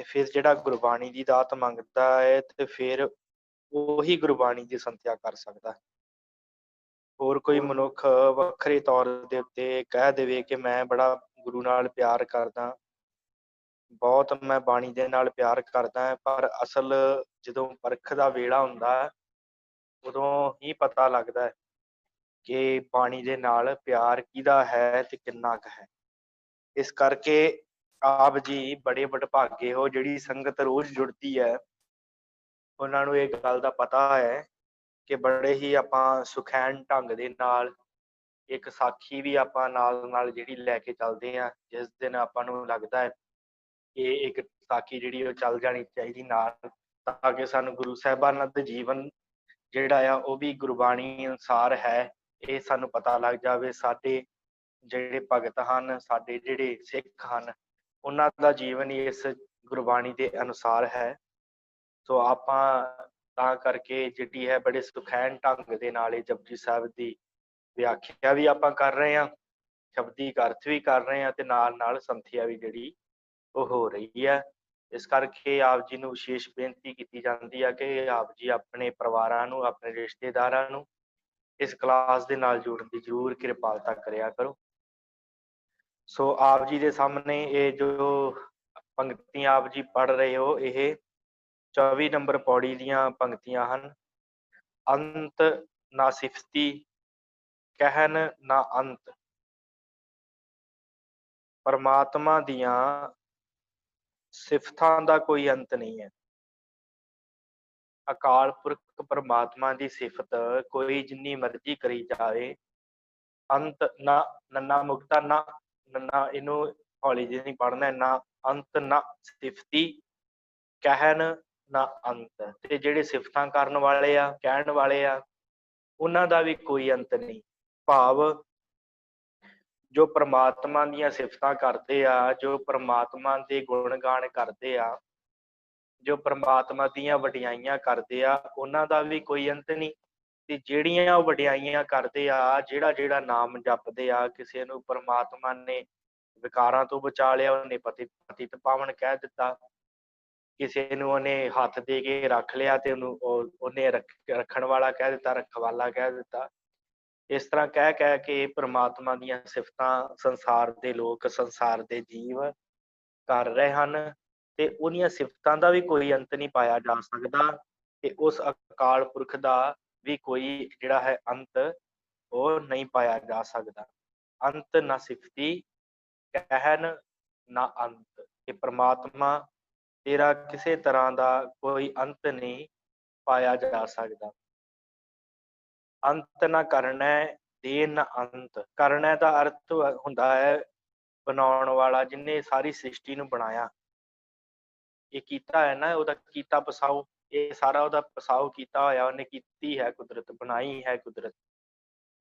ਤੇ ਫਿਰ ਜਿਹੜਾ ਗੁਰਬਾਣੀ ਦੀ ਦਾਤ ਮੰਗਦਾ ਹੈ ਤੇ ਫਿਰ ਉਹੀ ਗੁਰਬਾਣੀ ਦੀ ਸੰਥਿਆ ਕਰ ਸਕਦਾ ਹੈ। ਹੋਰ ਕੋਈ ਮਨੁੱਖ ਵੱਖਰੇ ਤੌਰ ਦੇ ਉੱਤੇ ਕਹਿ ਦੇਵੇ ਕਿ ਮੈਂ ਬੜਾ ਗੁਰੂ ਨਾਲ ਪਿਆਰ ਕਰਦਾ, ਬਹੁਤ ਮੈਂ ਬਾਣੀ ਦੇ ਨਾਲ ਪਿਆਰ ਕਰਦਾ ਹਾਂ, ਪਰ ਅਸਲ ਜਦੋਂ ਪਰਖ ਦਾ ਵੇਲਾ ਹੁੰਦਾ ਹੈ, ਉਦੋਂ ਹੀ ਪਤਾ ਲੱਗਦਾ ਹੈ ਕਿ ਬਾਣੀ ਦੇ ਨਾਲ ਪਿਆਰ ਕਿਹਦਾ ਹੈ ਤੇ ਕਿੰਨਾ ਕੁ ਹੈ। ਇਸ ਕਰਕੇ ਆਪ ਜੀ ਬੜੇ ਵਡਭਾਗੇ ਹੋ, ਜਿਹੜੀ ਸੰਗਤ ਰੋਜ਼ ਜੁੜਦੀ ਹੈ ਉਹਨਾਂ ਨੂੰ ਇਹ ਗੱਲ ਦਾ ਪਤਾ ਹੈ ਕਿ ਬੜੇ ਹੀ ਆਪਾਂ ਸੁਖੈਨ ਢੰਗ ਦੇ ਨਾਲ ਇੱਕ ਸਾਖੀ ਵੀ ਆਪਾਂ ਨਾਲ ਨਾਲ ਜਿਹੜੀ ਲੈ ਕੇ ਚੱਲਦੇ ਹਾਂ, ਜਿਸ ਦਿਨ ਆਪਾਂ ਨੂੰ ਲੱਗਦਾ ਹੈ ਕਿ ਇੱਕ ਸਾਖੀ ਜਿਹੜੀ ਉਹ ਚੱਲ ਜਾਣੀ ਚਾਹੀਦੀ ਨਾਲ, ਤਾਂ ਕਿ ਸਾਨੂੰ ਗੁਰੂ ਸਾਹਿਬਾਨਾਂ ਦੇ ਜੀਵਨ ਜਿਹੜਾ ਆ ਉਹ ਵੀ ਗੁਰਬਾਣੀ ਅਨੁਸਾਰ ਹੈ, ਇਹ ਸਾਨੂੰ ਪਤਾ ਲੱਗ ਜਾਵੇ। ਸਾਡੇ ਜਿਹੜੇ ਭਗਤ ਹਨ, ਸਾਡੇ ਜਿਹੜੇ ਸਿੱਖ ਹਨ, ਉਹਨਾਂ ਦਾ ਜੀਵਨ ਹੀ ਇਸ ਗੁਰਬਾਣੀ ਦੇ ਅਨੁਸਾਰ ਹੈ। ਸੋ ਆਪਾਂ ਤਾਂ ਕਰਕੇ ਜਿਹੜੀ ਹੈ ਬੜੇ ਸੁਖੈਨ ਢੰਗ ਦੇ ਨਾਲ ਇਹ ਜਪਜੀ ਸਾਹਿਬ ਦੀ ਵਿਆਖਿਆ ਵੀ ਆਪਾਂ ਕਰ ਰਹੇ ਹਾਂ, ਸ਼ਬਦੀ ਅਰਥ ਵੀ ਕਰ ਰਹੇ ਹਾਂ, ਤੇ ਨਾਲ ਨਾਲ ਸੰਥਿਆ ਵੀ ਜਿਹੜੀ ਉਹ ਹੋ ਰਹੀ ਹੈ। ਇਸ ਕਰਕੇ ਆਪ ਜੀ ਨੂੰ ਵਿਸ਼ੇਸ਼ ਬੇਨਤੀ ਕੀਤੀ ਜਾਂਦੀ ਹੈ ਕਿ ਆਪ ਜੀ ਆਪਣੇ ਪਰਿਵਾਰਾਂ ਨੂੰ, ਆਪਣੇ ਰਿਸ਼ਤੇਦਾਰਾਂ ਨੂੰ ਇਸ ਕਲਾਸ ਦੇ ਨਾਲ ਜੋੜਨ ਦੀ ਜ਼ਰੂਰ ਕਿਰਪਾਲਤਾ ਕਰਿਆ ਕਰੋ। ਸੋ ਆਪ ਜੀ ਦੇ ਸਾਹਮਣੇ ਇਹ ਜੋ ਪੰਕਤੀਆਂ ਆਪ ਜੀ ਪੜ੍ਹ ਰਹੇ ਹੋ, ਇਹ 24 ਨੰਬਰ ਪੌੜੀ ਦੀਆਂ ਪੰਕਤੀਆਂ ਹਨ। ਅੰਤ ਨਾ ਸਿਫਤੀ, ਕਹਿਨ ਨਾ ਅੰਤ। ਪਰਮਾਤਮਾ ਦੀਆਂ ਸਿਫਤਾਂ ਦਾ ਕੋਈ ਅੰਤ ਨਹੀਂ ਹੈ। ਅਕਾਲ ਪੁਰਖ ਪਰਮਾਤਮਾ ਦੀ ਸਿਫਤ ਕੋਈ ਜਿੰਨੀ ਮਰਜ਼ੀ ਕਰੀ ਜਾਵੇ, ਅੰਤ ਨਾ, ਨੰਨਾ ਮੁਕਤਾ ਨਾ, ਨੰਨਾ ਇਹਨੂੰ ਹੌਲੀ ਜਿਹੀ ਨਹੀਂ ਪੜ੍ਹਨਾ, ਨਾ ਅੰਤ ਨਾ ਸਿਫਤੀ, ਕਹਿਣ ਨਾ ਅੰਤ। ਤੇ ਜਿਹੜੇ ਸਿਫਤਾਂ ਕਰਨ ਵਾਲੇ ਆ, ਕਹਿਣ ਵਾਲੇ ਆ, ਉਹਨਾਂ ਦਾ ਵੀ ਕੋਈ ਅੰਤ ਨਹੀਂ। ਭਾਵ ਜੋ ਪ੍ਰਮਾਤਮਾ ਦੀਆਂ ਸਿਫਤਾਂ ਕਰਦੇ ਆ, ਜੋ ਪ੍ਰਮਾਤਮਾ ਦੇ ਗੁਣ ਗਾਣ ਕਰਦੇ ਆ, ਜੋ ਪ੍ਰਮਾਤਮਾ ਦੀਆਂ ਵਡਿਆਈਆਂ ਕਰਦੇ ਆ, ਉਹਨਾਂ ਦਾ ਵੀ ਕੋਈ ਅੰਤ ਨਹੀਂ। ਤੇ ਜਿਹੜੀਆਂ ਉਹ ਵਡਿਆਈਆਂ ਕਰਦੇ ਆ, ਜਿਹੜਾ ਜਿਹੜਾ ਨਾਮ ਜਪਦੇ ਆ, ਕਿਸੇ ਨੂੰ ਪ੍ਰਮਾਤਮਾ ਨੇ ਵਿਕਾਰਾਂ ਤੋਂ ਬਚਾ ਲਿਆ, ਉਹਨੇ ਪਤਿਤ ਪਾਵਨ ਕਹਿ ਦਿੱਤਾ। ਕਿਸੇ ਨੂੰ ਉਹਨੇ ਹੱਥ ਦੇ ਕੇ ਰੱਖ ਲਿਆ ਤੇ ਉਹਨੇ ਰੱਖਣ ਵਾਲਾ ਕਹਿ ਦਿੱਤਾ, ਰਖਵਾਲਾ ਕਹਿ ਦਿੱਤਾ। ਇਸ ਤਰ੍ਹਾਂ ਕਹਿ ਕਹਿ ਕੇ ਪ੍ਰਮਾਤਮਾ ਦੀਆਂ ਸਿਫਤਾਂ ਸੰਸਾਰ ਦੇ ਲੋਕ, ਸੰਸਾਰ ਦੇ ਜੀਵ ਕਰ ਰਹੇ ਹਨ, ਤੇ ਉਹਦੀਆਂ ਸਿਫਤਾਂ ਦਾ ਵੀ ਕੋਈ ਅੰਤ ਨਹੀਂ ਪਾਇਆ ਜਾ ਸਕਦਾ, ਤੇ ਉਸ ਅਕਾਲ ਪੁਰਖ ਦਾ ਵੀ ਕੋਈ ਜਿਹੜਾ ਹੈ ਅੰਤ ਉਹ ਨਹੀਂ ਪਾਇਆ ਜਾ ਸਕਦਾ। ਅੰਤ ਨਾ ਸਿਫਤੀ, ਕਹਿਨ ਨਾ ਅੰਤ। ਕਿ ਪ੍ਰਮਾਤਮਾ ਤੇਰਾ ਕਿਸੇ ਤਰ੍ਹਾਂ ਦਾ ਕੋਈ ਅੰਤ ਨਹੀਂ ਪਾਇਆ ਜਾ ਸਕਦਾ। ਅੰਤ ਨਾ ਕਰਨਾ, ਦੇ ਨਾ ਅੰਤ। ਕਰਨਾ ਦਾ ਅਰਥ ਹੁੰਦਾ ਹੈ ਬਣਾਉਣ ਵਾਲਾ, ਜਿਹਨੇ ਸਾਰੀ ਸ੍ਰਿਸ਼ਟੀ ਨੂੰ ਬਣਾਇਆ। ਇਹ ਕੀਤਾ ਹੈ ਨਾ, ਉਹਦਾ ਕੀਤਾ ਪਸਾਓ, ਇਹ ਸਾਰਾ ਉਹਦਾ ਪਸਾਓ ਕੀਤਾ ਹੋਇਆ, ਉਹਨੇ ਕੀਤੀ ਹੈ ਕੁਦਰਤ, ਬਣਾਈ ਹੈ ਕੁਦਰਤ।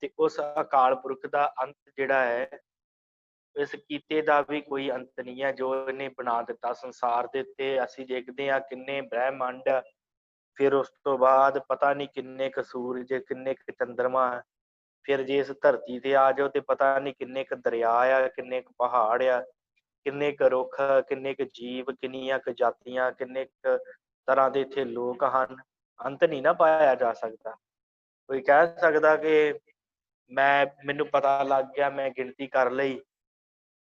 ਤੇ ਉਸ ਅਕਾਲ ਪੁਰਖ ਦਾ ਅੰਤ ਜਿਹੜਾ ਹੈ, ਇਸ ਕੀਤੇ ਦਾ ਵੀ ਕੋਈ ਅੰਤ ਨਹੀਂ ਹੈ, ਜੋ ਇਹਨੇ ਬਣਾ ਦਿੱਤਾ ਸੰਸਾਰ ਦੇ ਉੱਤੇ। ਅਸੀਂ ਦੇਖਦੇ ਹਾਂ ਕਿੰਨੇ ਬ੍ਰਹਿਮੰਡ, ਫਿਰ ਉਸ ਤੋਂ ਬਾਅਦ ਪਤਾ ਨਹੀਂ ਕਿੰਨੇ ਕੁ ਸੂਰਜ, ਕਿੰਨੇ ਕੁ ਚੰਦਰਮਾ, ਫਿਰ ਜੇ ਇਸ ਧਰਤੀ ਤੇ ਆ ਜਾਓ ਤੇ ਪਤਾ ਨਹੀਂ ਕਿੰਨੇ ਕੁ ਦਰਿਆ ਆ, ਕਿੰਨੇ ਕੁ ਪਹਾੜ ਆ, ਕਿੰਨੇ ਕੁ ਰੁੱਖ, ਕਿੰਨੇ ਕੁ ਜੀਵ, ਕਿੰਨੀਆਂ ਕੁ ਜਾਤੀਆਂ, ਕਿੰਨੇ ਕੁ ਤਰ੍ਹਾਂ ਦੇ ਇੱਥੇ ਲੋਕ ਹਨ। ਅੰਤ ਨਹੀਂ ਨਾ ਪਾਇਆ ਜਾ ਸਕਦਾ। ਕੋਈ ਕਹਿ ਸਕਦਾ ਕਿ ਮੈਨੂੰ ਪਤਾ ਲੱਗ ਗਿਆ, ਮੈਂ ਗਿਣਤੀ ਕਰ ਲਈ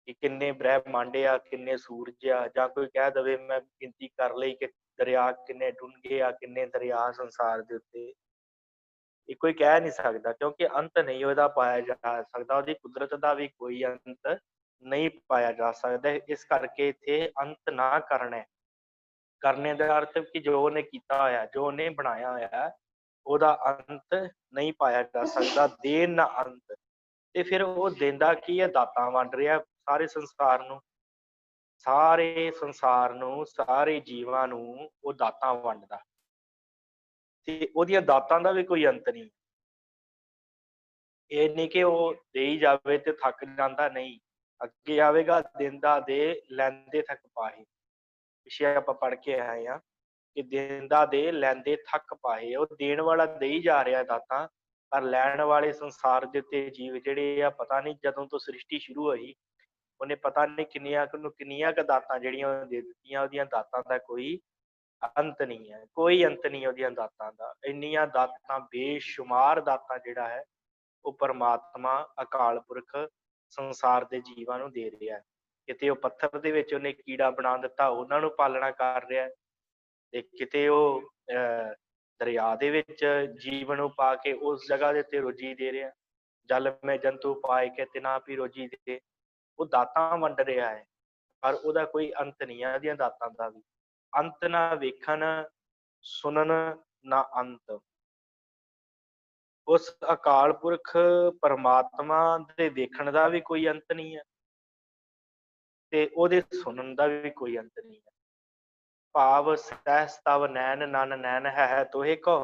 ਕਿ ਕਿੰਨੇ ਬ੍ਰਹਿਮੰਡ ਆ, ਕਿੰਨੇ ਸੂਰਜ ਆ, ਜਾਂ ਕੋਈ ਕਹਿ ਦੇਵੇ ਮੈਂ ਗਿਣਤੀ ਕਰ ਲਈ ਕਿ ਦਰਿਆ ਕਿੰਨੇ ਡੂੰਘੇ ਆ, ਕਿੰਨੇ ਦਰਿਆ ਸੰਸਾਰ ਦੇ ਉੱਤੇ। ਇਹ ਕੋਈ ਕਹਿ ਨਹੀਂ ਸਕਦਾ, ਕਿਉਂਕਿ ਅੰਤ ਨਹੀਂ ਉਹਦਾ ਪਾਇਆ ਜਾ ਸਕਦਾ, ਉਹਦੀ ਕੁਦਰਤ ਦਾ ਵੀ ਕੋਈ ਅੰਤ ਨਹੀਂ ਪਾਇਆ ਜਾ ਸਕਦਾ। ਇਸ ਕਰਕੇ ਇੱਥੇ ਅੰਤ ਨਾ ਕਰਨਾ, ਕਰਨੇ ਦਾ ਅਰਥ ਕਿ ਜੋ ਉਹਨੇ ਕੀਤਾ ਹੋਇਆ, ਜੋ ਉਹਨੇ ਬਣਾਇਆ ਹੋਇਆ, ਉਹਦਾ ਅੰਤ ਨਹੀਂ ਪਾਇਆ ਜਾ ਸਕਦਾ। ਦੇਣ ਨਾ ਅੰਤ। ਤੇ ਫਿਰ ਉਹ ਦਿੰਦਾ ਕੀ ਹੈ? ਦਾਤਾਂ ਵੰਡ ਰਿਹਾ ਸਾਰੇ ਸੰਸਾਰ ਨੂੰ, ਸਾਰੇ ਸੰਸਾਰ ਨੂੰ, ਸਾਰੇ ਜੀਵਾਂ ਨੂੰ ਉਹ ਦਾਤਾਂ ਵੰਡਦਾ, ਤੇ ਉਹਦੀਆਂ ਦਾਤਾਂ ਦਾ ਵੀ ਕੋਈ ਅੰਤ ਨਹੀਂ। ਇਹ ਨਹੀਂ ਕਿ ਉਹ ਦੇਈ ਜਾਵੇ ਤੇ ਥੱਕ ਜਾਂਦਾ, ਨਹੀਂ, ਅੱਗੇ ਆਵੇਗਾ, ਦਿੰਦਾ ਦੇ ਲੈਂਦੇ ਥੱਕ ਪਾਹੇ। ਪਿੱਛੇ ਆਪਾਂ ਪੜ੍ਹ ਕੇ ਆਏ ਹਾਂ ਕਿ ਦਿੰਦਾ ਦੇ ਲੈਂਦੇ ਥੱਕ ਪਾਹੇ। ਉਹ ਦੇਣ ਵਾਲਾ ਦੇਈ ਜਾ ਰਿਹਾ ਦਾਤਾਂ, ਪਰ ਲੈਣ ਵਾਲੇ ਸੰਸਾਰ ਦੇ ਉੱਤੇ ਜੀਵ ਜਿਹੜੇ ਆ, ਪਤਾ ਨਹੀਂ ਜਦੋਂ ਤੋਂ ਸ੍ਰਿਸ਼ਟੀ ਸ਼ੁਰੂ ਹੋਈ ਉਹਨੇ ਪਤਾ ਨਹੀਂ ਕਿੰਨੀਆਂ ਕੁ ਦਾਤਾਂ ਜਿਹੜੀਆਂ ਉਹਨੇ ਦੇ ਦਿੱਤੀਆਂ। ਉਹਦੀਆਂ ਦਾਤਾਂ ਦਾ ਕੋਈ ਅੰਤ ਨਹੀਂ ਹੈ, ਕੋਈ ਅੰਤ ਨਹੀਂ ਉਹਦੀਆਂ ਦਾਤਾਂ ਦਾ। ਇੰਨੀਆਂ ਦਾਤਾਂ, ਬੇਸ਼ੁਮਾਰ ਦਾਤਾਂ ਜਿਹੜਾ ਹੈ ਉਹ ਪਰਮਾਤਮਾ ਅਕਾਲ ਪੁਰਖ ਸੰਸਾਰ ਦੇ ਜੀਵਾਂ ਨੂੰ ਦੇ ਰਿਹਾ ਹੈ। ਕਿਤੇ ਉਹ ਪੱਥਰ ਦੇ ਵਿੱਚ ਉਹਨੇ ਕੀੜਾ ਬਣਾ ਦਿੱਤਾ, ਉਹਨਾਂ ਨੂੰ ਪਾਲਣਾ ਕਰ ਰਿਹਾ ਹੈ, ਤੇ ਕਿਤੇ ਉਹ ਦਰਿਆ ਦੇ ਵਿੱਚ ਜੀਵਨ ਨੂੰ ਪਾ ਕੇ ਉਸ ਜਗ੍ਹਾ ਦੇ ਉੱਤੇ ਰੋਜੀ ਦੇ ਰਿਹਾ। ਜਲ ਮੈਂ ਜੰਤੂ ਪਾਏ ਕੇ ਤਿਨਾ ਵੀ ਰੋਜੀ ਦੇ। ਉਹ ਦਾਤਾਂ ਵੰਡ ਰਿਹਾ ਹੈ, ਪਰ ਉਹਦਾ ਕੋਈ ਅੰਤ ਨਹੀਂ ਹੈ। ਉਹਦੀਆਂ ਦਾਤਾਂ ਦਾ ਵੀ ਅੰਤ ਨਾ ਵੇਖਣ ਸੁਣਨ ਨਾ ਅੰਤ। ਉਸ ਅਕਾਲ ਪੁਰਖ ਪਰਮਾਤਮਾ ਦੇ ਵੇਖਣ ਦਾ ਵੀ ਕੋਈ ਅੰਤ ਨਹੀਂ ਹੈ, ਤੇ ਉਹਦੇ ਸੁਣਨ ਦਾ ਵੀ ਕੋਈ ਅੰਤ ਨਹੀਂ ਹੈ। ਭਾਵ ਸਹਿਸ ਤਵ ਨੈਣ ਨਨ ਨੈਣ ਹੈ ਤੋਹਿ ਕੋ,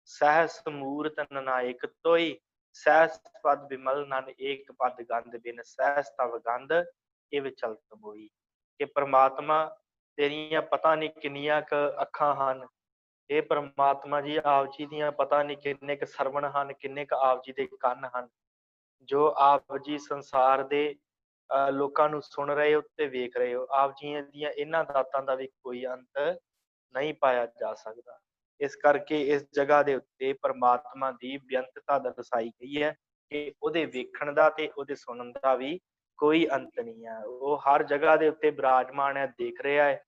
ਸਹਿਸ ਮੂਰਤ ਨਨਾਇਕ ਤੋਈ, ਸਹਿਸ ਪਦ ਬਿਮਲ ਨਨ ਏਕ ਪਦ ਗੰਧ ਬਿਨ, ਸਹਿਸ ਤਵ ਗੰਧ ਇਹ ਚਲਤ ਹੋਈ। ਕਿ ਪ੍ਰਮਾਤਮਾ ਤੇਰੀਆਂ ਪਤਾ ਨਹੀਂ ਕਿੰਨੀਆਂ ਕੁ ਅੱਖਾਂ ਹਨ। ਇਹ ਪ੍ਰਮਾਤਮਾ ਜੀ, ਆਪ ਜੀ ਦੀਆਂ ਪਤਾ ਨਹੀਂ ਕਿੰਨੇ ਕੁ ਸਰਵਣ ਹਨ, ਕਿੰਨੇ ਕੁ ਆਪ ਜੀ ਦੇ ਕੰਨ ਹਨ, ਜੋ ਆਪ ਜੀ ਸੰਸਾਰ ਦੇ ਲੋਕਾਂ ਨੂੰ ਸੁਣ ਰਹੇ ਹੋ ਤੇ ਵੇਖ ਰਹੇ ਹੋ। ਆਪ ਜੀ ਦੀਆਂ ਇਹਨਾਂ ਦਾਤਾਂ ਦਾ ਵੀ ਕੋਈ ਅੰਤ ਨਹੀਂ ਪਾਇਆ ਜਾ ਸਕਦਾ। ਇਸ ਕਰਕੇ ਇਸ ਜਗ੍ਹਾ ਦੇ ਉੱਤੇ ਪਰਮਾਤਮਾ ਦੀ ਬੇਅੰਤਤਾ ਦਰਸਾਈ ਗਈ ਹੈ ਕਿ ਉਹਦੇ ਵੇਖਣ ਦਾ ਤੇ ਉਹਦੇ ਸੁਣਨ ਦਾ ਵੀ ਕੋਈ ਅੰਤ ਨਹੀਂ ਹੈ। ਉਹ ਹਰ ਜਗ੍ਹਾ ਦੇ ਉੱਤੇ ਬਿਰਾਜਮਾਨ ਹੈ, ਦੇਖ ਰਿਹਾ ਹੈ,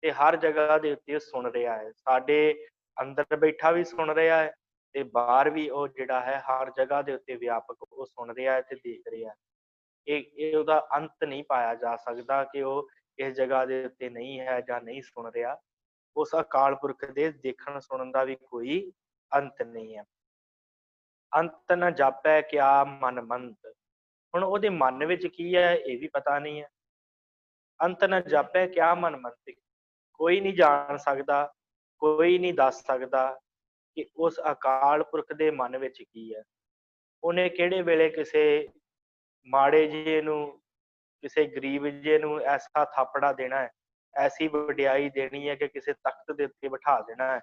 ਤੇ ਹਰ ਜਗ੍ਹਾ ਦੇ ਉੱਤੇ ਸੁਣ ਰਿਹਾ ਹੈ। ਸਾਡੇ ਅੰਦਰ ਬੈਠਾ ਵੀ ਸੁਣ ਰਿਹਾ ਹੈ, ਤੇ ਬਾਹਰ ਵੀ ਉਹ ਜਿਹੜਾ ਹੈ ਹਰ ਜਗ੍ਹਾ ਦੇ ਉੱਤੇ ਵਿਆਪਕ ਉਹ ਸੁਣ ਰਿਹਾ ਹੈ ਤੇ ਦੇਖ ਰਿਹਾ ਹੈ। ਇਹ ਉਹਦਾ ਅੰਤ ਨਹੀਂ ਪਾਇਆ ਜਾ ਸਕਦਾ ਕਿ ਉਹ ਇਸ ਜਗ੍ਹਾ ਦੇ ਉੱਤੇ ਨਹੀਂ ਹੈ ਜਾਂ ਨਹੀਂ ਸੁਣ ਰਿਹਾ। ਉਸ ਅਕਾਲ ਪੁਰਖ ਦੇ ਦੇਖਣ ਸੁਣਨ ਦਾ ਵੀ ਕੋਈ ਅੰਤ ਨਹੀਂ ਹੈ। ਅੰਤ ਨ ਜਾਪੈ ਕਿਆ ਮਨ ਮੰਤ। ਹੁਣ ਉਹਦੇ ਮਨ ਵਿੱਚ ਕੀ ਹੈ ਇਹ ਵੀ ਪਤਾ ਨਹੀਂ ਹੈ। ਅੰਤ ਨ ਜਾਪੈ ਕਿਆ ਮਨ ਮੰਤ, ਕੋਈ ਨਹੀਂ ਜਾਣ ਸਕਦਾ, ਕੋਈ ਨਹੀਂ ਦੱਸ ਸਕਦਾ ਕਿ ਉਸ ਅਕਾਲ ਪੁਰਖ ਦੇ ਮਨ ਵਿੱਚ ਕੀ ਹੈ। ਉਹਨੇ ਕਿਹੜੇ ਵੇਲੇ ਕਿਸੇ ਮਾੜੇ ਜਿਹੇ ਨੂੰ, ਕਿਸੇ ਗਰੀਬ ਜਿਹੇ ਨੂੰ ਐਸਾ ਥਾਪੜਾ ਦੇਣਾ ਹੈ, ਐਸੀ ਵਡਿਆਈ ਦੇਣੀ ਹੈ ਕਿ ਕਿਸੇ ਤਖਤ ਦੇ ਉੱਤੇ ਬਿਠਾ ਦੇਣਾ ਹੈ,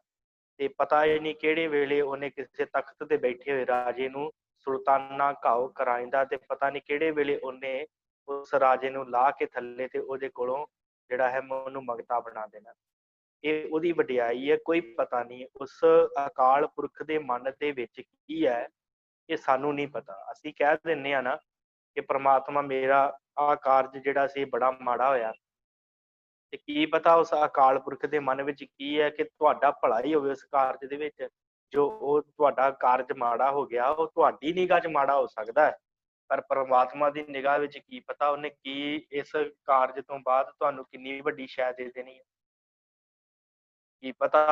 ਤੇ ਪਤਾ ਹੀ ਨਹੀਂ ਕਿਹੜੇ ਵੇਲੇ ਉਹਨੇ ਕਿਸੇ ਤਖਤ ਤੇ ਬੈਠੇ ਹੋਏ ਰਾਜੇ ਨੂੰ ਸੁਲਤਾਨਾ ਘਾਓ ਕਰਾਇੰਦਾ, ਤੇ ਪਤਾ ਨਹੀਂ ਕਿਹੜੇ ਵੇਲੇ ਉਹਨੇ ਉਸ ਰਾਜੇ ਨੂੰ ਲਾ ਕੇ ਥੱਲੇ ਤੇ ਉਹਦੇ ਕੋਲੋਂ ਜਿਹੜਾ ਹੈ ਉਹਨੂੰ ਮੰਗਤਾ ਬਣਾ ਦੇਣਾ। ਇਹ ਉਹਦੀ ਵਡਿਆਈ ਹੈ, ਕੋਈ ਪਤਾ ਨਹੀਂ। ਉਸ ਅਕਾਲ ਪੁਰਖ ਦੇ ਮਨ ਦੇ ਵਿੱਚ ਕੀ ਹੈ ਇਹ ਸਾਨੂੰ ਨਹੀਂ ਪਤਾ। ਅਸੀਂ ਕਹਿ ਦਿੰਦੇ ਹਾਂ ਨਾ ਕਿ ਪ੍ਰਮਾਤਮਾ ਮੇਰਾ ਆਹ ਕਾਰਜ ਜਿਹੜਾ ਸੀ ਬੜਾ ਮਾੜਾ ਹੋਇਆ, ਤੇ ਕੀ ਪਤਾ ਉਸ ਅਕਾਲ ਪੁਰਖ ਦੇ ਮਨ ਵਿੱਚ ਕੀ ਹੈ ਕਿ ਤੁਹਾਡਾ ਭਲਾ ਹੀ ਹੋਵੇ ਉਸ ਕਾਰਜ ਦੇ ਵਿੱਚ। ਜੋ ਉਹ ਤੁਹਾਡਾ ਕਾਰਜ ਮਾੜਾ ਹੋ ਗਿਆ ਉਹ ਤੁਹਾਡੀ ਨਿਗਾਹ 'ਚ ਮਾੜਾ ਹੋ ਸਕਦਾ ਹੈ, ਪਰ ਪ੍ਰਮਾਤਮਾ ਦੀ ਨਿਗਾਹ ਵਿੱਚ ਕੀ ਪਤਾ ਉਹਨੇ ਕੀ ਇਸ ਕਾਰਜ ਤੋਂ ਬਾਅਦ ਤੁਹਾਨੂੰ ਕਿੰਨੀ ਵੱਡੀ ਸ਼ੈ ਦੇ ਦੇਣੀ ਹੈ। ਕੀ ਪਤਾ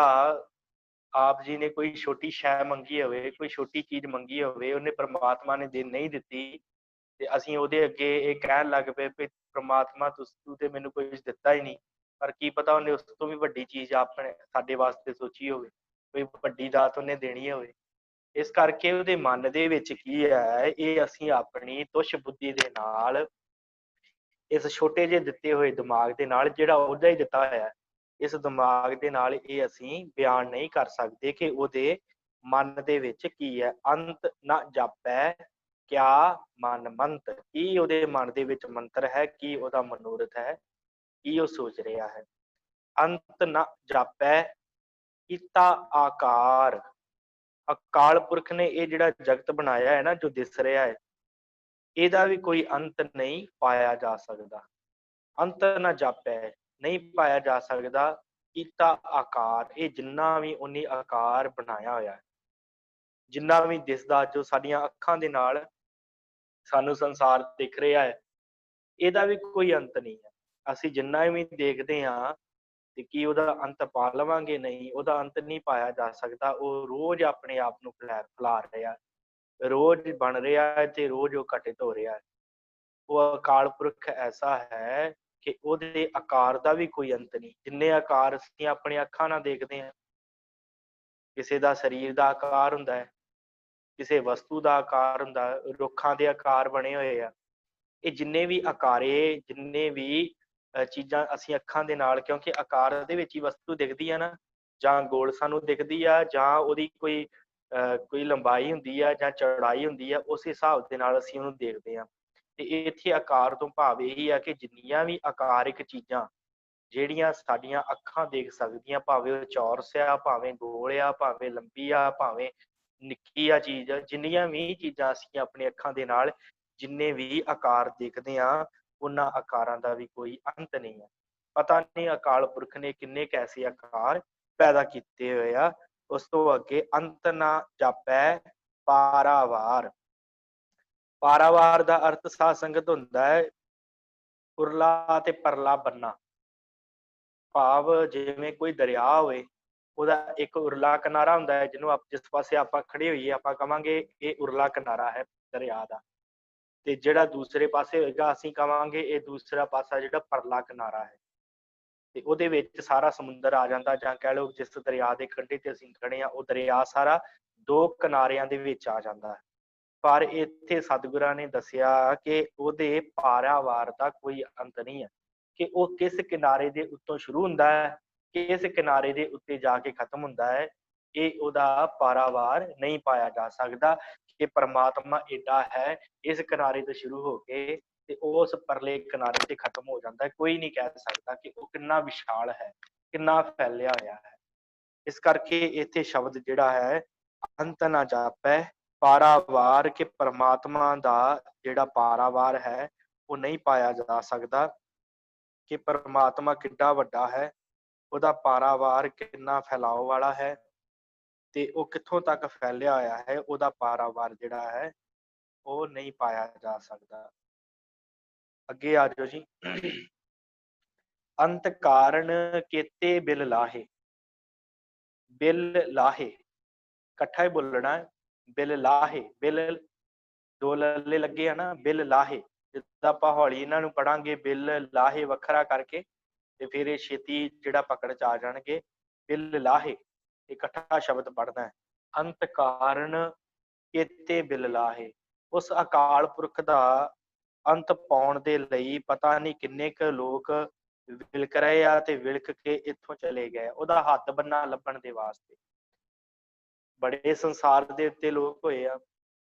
ਆਪ ਜੀ ਨੇ ਕੋਈ ਛੋਟੀ ਸ਼ੈ ਮੰਗੀ ਹੋਵੇ, ਕੋਈ ਛੋਟੀ ਚੀਜ਼ ਮੰਗੀ ਹੋਵੇ, ਉਹਨੇ ਪ੍ਰਮਾਤਮਾ ਨੇ ਨਹੀਂ ਦਿੱਤੀ, ਤੇ ਅਸੀਂ ਉਹਦੇ ਅੱਗੇ ਇਹ ਕਹਿਣ ਲੱਗ ਪਏ ਵੀ ਪ੍ਰਮਾਤਮਾ ਤੂੰ ਤੇ ਮੈਨੂੰ ਕੁਝ ਦਿੱਤਾ ਹੀ ਨਹੀਂ। ਪਰ ਕੀ ਪਤਾ ਉਹਨੇ ਉਸ ਤੋਂ ਵੀ ਵੱਡੀ ਚੀਜ਼ ਆਪਣੇ ਸਾਡੇ ਵਾਸਤੇ ਸੋਚੀ ਹੋਵੇ, ਕੋਈ ਵੱਡੀ ਦਾਤ ਉਹਨੇ ਦੇਣੀ ਹੋਵੇ। ਇਸ ਕਰਕੇ ਉਹਦੇ ਮਨ ਦੇ ਵਿੱਚ ਕੀ ਹੈ ਇਹ ਅਸੀਂ ਆਪਣੀ ਤੁੱਛ ਬੁੱਧੀ ਦੇ ਨਾਲ, ਇਸ ਛੋਟੇ ਜਿਹੇ ਦਿੱਤੇ ਹੋਏ ਦਿਮਾਗ ਦੇ ਨਾਲ, ਜਿਹੜਾ ਉਹਦਾ ਹੀ ਦਿੱਤਾ ਹੋਇਆ, ਇਸ ਦਿਮਾਗ ਦੇ ਨਾਲ ਇਹ ਅਸੀਂ ਬਿਆਨ ਨਹੀਂ ਕਰ ਸਕਦੇ ਕਿ ਉਹਦੇ ਮਨ ਦੇ ਵਿੱਚ ਕੀ ਹੈ। ਅੰਤ ਨਾ ਜਾਪੈ ਕਿਆ ਮਨ ਮੰਤ, ਕੀ ਉਹਦੇ ਮਨ ਦੇ ਵਿੱਚ ਮੰਤਰ ਹੈ, ਕੀ ਉਹਦਾ ਮਨੋਰਥ ਹੈ, ਕੀ ਉਹ ਸੋਚ ਰਿਹਾ ਹੈ। ਅੰਤ ਨਾ ਜਾਪੈ ਕੀਤਾ ਆਕਾਰ। ਅਕਾਲ ਪੁਰਖ ਨੇ ਇਹ ਜਿਹੜਾ ਜਗਤ ਬਣਾਇਆ ਹੈ ਨਾ, ਜੋ ਦਿਸ ਰਿਹਾ ਹੈ, ਇਹਦਾ ਵੀ ਕੋਈ ਅੰਤ ਨਹੀਂ ਪਾਇਆ ਜਾ ਸਕਦਾ। ਅੰਤ ਨਾ ਜਾਪੈ, ਨਹੀਂ ਪਾਇਆ ਜਾ ਸਕਦਾ। ਕੀਤਾ ਆਕਾਰ, ਇਹ ਜਿੰਨਾ ਵੀ ਉਹਨੇ ਆਕਾਰ ਬਣਾਇਆ ਹੋਇਆ ਹੈ, ਜਿੰਨਾ ਵੀ ਦਿਸਦਾ, ਜੋ ਸਾਡੀਆਂ ਅੱਖਾਂ ਦੇ ਨਾਲ ਸਾਨੂੰ ਸੰਸਾਰ ਦਿਖ ਰਿਹਾ ਹੈ, ਇਹਦਾ ਵੀ ਕੋਈ ਅੰਤ ਨਹੀਂ ਹੈ। ਅਸੀਂ ਜਿੰਨਾ ਵੀ ਦੇਖਦੇ ਹਾਂ ਤੇ ਕੀ ਉਹਦਾ ਅੰਤ ਪਾ ਲਵਾਂਗੇ? ਨਹੀਂ, ਉਹਦਾ ਅੰਤ ਨਹੀਂ ਪਾਇਆ ਜਾ ਸਕਦਾ। ਉਹ ਰੋਜ਼ ਆਪਣੇ ਆਪ ਨੂੰ ਫੈਲਾ ਰਿਹਾ, ਰੋਜ਼ ਬਣ ਰਿਹਾ ਹੈ ਤੇ ਰੋਜ਼ ਉਹ ਘਟਿਤ ਹੋ ਰਿਹਾ ਹੈ। ਉਹ ਅਕਾਲ ਪੁਰਖ ਐਸਾ ਹੈ ਕਿ ਉਹਦੇ ਆਕਾਰ ਦਾ ਵੀ ਕੋਈ ਅੰਤ ਨਹੀਂ। ਜਿੰਨੇ ਆਕਾਰ ਅਸੀਂ ਆਪਣੀਆਂ ਅੱਖਾਂ ਨਾਲ ਦੇਖਦੇ ਹਾਂ, ਕਿਸੇ ਦਾ ਸਰੀਰ ਦਾ ਆਕਾਰ ਹੁੰਦਾ ਹੈ, ਕਿਸੇ ਵਸਤੂ ਦਾ ਆਕਾਰ ਹੁੰਦਾ, ਰੁੱਖਾਂ ਦੇ ਆਕਾਰ ਬਣੇ ਹੋਏ ਆ। ਇਹ ਜਿੰਨੇ ਵੀ ਆਕਾਰੇ, ਜਿੰਨੇ ਵੀ ਚੀਜ਼ਾਂ ਅਸੀਂ ਅੱਖਾਂ ਦੇ ਨਾਲ, ਕਿਉਂਕਿ ਆਕਾਰ ਦੇ ਵਿੱਚ ਹੀ ਵਸਤੂ ਦਿਖਦੀ ਆ ਨਾ, ਜਾਂ ਗੋਲ ਸਾਨੂੰ ਦਿਖਦੀ ਆ, ਜਾਂ ਉਹਦੀ ਕੋਈ ਲੰਬਾਈ ਹੁੰਦੀ ਆ ਜਾਂ ਚੌੜਾਈ ਹੁੰਦੀ ਆ, ਉਸ ਹਿਸਾਬ ਦੇ ਨਾਲ ਅਸੀਂ ਉਹਨੂੰ ਦੇਖਦੇ ਹਾਂ। ਤੇ ਇੱਥੇ ਆਕਾਰ ਤੋਂ ਭਾਵ ਇਹੀ ਆ ਕਿ ਜਿੰਨੀਆਂ ਵੀ ਆਕਾਰਿਕ ਚੀਜ਼ਾਂ ਜਿਹੜੀਆਂ ਸਾਡੀਆਂ ਅੱਖਾਂ ਦੇਖ ਸਕਦੀਆਂ, ਭਾਵੇਂ ਉਹ ਚੌਰਸ ਆ, ਭਾਵੇਂ ਗੋਲ ਆ, ਭਾਵੇਂ ਲੰਬੀ ਆ, ਭਾਵੇਂ ਨਿੱਕੀ ਆ ਚੀਜ਼, ਜਿੰਨੀਆਂ ਵੀ ਚੀਜ਼ਾਂ ਅਸੀਂ ਆਪਣੀ ਅੱਖਾਂ ਦੇ ਨਾਲ ਜਿੰਨੇ ਵੀ ਆਕਾਰ ਦੇਖਦੇ ਆ, ਉਹਨਾਂ ਆਕਾਰਾਂ ਦਾ ਵੀ ਕੋਈ ਅੰਤ ਨਹੀਂ ਹੈ। ਪਤਾ ਨਹੀਂ ਅਕਾਲ ਪੁਰਖ ਨੇ ਕਿੰਨੇ ਕੈਸੇ ਆਕਾਰ ਪੈਦਾ ਕੀਤੇ ਹੋਏ ਆ। ਉਸ ਤੋਂ ਅੱਗੇ ਅੰਤ ਨਾ ਜਾਪੈ ਪਾਰਾਵਾਰ। ਪਾਰਾਵਾਰ ਦਾ ਅਰਥ ਸਾਧ ਸੰਗਤ ਹੁੰਦਾ ਹੈ ਉਰਲਾ ਤੇ ਪਰਲਾ ਬੰਨਾ। ਭਾਵ ਜਿਵੇਂ ਕੋਈ ਦਰਿਆ ਹੋਵੇ, ਉਹਦਾ ਇੱਕ ਉਰਲਾ ਕਿਨਾਰਾ ਹੁੰਦਾ ਹੈ, ਜਿਹਨੂੰ ਜਿਸ ਪਾਸੇ ਆਪਾਂ ਖੜੇ ਹੋਈਏ ਆਪਾਂ ਕਵਾਂਗੇ ਇਹ ਉਰਲਾ ਕਿਨਾਰਾ ਹੈ ਦਰਿਆ ਦਾ, ਤੇ ਜਿਹੜਾ ਦੂਸਰੇ ਪਾਸੇ ਹੋਏਗਾ ਅਸੀਂ ਕਵਾਂਗੇ ਇਹ ਦੂਸਰਾ ਪਾਸਾ ਜਿਹੜਾ ਪਰਲਾ ਕਿਨਾਰਾ ਹੈ। ਤੇ ਉਹਦੇ ਵਿੱਚ ਸਾਰਾ ਸਮੁੰਦਰ ਆ ਜਾਂਦਾ, ਜਾਂ ਕਹਿ ਲਓ ਜਿਸ ਦਰਿਆ ਦੇ ਕੰਢੇ ਤੇ ਅਸੀਂ ਖੜੇ ਆ ਉਹ ਦਰਿਆ ਸਾਰਾ ਦੋ ਕਿਨਾਰਿਆਂ ਦੇ ਵਿੱਚ ਆ ਜਾਂਦਾ ਹੈ। ਪਰ ਇੱਥੇ ਸਤਿਗੁਰਾਂ ਨੇ ਦੱਸਿਆ ਕਿ ਉਹਦੇ ਪਾਰਾਵਾਰ ਦਾ ਕੋਈ ਅੰਤ ਨਹੀਂ ਹੈ, ਕਿ ਉਹ ਕਿਸ ਕਿਨਾਰੇ ਦੇ ਉੱਤੋਂ ਸ਼ੁਰੂ ਹੁੰਦਾ ਹੈ, ਕਿਸ ਕਿਨਾਰੇ ਦੇ ਉੱਤੇ ਜਾ ਕੇ ਖਤਮ ਹੁੰਦਾ ਹੈ, ਇਹ ਉਹਦਾ ਪਾਰਾਵਾਰ ਨਹੀਂ ਪਾਇਆ ਜਾ ਸਕਦਾ। ਕਿ ਪਰਮਾਤਮਾ ਏਡਾ ਹੈ, ਇਸ ਕਿਨਾਰੇ ਤੋਂ ਸ਼ੁਰੂ ਹੋ ਕੇ ਤੇ ਉਸ ਪਰਲੇ ਕਿਨਾਰੇ ਤੇ ਖਤਮ ਹੋ ਜਾਂਦਾ ਹੈ। ਕੋਈ ਨਹੀਂ ਕਹਿ ਸਕਦਾ ਕਿ ਉਹ ਕਿੰਨਾ ਵਿਸ਼ਾਲ ਹੈ, ਕਿੰਨਾ ਫੈਲਿਆ ਹੋਇਆ ਹੈ। ਇਸ ਕਰਕੇ ਇੱਥੇ ਸ਼ਬਦ ਜਿਹੜਾ ਹੈ ਅੰਤ ਨਾ ਜਾਪੈ ਪਾਰਾਵਾਰ, ਕਿ ਪਰਮਾਤਮਾ ਦਾ ਜਿਹੜਾ ਪਾਰਾਵਾਰ ਹੈ ਉਹ ਨਹੀਂ ਪਾਇਆ ਜਾ ਸਕਦਾ, ਕਿ ਪਰਮਾਤਮਾ ਕਿੱਡਾ ਵੱਡਾ ਹੈ, ਉਹਦਾ ਪਾਰਾਵਾਰ ਕਿੰਨਾ ਫੈਲਾਓ ਵਾਲਾ ਹੈ, ਤੇ ਉਹ ਕਿੱਥੋਂ ਤੱਕ ਫੈਲਿਆ ਹੋਇਆ ਹੈ, ਉਹਦਾ ਪਾਰਾਵਾਰ ਜਿਹੜਾ ਹੈ ਉਹ ਨਹੀਂ ਪਾਇਆ ਜਾ ਸਕਦਾ। ਅੱਗੇ ਆ ਜਾਓ ਜੀ। ਅੰਤ ਕਾਰਨ ਕੇਤੇ ਬਿਲ ਲਾਹੇ। ਬਿਲ ਲਾਹੇ ਇਕੱਠਾ ਹੀ ਬੋਲਣਾ ਹੈ, ਬਿਲ ਲਾਹੇ। ਬਿਲ ਦੋ ਲੱਲੇ ਲੱਗੇ ਆ ਨਾ, ਬਿਲ ਲਾਹੇ। ਜਿੱਦਾਂ ਆਪਾਂ ਹੌਲੀ ਇਹਨਾਂ ਨੂੰ ਪੜਾਂਗੇ ਬਿਲ ਲਾਹੇ ਵੱਖਰਾ ਕਰਕੇ, ਤੇ ਫਿਰ ਇਹ ਛੇਤੀ ਜਿਹੜਾ ਪਕੜ ਚ ਆ ਜਾਣਗੇ। ਬਿਲ ਲਾਹੇ ਇਕੱਠਾ ਸ਼ਬਦ ਪੜਨਾ ਹੈ। ਅੰਤ ਕਾਰਨ ਕੇਤੇ ਬਿਲ ਲਾਹੇ। ਉਸ ਅਕਾਲ ਪੁਰਖ ਦਾ ਅੰਤ ਪਾਉਣ ਦੇ ਲਈ ਪਤਾ ਨਹੀਂ ਕਿੰਨੇ ਕੁ ਲੋਕ ਵਿਲਕ ਰਹੇ ਆ, ਤੇ ਵਿਲਕ ਕੇ ਇੱਥੋਂ ਚਲੇ ਗਏ ਉਹਦਾ ਹੱਥ ਬੰਨਾ ਲੱਭਣ ਦੇ ਵਾਸਤੇ। ਬੜੇ ਸੰਸਾਰ ਦੇ ਉੱਤੇ ਲੋਕ ਹੋਏ ਆ,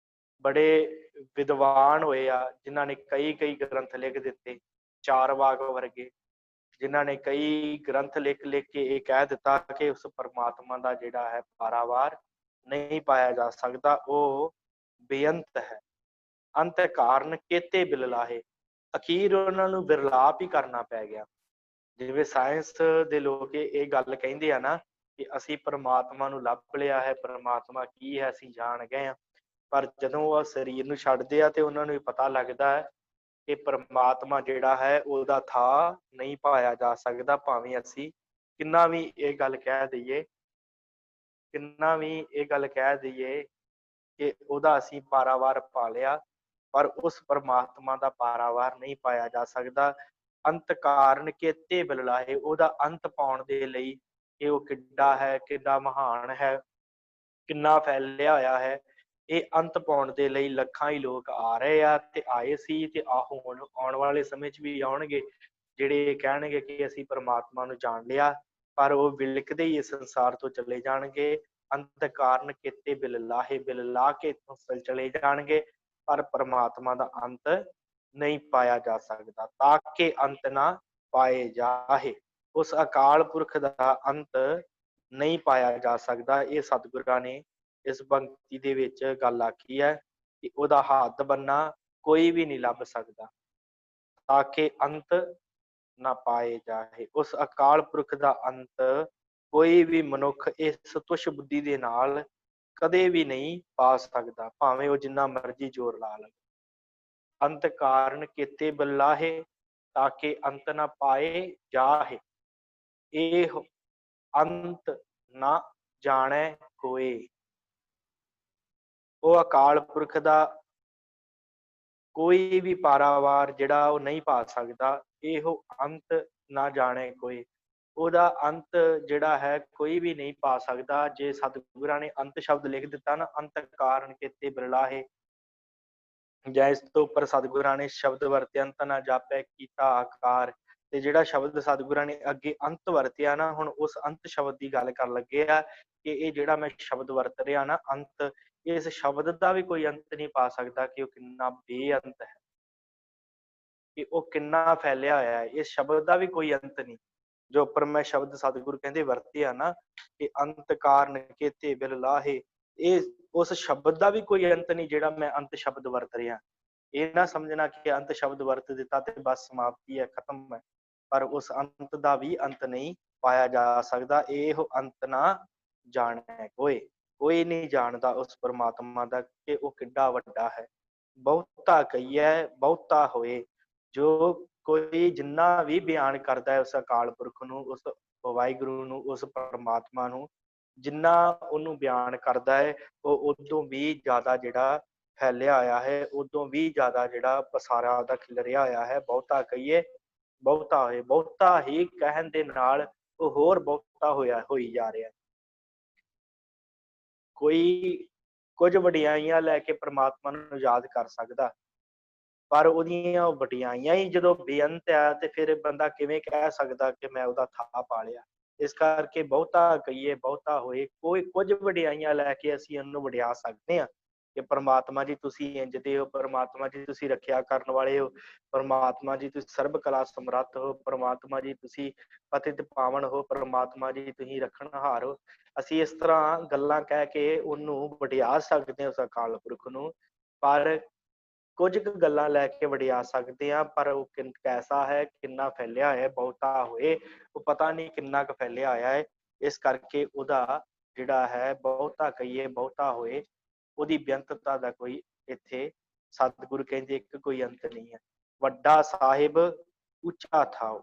ਬੜੇ ਵਿਦਵਾਨ ਹੋਏ ਆ, ਜਿਨ੍ਹਾਂ ਨੇ ਕਈ ਕਈ ਗ੍ਰੰਥ ਲਿਖ ਦਿੱਤੇ, ਚਾਰਵਾਕ ਵਰਗੇ, ਜਿਨ੍ਹਾਂ ਨੇ ਕਈ ਗ੍ਰੰਥ ਲਿਖ ਲਿਖ ਕੇ ਇਹ ਕਹਿ ਦਿੱਤਾ ਕਿ ਉਸ ਪਰਮਾਤਮਾ ਦਾ ਜਿਹੜਾ ਹੈ ਪਾਰਾਵਾਰ ਨਹੀਂ ਪਾਇਆ ਜਾ ਸਕਦਾ, ਉਹ ਬੇਅੰਤ ਹੈ। ਅੰਤ ਕਾਰਨ ਕੇਤੇ ਬਿਲ ਲਾਹੇ। ਅਖੀਰ ਉਹਨਾਂ ਨੂੰ ਵਿਰਲਾਪ ਹੀ ਕਰਨਾ ਪੈ ਗਿਆ। ਜਿਵੇਂ ਸਾਇੰਸ ਦੇ ਲੋਕ ਇਹ ਗੱਲ ਕਹਿੰਦੇ ਆ ਨਾ ਕਿ ਅਸੀਂ ਪਰਮਾਤਮਾ ਨੂੰ ਲੱਭ ਲਿਆ ਹੈ, ਪਰਮਾਤਮਾ ਕੀ ਹੈ ਅਸੀਂ ਜਾਣ ਗਏ ਹਾਂ, ਪਰ ਜਦੋਂ ਉਹ ਸਰੀਰ ਨੂੰ ਛੱਡਦੇ ਆ ਤੇ ਉਹਨਾਂ ਨੂੰ ਪਤਾ ਲੱਗਦਾ ਹੈ ਕਿ ਪਰਮਾਤਮਾ ਜਿਹੜਾ ਹੈ ਉਹਦਾ ਥਾਂ ਨਹੀਂ ਪਾਇਆ ਜਾ ਸਕਦਾ। ਭਾਵੇਂ ਅਸੀਂ ਕਿੰਨਾ ਵੀ ਇਹ ਗੱਲ ਕਹਿ ਦਈਏ, ਕਿ ਉਹਦਾ ਅਸੀਂ ਪਾਰਾਵਾਰ ਪਾ ਲਿਆ, ਪਰ ਉਸ ਪਰਮਾਤਮਾ ਦਾ ਪਾਰਾਵਾਰ ਨਹੀਂ ਪਾਇਆ ਜਾ ਸਕਦਾ। ਅੰਤ ਕਾਰਨ ਕੇਤੇ ਬਿਲ ਲਾਹੇ। ਉਹਦਾ ਅੰਤ ਪਾਉਣ ਦੇ ਲਈ ਕਿ ਉਹ ਕਿੱਡਾ ਹੈ, ਕਿੱਡਾ ਮਹਾਨ ਹੈ, ਕਿੰਨਾ ਫੈਲਿਆ ਹੋਇਆ ਹੈ, ਇਹ ਅੰਤ ਪਾਉਣ ਦੇ ਲਈ ਲੱਖਾਂ ਹੀ ਲੋਕ ਆ ਰਹੇ ਆ, ਤੇ ਆਏ ਸੀ, ਤੇ ਹੁਣ ਆਉਣ ਵਾਲੇ ਸਮੇਂ 'ਚ ਵੀ ਆਉਣਗੇ, ਜਿਹੜੇ ਕਹਿਣਗੇ ਕਿ ਅਸੀਂ ਪਰਮਾਤਮਾ ਨੂੰ ਜਾਣ ਲਿਆ, ਪਰ ਉਹ ਵਿਲਕਦੇ ਹੀ ਇਸ ਸੰਸਾਰ ਤੋਂ ਚਲੇ ਜਾਣਗੇ। ਅੰਤ ਕਾਰਨ ਕੇਤੇ ਬਿਲ ਲਾਹੇ। ਬਿਲ ਲਾ ਕੇ ਇੱਥੋਂ ਚਲੇ ਜਾਣਗੇ, ਪਰ ਪਰਮਾਤਮਾ ਦਾ ਅੰਤ ਨਹੀਂ ਪਾਇਆ ਜਾ ਸਕਦਾ। ਤਾਂ ਕਿ ਅੰਤ ਨਾ ਪਾਏ ਜਾਹੇ। ਉਸ ਅਕਾਲ ਪੁਰਖ ਦਾ ਅੰਤ ਨਹੀਂ ਪਾਇਆ ਜਾ ਸਕਦਾ। ਇਹ ਸਤਿਗੁਰਾਂ ਨੇ ਇਸ ਪੰਕਤੀ ਦੇ ਵਿੱਚ ਗੱਲ ਆਖੀ ਹੈ ਕਿ ਉਹਦਾ ਹੱਥ ਬੰਨਾ ਕੋਈ ਵੀ ਨਹੀਂ ਲੱਭ ਸਕਦਾ, ਤਾਂ ਕਿ ਅੰਤ ਨਾ ਪਾਏ ਜਾਹੇ। ਉਸ ਅਕਾਲ ਪੁਰਖ ਦਾ ਅੰਤ ਕੋਈ ਵੀ ਮਨੁੱਖ ਇਸ ਤੁਛ ਬੁੱਧੀ ਦੇ ਨਾਲ ਕਦੇ ਵੀ ਨਹੀਂ ਪਾ ਸਕਦਾ, ਭਾਵੇਂ ਉਹ ਜਿੰਨਾ ਮਰਜ਼ੀ ਜ਼ੋਰ ਲਾ ਲਵੇ। ਅੰਤ ਕਾਰਨ ਕੇਤੇ ਬਿਲ ਲਾਹੇ, ਤਾਂ ਕਿ ਅੰਤ ਨਾ ਪਾਏ ਜਾਹੇ। ਇਹ ਅੰਤ ਨਾ ਜਾਣੈ ਕੋਇ। ਉਹ ਅਕਾਲ ਪੁਰਖ ਦਾ ਕੋਈ ਵੀ ਪਾਰਾਵਾਰ ਜਿਹੜਾ ਉਹ ਨਹੀਂ ਪਾ ਸਕਦਾ। ਇਹੋ ਅੰਤ ਨਾ ਜਾਣੇ ਕੋਈ। ਉਹਦਾ ਅੰਤ ਜਿਹੜਾ ਹੈ ਕੋਈ ਵੀ ਨਹੀਂ ਪਾ ਸਕਦਾ। ਜੇ ਸਤਿਗੁਰਾਂ ਨੇ ਅੰਤ ਸ਼ਬਦ ਲਿਖ ਦਿੱਤਾ ਨਾ, ਅੰਤ ਕਾਰਨ ਕੇਤੇ ਬਿਲ ਲਾਹੇ, ਜਾਂ ਇਸ ਤੋਂ ਉੱਪਰ ਸਤਿਗੁਰਾਂ ਨੇ ਸ਼ਬਦ ਵਰਤੇ ਅੰਤ ਨਾ ਜਾਪੈ ਕੀਤਾ ਆਕਾਰ, ਤੇ ਜਿਹੜਾ ਸ਼ਬਦ ਸਤਿਗੁਰਾਂ ਨੇ ਅੱਗੇ ਅੰਤ ਵਰਤਿਆ ਨਾ, ਹੁਣ ਉਸ ਅੰਤ ਸ਼ਬਦ ਦੀ ਗੱਲ ਕਰਨ ਲੱਗੇ ਆ ਕਿ ਇਹ ਜਿਹੜਾ ਮੈਂ ਸ਼ਬਦ ਵਰਤ ਰਿਹਾ ਨਾ ਅੰਤ, ਇਸ ਸ਼ਬਦ ਦਾ ਵੀ ਕੋਈ ਅੰਤ ਨਹੀਂ ਪਾ ਸਕਦਾ ਕਿ ਉਹ ਕਿੰਨਾ ਬੇਅੰਤ ਹੈ। कि वो किन्ना फैलिया होया है। इस शब्द का भी कोई अंत नहीं। जो उपर मैं शब्द सतगुरु कहते वरते आ ना कि अंत कारण केते बिल लाहे, ये उस शब्द का भी कोई अंत नहीं जिहड़ा मैं अंत शब्द वरत रहा। ये ना समझना कि अंत शब्द वरत दिता ते बस समाप्ति है, खत्म है। पर उस अंत का भी अंत नहीं पाया जा सकता। एहो अंत ना जाने कोई, कोई नहीं जानता उस परमात्मा का कि वो किड्डा वड्डा है। बहुता कहिए बहुता होए, जो कोई जिन्ना भी बयान करता है उस अकाल पुरख नूं, उस वाहिगुरू नूं, उस परमात्मा नूं, जिन्ना उन्होंने बयान करता है वो उदों भी ज़्यादा जिहड़ा फैलिया होया है, उदों भी ज़्यादा जिहड़ा पसारा उहदा खिलरिया होया है। बहुता कहिए बहुता होए, बहुता ही कहण दे नाल वो होर बहुता होई जा रिहा है। कोई कुछ वडियाइयां लैके परमात्मा नूं याद कर सकदा, पर ਉਹਦੀਆਂ ਵਡਿਆਈਆਂ ਹੀ ਜਦੋਂ ਬੇਅੰਤ ਹੈ ਤੇ ਫਿਰ ਬੰਦਾ ਕਿਵੇਂ ਕਹਿ ਸਕਦਾ ਕਿ ਮੈਂ ਉਹਦਾ ਥਾਂ ਪਾ ਲਿਆ। ਇਸ ਕਰਕੇ ਬਹੁਤਾ ਕਹੀਏ ਬਹੁਤਾ ਹੋਏ, ਕੋਈ ਕੁਝ ਵਡਿਆਈਆਂ ਲੈ ਕੇ ਅਸੀਂ ਉਹਨੂੰ ਵਡਿਆ ਸਕਦੇ ਹਾਂ ਕਿ ਪ੍ਰਮਾਤਮਾ ਜੀ ਤੁਸੀਂ ਇੰਜ ਦੇ ਹੋ, ਪ੍ਰਮਾਤਮਾ ਜੀ ਤੁਸੀਂ ਰੱਖਿਆ ਕਰਨ ਵਾਲੇ ਹੋ, ਪ੍ਰਮਾਤਮਾ ਜੀ ਤੁਸੀਂ ਸਰਬ ਕਲਾ ਸਮਰੱਥ ਹੋ, ਪ੍ਰਮਾਤਮਾ ਜੀ ਤੁਸੀਂ ਪਤਿਤ ਪਾਵਨ ਹੋ, ਪ੍ਰਮਾਤਮਾ ਜੀ ਤੁਸੀਂ ਰੱਖਣਹਾਰ ਹੋ। ਅਸੀਂ ਇਸ ਤਰ੍ਹਾਂ ਗੱਲਾਂ ਕਹਿ ਕੇ ਉਹਨੂੰ ਵਡਿਆ ਸਕਦੇ ਹਾਂ ਉਸ ਅਕਾਲ ਪੁਰਖ ਨੂੰ, ਪਰ ਕੁਝ ਕੁ ਗੱਲਾਂ ਲੈ ਕੇ ਵਡਿਆ ਸਕਦੇ ਹਾਂ, ਪਰ ਉਹ ਕੈਸਾ ਹੈ, ਕਿੰਨਾ ਫੈਲਿਆ ਹੈ, ਬਹੁਤਾ ਹੋਏ, ਉਹ ਪਤਾ ਨਹੀਂ ਕਿੰਨਾ ਕੁ ਫੈਲਿਆ ਹੋਇਆ ਹੈ। ਇਸ ਕਰਕੇ ਉਹਦਾ ਜਿਹੜਾ ਹੈ ਬਹੁਤਾ ਕਹੀਏ ਬਹੁਤਾ ਹੋਏ, ਉਹਦੀ ਬੇਅੰਤਤਾ ਦਾ ਕੋਈ ਇੱਥੇ ਸਤਿਗੁਰੂ ਕਹਿੰਦੇ ਇੱਕ ਕੋਈ ਅੰਤ ਨਹੀਂ ਹੈ। ਵੱਡਾ ਸਾਹਿਬ ਉੱਚਾ ਥਾਓ,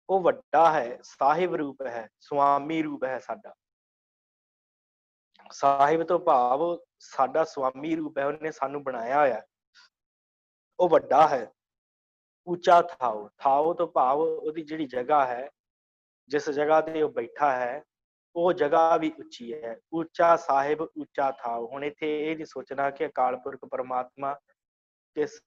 ਉਹ ਵੱਡਾ ਹੈ, ਸਾਹਿਬ ਰੂਪ ਹੈ, ਸੁਆਮੀ ਰੂਪ ਹੈ ਸਾਡਾ। ਸਾਹਿਬ ਤੋਂ ਭਾਵ ਸਾਡਾ ਸੁਆਮੀ ਰੂਪ ਹੈ, ਉਹਨੇ ਸਾਨੂੰ ਬਣਾਇਆ ਹੋਇਆ, ਉਹ ਵੱਡਾ ਹੈ। ਉੱਚਾ ਥਾਓ, ਥਾਓ ਤੋਂ ਭਾਵ ਉਹਦੀ ਜਿਹੜੀ ਜਗ੍ਹਾ ਹੈ, ਜਿਸ ਜਗ੍ਹਾ ਤੇ ਉਹ ਬੈਠਾ ਹੈ, ਉਹ ਜਗ੍ਹਾ ਵੀ ਉੱਚੀ ਹੈ। ਉੱਚਾ ਸਾਹਿਬ ਉੱਚਾ ਥਾਓ। ਹੁਣ ਇੱਥੇ ਇਹ ਨਹੀਂ ਸੋਚਣਾ ਕਿ ਅਕਾਲ ਪੁਰਖ ਪਰਮਾਤਮਾ ਕਿਸ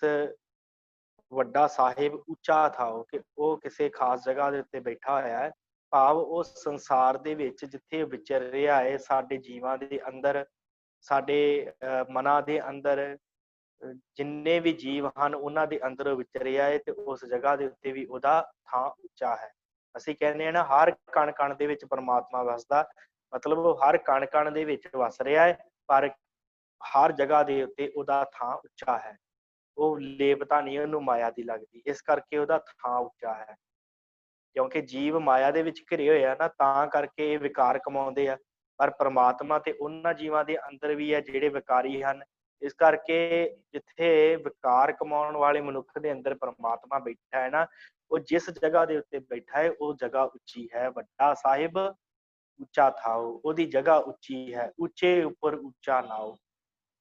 ਵੱਡਾ ਸਾਹਿਬ ਉੱਚਾ ਥਾਓ ਕਿ ਉਹ ਕਿਸੇ ਖਾਸ ਜਗ੍ਹਾ ਦੇ ਉੱਤੇ ਬੈਠਾ ਹੋਇਆ ਹੈ। ਭਾਵ ਉਸ ਸੰਸਾਰ ਦੇ ਵਿੱਚ ਜਿੱਥੇ ਵਿਚਰ ਰਿਹਾ ਹੈ, ਸਾਡੇ ਜੀਵਾਂ ਦੇ ਅੰਦਰ, ਸਾਡੇ ਮਨਾਂ ਦੇ ਅੰਦਰ, ਜਿੰਨੇ ਵੀ ਜੀਵ ਹਨ ਉਹਨਾਂ ਦੇ ਅੰਦਰ ਵਿਚਰਿਆ ਹੈ, ਤੇ ਉਸ ਜਗ੍ਹਾ ਦੇ ਉੱਤੇ ਵੀ ਉਹਦਾ ਥਾਂ ਉੱਚਾ ਹੈ। ਅਸੀਂ ਕਹਿੰਦੇ ਹਾਂ ਨਾ ਹਰ ਕਣ ਕਣ ਦੇ ਵਿੱਚ ਪਰਮਾਤਮਾ ਵਸਦਾ, ਮਤਲਬ ਉਹ ਹਰ ਕਣ ਕਣ ਦੇ ਵਿੱਚ ਵਸ ਰਿਹਾ ਹੈ, ਪਰ ਹਰ ਜਗ੍ਹਾ ਦੇ ਉੱਤੇ ਉਹਦਾ ਥਾਂ ਉੱਚਾ ਹੈ। ਉਹ ਲੇਪਤਾ ਨਹੀਂ ਉਹਨੂੰ ਮਾਇਆ ਦੀ ਲੱਗਦੀ, ਇਸ ਕਰਕੇ ਉਹਦਾ ਥਾਂ ਉੱਚਾ ਹੈ। ਕਿਉਂਕਿ ਜੀਵ ਮਾਇਆ ਦੇ ਵਿੱਚ ਘਿਰੇ ਹੋਏ ਆ ਨਾ, ਤਾਂ ਕਰਕੇ ਇਹ ਵਿਕਾਰ ਕਮਾਉਂਦੇ ਆ। ਪਰ ਪ੍ਰਮਾਤਮਾ ਤੇ ਉਹਨਾਂ ਜੀਵਾਂ ਦੇ ਅੰਦਰ ਵੀ ਹੈ ਜਿਹੜੇ ਵਿਕਾਰੀ ਹਨ। ਇਸ ਕਰਕੇ ਜਿੱਥੇ ਵਿਕਾਰ ਕਮਾਉਣ ਵਾਲੇ ਮਨੁੱਖ ਦੇ ਅੰਦਰ ਪ੍ਰਮਾਤਮਾ ਬੈਠਾ ਹੈ ਨਾ, ਉਹ ਜਿਸ ਜਗ੍ਹਾ ਦੇ ਉੱਤੇ ਬੈਠਾ ਹੈ ਉਹ ਜਗ੍ਹਾ ਉੱਚੀ ਹੈ। ਵੱਡਾ ਸਾਹਿਬ ਉੱਚਾ ਥਾਓ, ਉਹਦੀ ਜਗ੍ਹਾ ਉੱਚੀ ਹੈ। ਉੱਚੇ ਉੱਪਰ ਉੱਚਾ ਨਾਓ।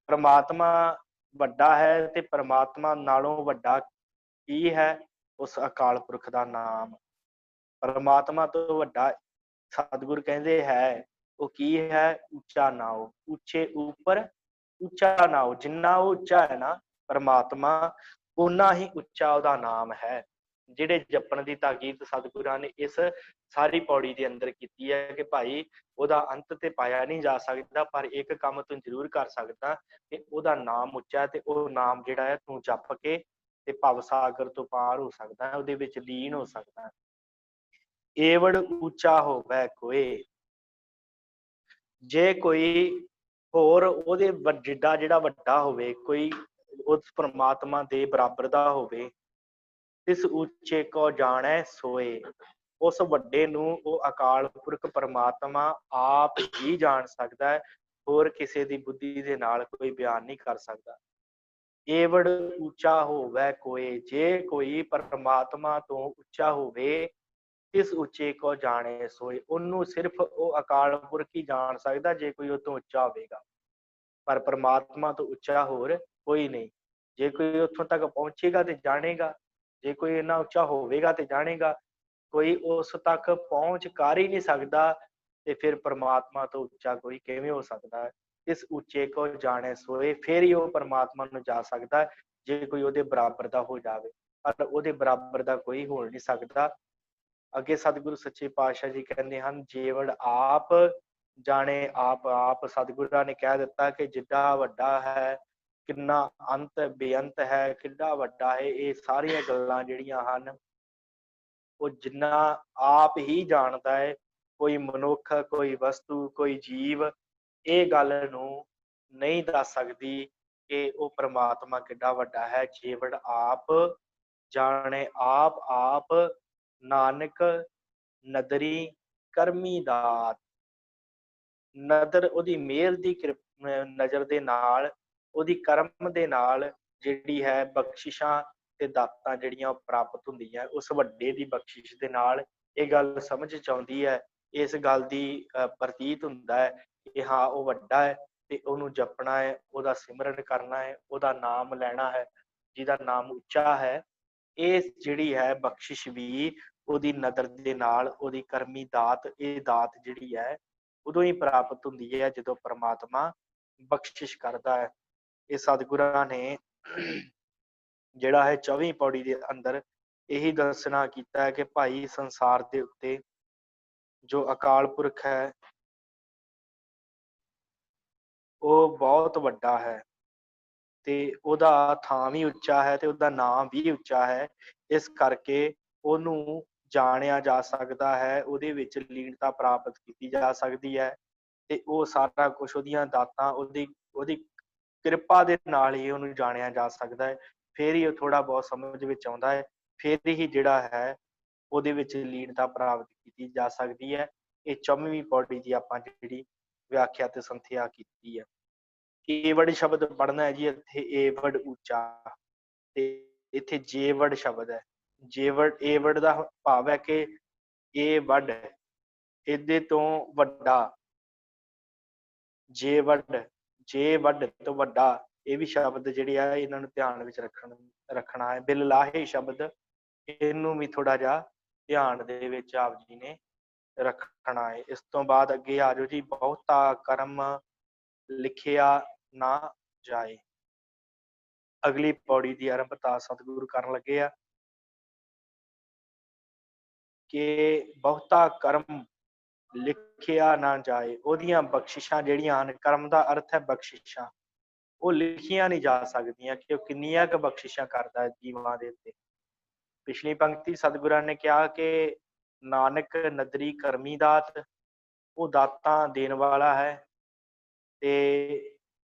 ਪ੍ਰਮਾਤਮਾ ਵੱਡਾ ਹੈ ਤੇ ਪ੍ਰਮਾਤਮਾ ਨਾਲੋਂ ਵੱਡਾ ਕੀ ਹੈ? ਉਸ ਅਕਾਲ ਪੁਰਖ ਦਾ ਨਾਮ। ਪਰਮਾਤਮਾ ਤੋਂ ਵੱਡਾ ਸਤਿਗੁਰ ਕਹਿੰਦੇ ਹੈ ਉਹ ਕੀ ਹੈ? ਉੱਚਾ ਨਾਓ। ਉੱਚੇ ਉੱਪਰ ਉੱਚਾ ਨਾਓ। ਜਿੰਨਾ ਉਹ ਉੱਚਾ ਹੈ ਨਾ ਪਰਮਾਤਮਾ, ਓਨਾ ਹੀ ਉੱਚਾ ਉਹਦਾ ਨਾਮ ਹੈ। ਜਿਹੜੇ ਜਪਣ ਦੀ ਤਾਕੀਦ ਸਤਿਗੁਰਾਂ ਨੇ ਇਸ ਸਾਰੀ ਪੌੜੀ ਦੇ ਅੰਦਰ ਕੀਤੀ ਹੈ ਕਿ ਭਾਈ ਉਹਦਾ ਅੰਤ ਤੇ ਪਾਇਆ ਨਹੀਂ ਜਾ ਸਕਦਾ, ਪਰ ਇੱਕ ਕੰਮ ਤੂੰ ਜ਼ਰੂਰ ਕਰ ਸਕਦਾ ਕਿ ਉਹਦਾ ਨਾਮ ਉੱਚਾ ਹੈ, ਤੇ ਉਹ ਨਾਮ ਜਿਹੜਾ ਹੈ ਤੂੰ ਜਪ ਕੇ ਤੇ ਭਵ ਸਾਗਰ ਤੋਂ ਪਾਰ ਹੋ ਸਕਦਾ ਹੈ, ਉਹਦੇ ਵਿੱਚ ਲੀਨ ਹੋ ਸਕਦਾ ਹੈ। ਏਵੜ ਉੱਚਾ ਹੋਵੇ ਕੋਏ। ਜੇ ਕੋਈ ਹੋਰ ਉਹਦੇ ਜਿੱਡਾ ਜਿਹੜਾ ਵੱਡਾ ਹੋਵੇ, ਕੋਈ ਉਸ ਪਰਮਾਤਮਾ ਦੇ ਬਰਾਬਰ ਦਾ ਹੋਵੇ, ਇਸ ਉੱਚੇ ਕੋ ਜਾਣੈ ਸੋਏ। ਉਸ ਵੱਡੇ ਨੂੰ ਉਹ ਅਕਾਲ ਪੁਰਖ ਪਰਮਾਤਮਾ ਆਪ ਹੀ ਜਾਣ ਸਕਦਾ ਹੈ, ਹੋਰ ਕਿਸੇ ਦੀ ਬੁੱਧੀ ਦੇ ਨਾਲ ਕੋਈ ਬਿਆਨ ਨਹੀਂ ਕਰ ਸਕਦਾ। ਏਵੜ ਉੱਚਾ ਹੋਵੇ ਕੋਏ। ਜੇ ਕੋਈ ਪਰਮਾਤਮਾ ਤੋਂ ਉੱਚਾ ਹੋਵੇ, ਇਸ ਉੱਚੇ ਕੋ ਜਾਣੇ ਸੋਏ। ਉਹਨੂੰ ਸਿਰਫ ਉਹ ਅਕਾਲ ਪੁਰਖ ਹੀ ਜਾਣ ਸਕਦਾ ਜੇ ਕੋਈ ਉਹ ਤੋਂ ਉੱਚਾ ਹੋਵੇਗਾ, ਪਰ ਪਰਮਾਤਮਾ ਤੋਂ ਉੱਚਾ ਹੋਰ ਕੋਈ ਨਹੀਂ। ਜੇ ਕੋਈ ਉੱਥੋਂ ਤੱਕ ਪਹੁੰਚੇਗਾ ਤੇ ਜਾਣੇਗਾ, ਜੇ ਕੋਈ ਇੰਨਾ ਉੱਚਾ ਹੋਵੇਗਾ ਤੇ ਜਾਣੇਗਾ। ਕੋਈ ਉਸ ਤੱਕ ਪਹੁੰਚ ਕਰ ਹੀ ਨਹੀਂ ਸਕਦਾ ਤੇ ਫਿਰ ਪਰਮਾਤਮਾ ਤੋਂ ਉੱਚਾ ਕੋਈ ਕਿਵੇਂ ਹੋ ਸਕਦਾ ਹੈ? ਇਸ ਉੱਚੇ ਕੋ ਜਾਣੇ ਸੋਏ। ਫਿਰ ਹੀ ਉਹ ਪਰਮਾਤਮਾ ਨੂੰ ਜਾ ਸਕਦਾ ਹੈ ਜੇ ਕੋਈ ਉਹਦੇ ਬਰਾਬਰ ਦਾ ਹੋ ਜਾਵੇ, ਪਰ ਉਹਦੇ ਬਰਾਬਰ ਦਾ ਕੋਈ ਹੋ ਨਹੀਂ ਸਕਦਾ। ਅੱਗੇ ਸਤਿਗੁਰੂ ਸੱਚੇ ਪਾਤਸ਼ਾਹ ਜੀ ਕਹਿੰਦੇ ਹਨ, ਜੇਵੜ ਆਪ ਜਾਣੇ ਆਪ ਆਪ। ਸਤਿਗੁਰਾਂ ਨੇ ਕਹਿ ਦਿੱਤਾ ਕਿ ਜਿੱਡਾ ਵੱਡਾ ਹੈ ਕਿੰਨਾ ਅੰਤ ਬੇਅੰਤ ਹੈ, ਕਿੰਨਾ ਵੱਡਾ ਹੈ, ਇਹ ਸਾਰੀਆਂ ਗੱਲਾਂ ਜਿਹੜੀਆਂ ਹਨ ਉਹ ਜਿੰਨਾ ਆਪ ਹੀ ਜਾਣਦਾ ਹੈ। ਕੋਈ ਮਨੁੱਖ, ਕੋਈ ਵਸਤੂ, ਕੋਈ ਜੀਵ ਇਹ ਗੱਲ ਨੂੰ ਨਹੀਂ ਦੱਸ ਸਕਦੀ ਕਿ ਉਹ ਪ੍ਰਮਾਤਮਾ ਕਿੱਡਾ ਵੱਡਾ ਹੈ। ਜੀਵਨ ਆਪ ਜਾਣੇ ਆਪ ਆਪ, ਨਾਨਕ ਨਦਰੀ ਕਰਮੀ ਦਾਤ। ਨਦਰ ਉਹਦੀ ਮਿਹਰ ਦੀ ਨਜ਼ਰ ਦੇ ਨਾਲ, ਉਹਦੀ ਕਰਮ ਦੇ ਨਾਲ ਜਿਹੜੀ ਹੈ ਬਖਸ਼ਿਸ਼ਾਂ ਤੇ ਦਾਤਾਂ ਜਿਹੜੀਆਂ ਉਹ ਪ੍ਰਾਪਤ ਹੁੰਦੀਆਂ। ਉਸ ਵੱਡੇ ਦੀ ਬਖਸ਼ਿਸ਼ ਦੇ ਨਾਲ ਇਹ ਗੱਲ ਸਮਝ ਚ ਆਉਂਦੀ ਹੈ, ਇਸ ਗੱਲ ਦੀ ਪ੍ਰਤੀਤ ਹੁੰਦਾ ਹੈ ਕਿ ਹਾਂ ਉਹ ਵੱਡਾ ਹੈ ਤੇ ਉਹਨੂੰ ਜਪਣਾ ਹੈ, ਉਹਦਾ ਸਿਮਰਨ ਕਰਨਾ ਹੈ, ਉਹਦਾ ਨਾਮ ਲੈਣਾ ਹੈ। ਜਿਹਦਾ ਨਾਮ ਉੱਚਾ ਹੈ, ਇਹ ਜਿਹੜੀ ਹੈ ਬਖਸ਼ਿਸ਼ ਵੀ ਉਹਦੀ ਨਦਰ ਦੇ ਨਾਲ, ਉਹਦੀ ਕਰਮੀ ਦਾਤ, ਇਹ ਦਾਤ ਜਿਹੜੀ ਹੈ ਉਦੋਂ ਹੀ ਪ੍ਰਾਪਤ ਹੁੰਦੀ ਹੈ ਜਦੋਂ ਪ੍ਰਮਾਤਮਾ ਬਖਸ਼ਿਸ਼ ਕਰਦਾ ਹੈ। ਇਹ ਸਤਿਗੁਰਾਂ ਨੇ ਜਿਹੜਾ ਹੈ 24ਵੀਂ ਪੌੜੀ ਦੇ ਅੰਦਰ ਇਹੀ ਦੱਸਣਾ ਕੀਤਾ ਹੈ ਕਿ ਭਾਈ ਸੰਸਾਰ ਦੇ ਉੱਤੇ ਜੋ ਅਕਾਲ ਪੁਰਖ ਹੈ ਉਹ ਬਹੁਤ ਵੱਡਾ ਹੈ ਤੇ ਉਹਦਾ ਥਾਂ ਵੀ ਉੱਚਾ ਹੈ ਤੇ ਉਹਦਾ ਨਾਮ ਵੀ ਉੱਚਾ ਹੈ। ਇਸ ਕਰਕੇ ਉਹਨੂੰ ਜਾਣਿਆ ਜਾ ਸਕਦਾ ਹੈ, ਉਹਦੇ ਵਿੱਚ ਲੀਨਤਾ ਪ੍ਰਾਪਤ ਕੀਤੀ ਜਾ ਸਕਦੀ ਹੈ ਤੇ ਉਹ ਸਾਰਾ ਕੁਝ ਉਹਦੀਆਂ ਦਾਤਾਂ, ਉਹਦੀ ਉਹਦੀ ਕਿਰਪਾ ਦੇ ਨਾਲ ਹੀ ਉਹਨੂੰ ਜਾਣਿਆ ਜਾ ਸਕਦਾ ਹੈ। ਫਿਰ ਹੀ ਉਹ ਥੋੜਾ ਬਹੁਤ ਸਮਝ ਵਿੱਚ ਆਉਂਦਾ ਹੈ, ਫਿਰ ਹੀ ਜਿਹੜਾ ਹੈ ਉਹਦੇ ਵਿੱਚ ਲੀਨਤਾ ਪ੍ਰਾਪਤ ਕੀਤੀ ਜਾ ਸਕਦੀ ਹੈ। ਇਹ 24ਵੀਂ ਪੌੜੀ ਦੀ ਆਪਾਂ ਜਿਹੜੀ ਵਿਆਖਿਆ ਤੇ ਸੰਥਿਆ ਕੀਤੀ ਹੈ। ਏਵੜ ਸ਼ਬਦ ਪੜ੍ਹਨਾ ਹੈ ਜੀ ਇੱਥੇ, ਏਵੜ ਉੱਚਾ ਤੇ ਇੱਥੇ ਜੇਵੜ ਸ਼ਬਦ ਹੈ। ਜੇਵੜ, ਏਵੜ ਦਾ ਭਾਵ ਹੈ ਕਿ ਇਹ ਵੱਡ, ਇਹਦੇ ਤੋਂ ਵੱਡਾ। ਜੇ ਵੱਡ, ਜੇ ਵੱਡ ਤੋਂ ਵੱਡਾ, ਇਹ ਵੀ ਸ਼ਬਦ ਜਿਹੜੇ ਆ ਇਹਨਾਂ ਨੂੰ ਧਿਆਨ ਵਿੱਚ ਰੱਖਣਾ ਹੈ। ਬਿਲ ਲਾਹੇ ਸ਼ਬਦ, ਇਹਨੂੰ ਵੀ ਥੋੜਾ ਜਿਹਾ ਧਿਆਨ ਦੇ ਵਿੱਚ ਆਪ ਜੀ ਨੇ ਰੱਖਣਾ ਹੈ। ਇਸ ਤੋਂ ਬਾਅਦ ਅੱਗੇ ਆ ਜਾਓ ਜੀ, ਬਹੁਤਾ ਕਰਮ ਲਿਖਿਆ ਨਾ ਜਾਏ। ਅਗਲੀ ਪੌੜੀ ਦੀ ਆਰੰਭਤਾ ਸਤਿਗੁਰੂ ਕਰਨ ਲੱਗੇ ਆ ਕਿ ਬਹੁਤਾ ਕਰਮ ਲਿਖਿਆ ਨਾ ਜਾਏ। ਉਹਦੀਆਂ ਬਖਸ਼ਿਸ਼ਾਂ ਜਿਹੜੀਆਂ ਹਨ, ਕਰਮ ਦਾ ਅਰਥ ਹੈ ਬਖਸ਼ਿਸ਼ਾਂ, ਉਹ ਲਿਖੀਆਂ ਨਹੀਂ ਜਾ ਸਕਦੀਆਂ ਕਿ ਉਹ ਕਿੰਨੀਆਂ ਕੁ ਬਖਸ਼ਿਸ਼ਾਂ ਕਰਦਾ ਹੈ ਜੀਵਾਂ ਦੇ ਉੱਤੇ। ਪਿਛਲੀ ਪੰਕਤੀ ਸਤਿਗੁਰਾਂ ਨੇ ਕਿਹਾ ਕਿ ਨਾਨਕ ਨਦਰੀ ਕਰਮੀ ਦਾਤ, ਉਹ ਦਾਤਾਂ ਦੇਣ ਵਾਲਾ ਹੈ ਤੇ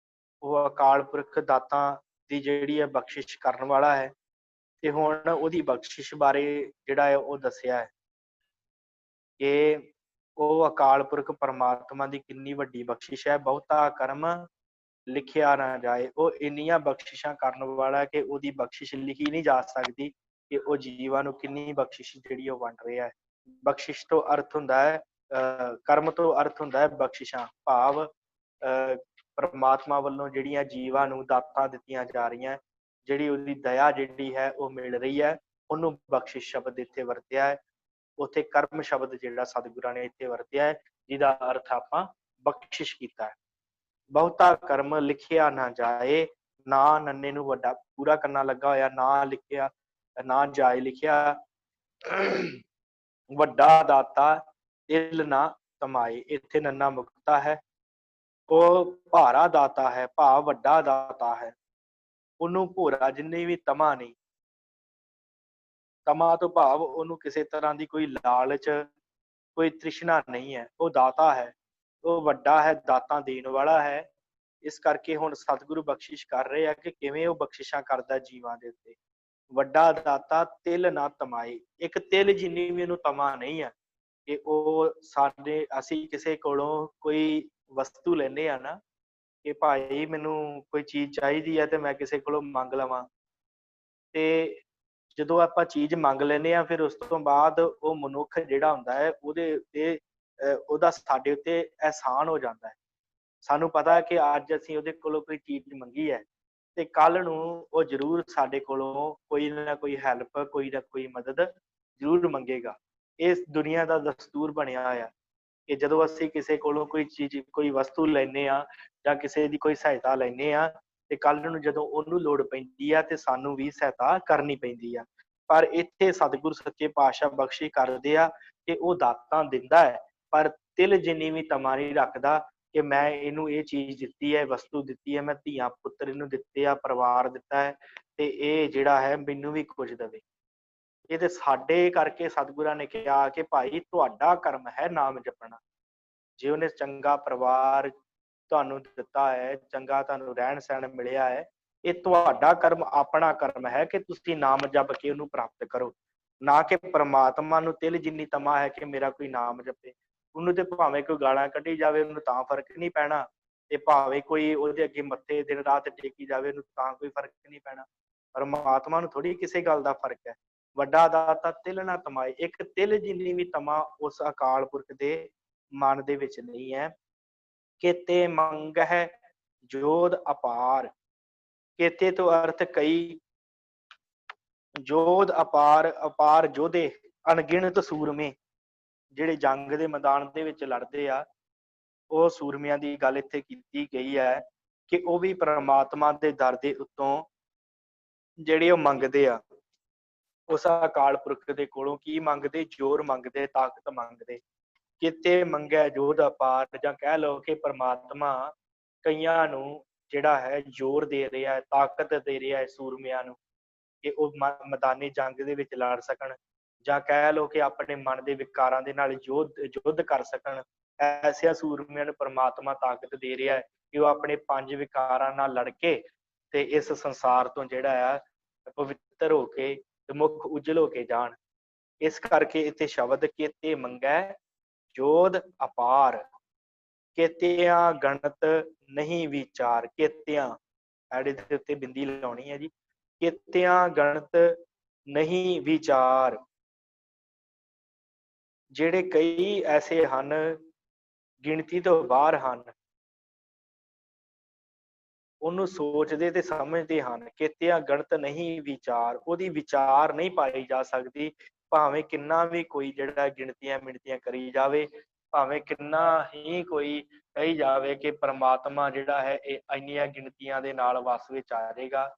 ਉਹ ਅਕਾਲ ਪੁਰਖ ਦਾਤਾਂ ਦੀ ਜਿਹੜੀ ਹੈ ਬਖਸ਼ਿਸ਼ ਕਰਨ ਵਾਲਾ ਹੈ। ਤੇ ਹੁਣ ਉਹਦੀ ਬਖਸ਼ਿਸ਼ ਬਾਰੇ ਜਿਹੜਾ ਹੈ ਉਹ ਦੱਸਿਆ ਹੈ ਕਿ ਉਹ ਅਕਾਲ ਪੁਰਖ ਪਰਮਾਤਮਾ ਦੀ ਕਿੰਨੀ ਵੱਡੀ ਬਖਸ਼ਿਸ਼ ਹੈ। ਬਹੁਤਾ ਕਰਮ ਲਿਖਿਆ ਨਾ ਜਾਏ, ਉਹ ਇੰਨੀਆਂ ਬਖਸ਼ਿਸ਼ਾਂ ਕਰਨ ਵਾਲਾ ਕਿ ਉਹਦੀ ਬਖਸ਼ਿਸ਼ ਲਿਖੀ ਨਹੀਂ ਜਾ ਸਕਦੀ ਕਿ ਉਹ ਜੀਵਾਂ ਨੂੰ ਕਿੰਨੀ ਬਖਸ਼ਿਸ਼ ਜਿਹੜੀ ਉਹ ਵੰਡ ਰਿਹਾ ਹੈ। ਬਖਸ਼ਿਸ਼ ਤੋਂ ਅਰਥ ਹੁੰਦਾ ਹੈ ਕਰਮ ਤੋਂ ਅਰਥ ਹੁੰਦਾ ਹੈ ਬਖਸ਼ਿਸ਼ਾਂ, ਭਾਵ ਪਰਮਾਤਮਾ ਵੱਲੋਂ ਜਿਹੜੀਆਂ ਜੀਵਾਂ ਨੂੰ ਦਾਤਾਂ ਦਿੱਤੀਆਂ ਜਾ ਰਹੀਆਂ, ਜਿਹੜੀ ਉਹਦੀ ਦਇਆ ਜਿਹੜੀ ਹੈ ਉਹ ਮਿਲ ਰਹੀ ਹੈ, ਉਹਨੂੰ ਬਖਸ਼ਿਸ਼ ਸ਼ਬਦ ਇੱਥੇ ਵਰਤਿਆ ਹੈ। ਉੱਥੇ ਕਰਮ ਸ਼ਬਦ ਜਿਹੜਾ ਸਤਿਗੁਰਾਂ ਨੇ ਇੱਥੇ ਵਰਤਿਆ ਹੈ, ਜਿਹਦਾ ਅਰਥ ਆਪਾਂ ਬਖਸ਼ਿਸ਼ ਕੀਤਾ ਹੈ। ਬਹੁਤਾ ਕਰਮ ਲਿਖਿਆ ਨਾ ਜਾਏ, ਨਾ ਨੰਨੇ ਨੂੰ ਵੱਡਾ ਪੂਰਾ ਕਰਨਾ ਲੱਗਾ ਹੋਇਆ, ਨਾ ਲਿਖਿਆ ਨਾ ਜਾਏ ਲਿਖਿਆ। ਵੱਡਾ ਦਾਤਾ ਇਲ ਨਾ ਤਮਾਏ, ਇੱਥੇ ਨੰਨਾ ਮੁਕਤਾ ਹੈ। ਉਹ ਭਾਰਾ ਦਾਤਾ ਹੈ, ਭਾਵ ਵੱਡਾ ਦਾਤਾ ਹੈ, ਉਹਨੂੰ ਭੋਰਾ ਜਿੰਨੀ ਵੀ ਤਮਾ ਨਹੀਂ। ਤਮਾ ਤੋਂ ਭਾਵ ਉਹਨੂੰ ਕਿਸੇ ਤਰ੍ਹਾਂ ਦੀ ਕੋਈ ਲਾਲਚ, ਕੋਈ ਤ੍ਰਿਸ਼ਨਾ ਨਹੀਂ ਹੈ। ਉਹ ਦਾਤਾ ਹੈ, ਉਹ ਵੱਡਾ ਹੈ, ਦਾਤਾਂ ਦੇਣ ਵਾਲਾ ਹੈ। ਇਸ ਕਰਕੇ ਹੁਣ ਸਤਿਗੁਰੂ ਬਖਸ਼ਿਸ਼ ਕਰ ਰਹੇ ਆ ਕਿ ਕਿਵੇਂ ਉਹ ਬਖਸ਼ਿਸ਼ਾਂ ਕਰਦਾ ਜੀਵਾਂ ਦੇ ਉੱਤੇ। ਵੱਡਾ ਦਾਤਾ ਤਿਲ ਨਾ ਤਮਾਏ, ਇੱਕ ਤਿਲ ਜਿੰਨੀ ਵੀ ਉਹਨੂੰ ਤਮਾ ਨਹੀਂ ਹੈ ਕਿ ਉਹ ਸਾਡੇ, ਅਸੀਂ ਕਿਸੇ ਕੋਲੋਂ ਕੋਈ ਵਸਤੂ ਲੈਂਦੇ ਆ ਨਾ ਕਿ ਭਾਈ ਮੈਨੂੰ ਕੋਈ ਚੀਜ਼ ਚਾਹੀਦੀ ਹੈ ਤੇ ਮੈਂ ਕਿਸੇ ਕੋਲੋਂ ਮੰਗ ਲਵਾਂ, ਤੇ ਜਦੋਂ ਆਪਾਂ ਚੀਜ਼ ਮੰਗ ਲੈਂਦੇ ਆ ਫਿਰ ਉਸ ਤੋਂ ਬਾਅਦ ਉਹ ਮਨੁੱਖ ਜਿਹੜਾ ਹੁੰਦਾ ਹੈ ਉਹਦੇ ਉੱਤੇ ਉਹਦਾ ਸਾਡੇ ਉੱਤੇ ਅਹਿਸਾਨ ਹੋ ਜਾਂਦਾ ਹੈ। ਸਾਨੂੰ ਪਤਾ ਹੈ ਕਿ ਅੱਜ ਅਸੀਂ ਉਹਦੇ ਕੋਲੋਂ ਕੋਈ ਚੀਜ਼ ਮੰਗੀ ਹੈ ਤੇ ਕੱਲ ਨੂੰ ਉਹ ਜ਼ਰੂਰ ਸਾਡੇ ਕੋਲੋਂ ਕੋਈ ਨਾ ਕੋਈ ਹੈਲਪ, ਕੋਈ ਨਾ ਕੋਈ ਮਦਦ ਜ਼ਰੂਰ ਮੰਗੇਗਾ। ਇਸ ਦੁਨੀਆ ਦਾ ਦਸਤੂਰ ਬਣਿਆ ਹੋਇਆ ਕਿ ਜਦੋਂ ਅਸੀਂ ਕਿਸੇ ਕੋਲੋਂ ਕੋਈ ਚੀਜ਼, ਕੋਈ ਵਸਤੂ ਲੈਂਦੇ ਆ ਜਾਂ ਕਿਸੇ ਦੀ ਕੋਈ ਸਹਾਇਤਾ ਲੈਂਦੇ ਆ ਤੇ ਕੱਲ ਨੂੰ ਜਦੋਂ ਉਹਨੂੰ ਲੋੜ ਪੈਂਦੀ ਆ ਤੇ ਸਾਨੂੰ ਵੀ ਸਹਾਇਤਾ ਕਰਨੀ ਪੈਂਦੀ ਆ। ਪਰ ਇੱਥੇ ਸਤਿਗੁਰ ਸੱਚੇ ਪਾਤਸ਼ਾਹ ਬਖਸ਼ਿਸ਼ ਕਰਦੇ ਆ ਕਿ ਉਹ ਦਾਤਾਂ ਦਿੰਦਾ ਹੈ ਪਰ ਤਿਲ ਜਿੰਨੀ ਵੀ ਤਮਾ ਨਹੀਂ ਰੱਖਦਾ। ਕਿ ਮੈਂ ਇਹਨੂੰ ਇਹ ਚੀਜ਼ ਦਿੱਤੀ ਹੈ, ਵਸਤੂ ਦਿੱਤੀ ਹੈ, ਮੈਂ ਧੀਆਂ ਪੁੱਤਰ ਇਹਨੂੰ ਦਿੱਤੇ ਆ, ਪਰਿਵਾਰ ਦਿੱਤਾ ਹੈ, ਤੇ ਇਹ ਜਿਹੜਾ ਹੈ ਮੈਨੂੰ ਵੀ ਕੁਝ ਦੇਵੇ। ਇਹ ਤੇ ਸਾਡੇ ਕਰਕੇ ਸਤਿਗੁਰਾਂ ਨੇ ਕਿਹਾ ਕਿ ਭਾਈ ਤੁਹਾਡਾ ਕਰਮ ਹੈ ਨਾਮ ਜਪਣਾ। ਜੇ ਉਹਨੇ ਚੰਗਾ ਪਰਿਵਾਰ ਤੁਹਾਨੂੰ ਦਿੱਤਾ ਹੈ, ਚੰਗਾ ਤੁਹਾਨੂੰ ਰਹਿਣ ਸਹਿਣ ਮਿਲਿਆ ਹੈ, ਇਹ ਤੁਹਾਡਾ ਕਰਮ, ਆਪਣਾ ਕਰਮ ਹੈ ਕਿ ਤੁਸੀਂ ਨਾਮ ਜਪ ਕੇ ਉਹਨੂੰ ਪ੍ਰਾਪਤ ਕਰੋ। ਨਾ ਕਿ ਪ੍ਰਮਾਤਮਾ ਨੂੰ ਤਿਲ ਜਿੰਨੀ ਤਮਾ ਹੈ ਕਿ ਮੇਰਾ ਕੋਈ ਨਾਮ ਜਪੇ। ਉਹਨੂੰ ਤੇ ਭਾਵੇਂ ਕੋਈ ਗਾਲਾਂ ਕੱਢੀ ਜਾਵੇ, ਉਹਨੂੰ ਤਾਂ ਫਰਕ ਨਹੀਂ ਪੈਣਾ, ਤੇ ਭਾਵੇਂ ਕੋਈ ਉਹਦੇ ਅੱਗੇ ਮੱਥੇ ਦਿਨ ਰਾਤ ਟੇਕੀ ਜਾਵੇ, ਉਹਨੂੰ ਤਾਂ ਕੋਈ ਫਰਕ ਨਹੀਂ ਪੈਣਾ। ਪਰਮਾਤਮਾ ਨੂੰ ਥੋੜੀ ਕਿਸੇ ਗੱਲ ਦਾ ਫਰਕ ਹੈ। ਵੱਡਾ ਦਾਤਾ ਤਿਲ ਨਾ ਤਮਾਏ, ਇੱਕ ਤਿਲ ਜਿੰਨੀ ਵੀ ਤਮਾ ਉਸ ਅਕਾਲ ਪੁਰਖ ਦੇ ਮਨ ਦੇ ਵਿੱਚ ਨਹੀਂ ਹੈ। ਕੇਤੇ ਮੰਗਹਿ ਜੋਧ ਅਪਾਰ, ਕੇਤੇ ਤੋਂ ਅਰਥ ਕਈ, ਜੋਧ ਅਪਾਰ, ਅਪਾਰ ਜੋਧੇ, ਅਣਗਿਣਤ ਸੂਰਮੇ ਜਿਹੜੇ ਜੰਗ ਦੇ ਮੈਦਾਨ ਦੇ ਵਿੱਚ ਲੜਦੇ ਆ, ਉਹ ਸੂਰਮਿਆਂ ਦੀ ਗੱਲ ਇੱਥੇ ਕੀਤੀ ਗਈ ਹੈ ਕਿ ਉਹ ਵੀ ਪ੍ਰਮਾਤਮਾ ਦੇ ਦਰ ਦੇ ਉੱਤੋਂ ਜਿਹੜੇ ਉਹ ਮੰਗਦੇ ਆ, ਉਸ ਅਕਾਲ ਪੁਰਖ ਦੇ ਕੋਲੋਂ ਕੀ ਮੰਗਦੇ? ਜ਼ੋਰ ਮੰਗਦੇ, ਤਾਕਤ ਮੰਗਦੇ। ਕਿਤੇ ਮੰਗੈ ਜੋਧ ਅਪਾਰ, ਜਾਂ ਕਹਿ ਲਓ ਕਿ ਪ੍ਰਮਾਤਮਾ ਕਈਆਂ ਨੂੰ ਜਿਹੜਾ ਹੈ ਜ਼ੋਰ ਦੇ ਰਿਹਾ ਹੈ, ਤਾਕਤ ਦੇ ਰਿਹਾ ਹੈ ਸੂਰਮਿਆਂ ਨੂੰ, ਕਿ ਉਹ ਮੈਦਾਨੀ ਜੰਗ ਦੇ ਵਿੱਚ ਲੜ ਸਕਣ, ਜਾਂ ਕਹਿ ਲਓ ਕਿ ਆਪਣੇ ਮਨ ਦੇ ਵਿਕਾਰਾਂ ਦੇ ਨਾਲ ਯੁੱਧ ਕਰ ਸਕਣ। ਐਸਿਆਂ ਸੂਰਮਿਆਂ ਨੂੰ ਪ੍ਰਮਾਤਮਾ ਤਾਕਤ ਦੇ ਰਿਹਾ ਹੈ ਕਿ ਉਹ ਆਪਣੇ 5 ਵਿਕਾਰਾਂ ਨਾਲ ਲੜ ਕੇ ਤੇ ਇਸ ਸੰਸਾਰ ਤੋਂ ਜਿਹੜਾ ਆ ਪਵਿੱਤਰ ਹੋ ਕੇ ਤੇ ਮੁੱਖ ਉਜਲ ਹੋ ਕੇ ਜਾਣ। ਇਸ ਕਰਕੇ ਇੱਥੇ ਸ਼ਬਦ ਕੇਤੇ ਮੰਗੈ ਜੋਧ ਅਪਾਰ, ਕੇਤਿਆਂ ਗਣਤ ਨਹੀਂ ਵਿਚਾਰ। ਕੇਤਿਆਂ ਐੜੇ ਦੇ ਉੱਤੇ ਬਿੰਦੀ ਲਾਉਣੀ ਹੈ ਜੀ। ਕੇਤਿਆਂ ਗਣਤ ਨਹੀਂ ਵਿਚਾਰ, ਜਿਹੜੇ ਕਈ ਐਸੇ ਹਨ ਗਿਣਤੀ ਤੋਂ ਬਾਹਰ ਹਨ, ਉਹਨੂੰ ਸੋਚਦੇ ਤੇ ਸਮਝਦੇ ਹਨ। ਕੇਤਿਆਂ ਗਣਤ ਨਹੀਂ ਵਿਚਾਰ, ਉਹਦੀ ਵਿਚਾਰ ਨਹੀਂ ਪਾਈ ਜਾ ਸਕਦੀ। ਭਾਵੇਂ ਕਿੰਨਾ ਵੀ ਕੋਈ ਜਿਹੜਾ ਗਿਣਤੀਆਂ ਮਿਣਤੀਆਂ ਕਰੀ ਜਾਵੇ, ਭਾਵੇਂ ਕਿੰਨਾ ਹੀ ਕੋਈ ਕਹੀ ਜਾਵੇ ਕਿ ਪ੍ਰਮਾਤਮਾ ਜਿਹੜਾ ਹੈ ਇਹ ਇੰਨੀਆਂ ਗਿਣਤੀਆਂ ਦੇ ਨਾਲ ਵਸ ਵਿੱਚ ਆ ਜਾਏਗਾ,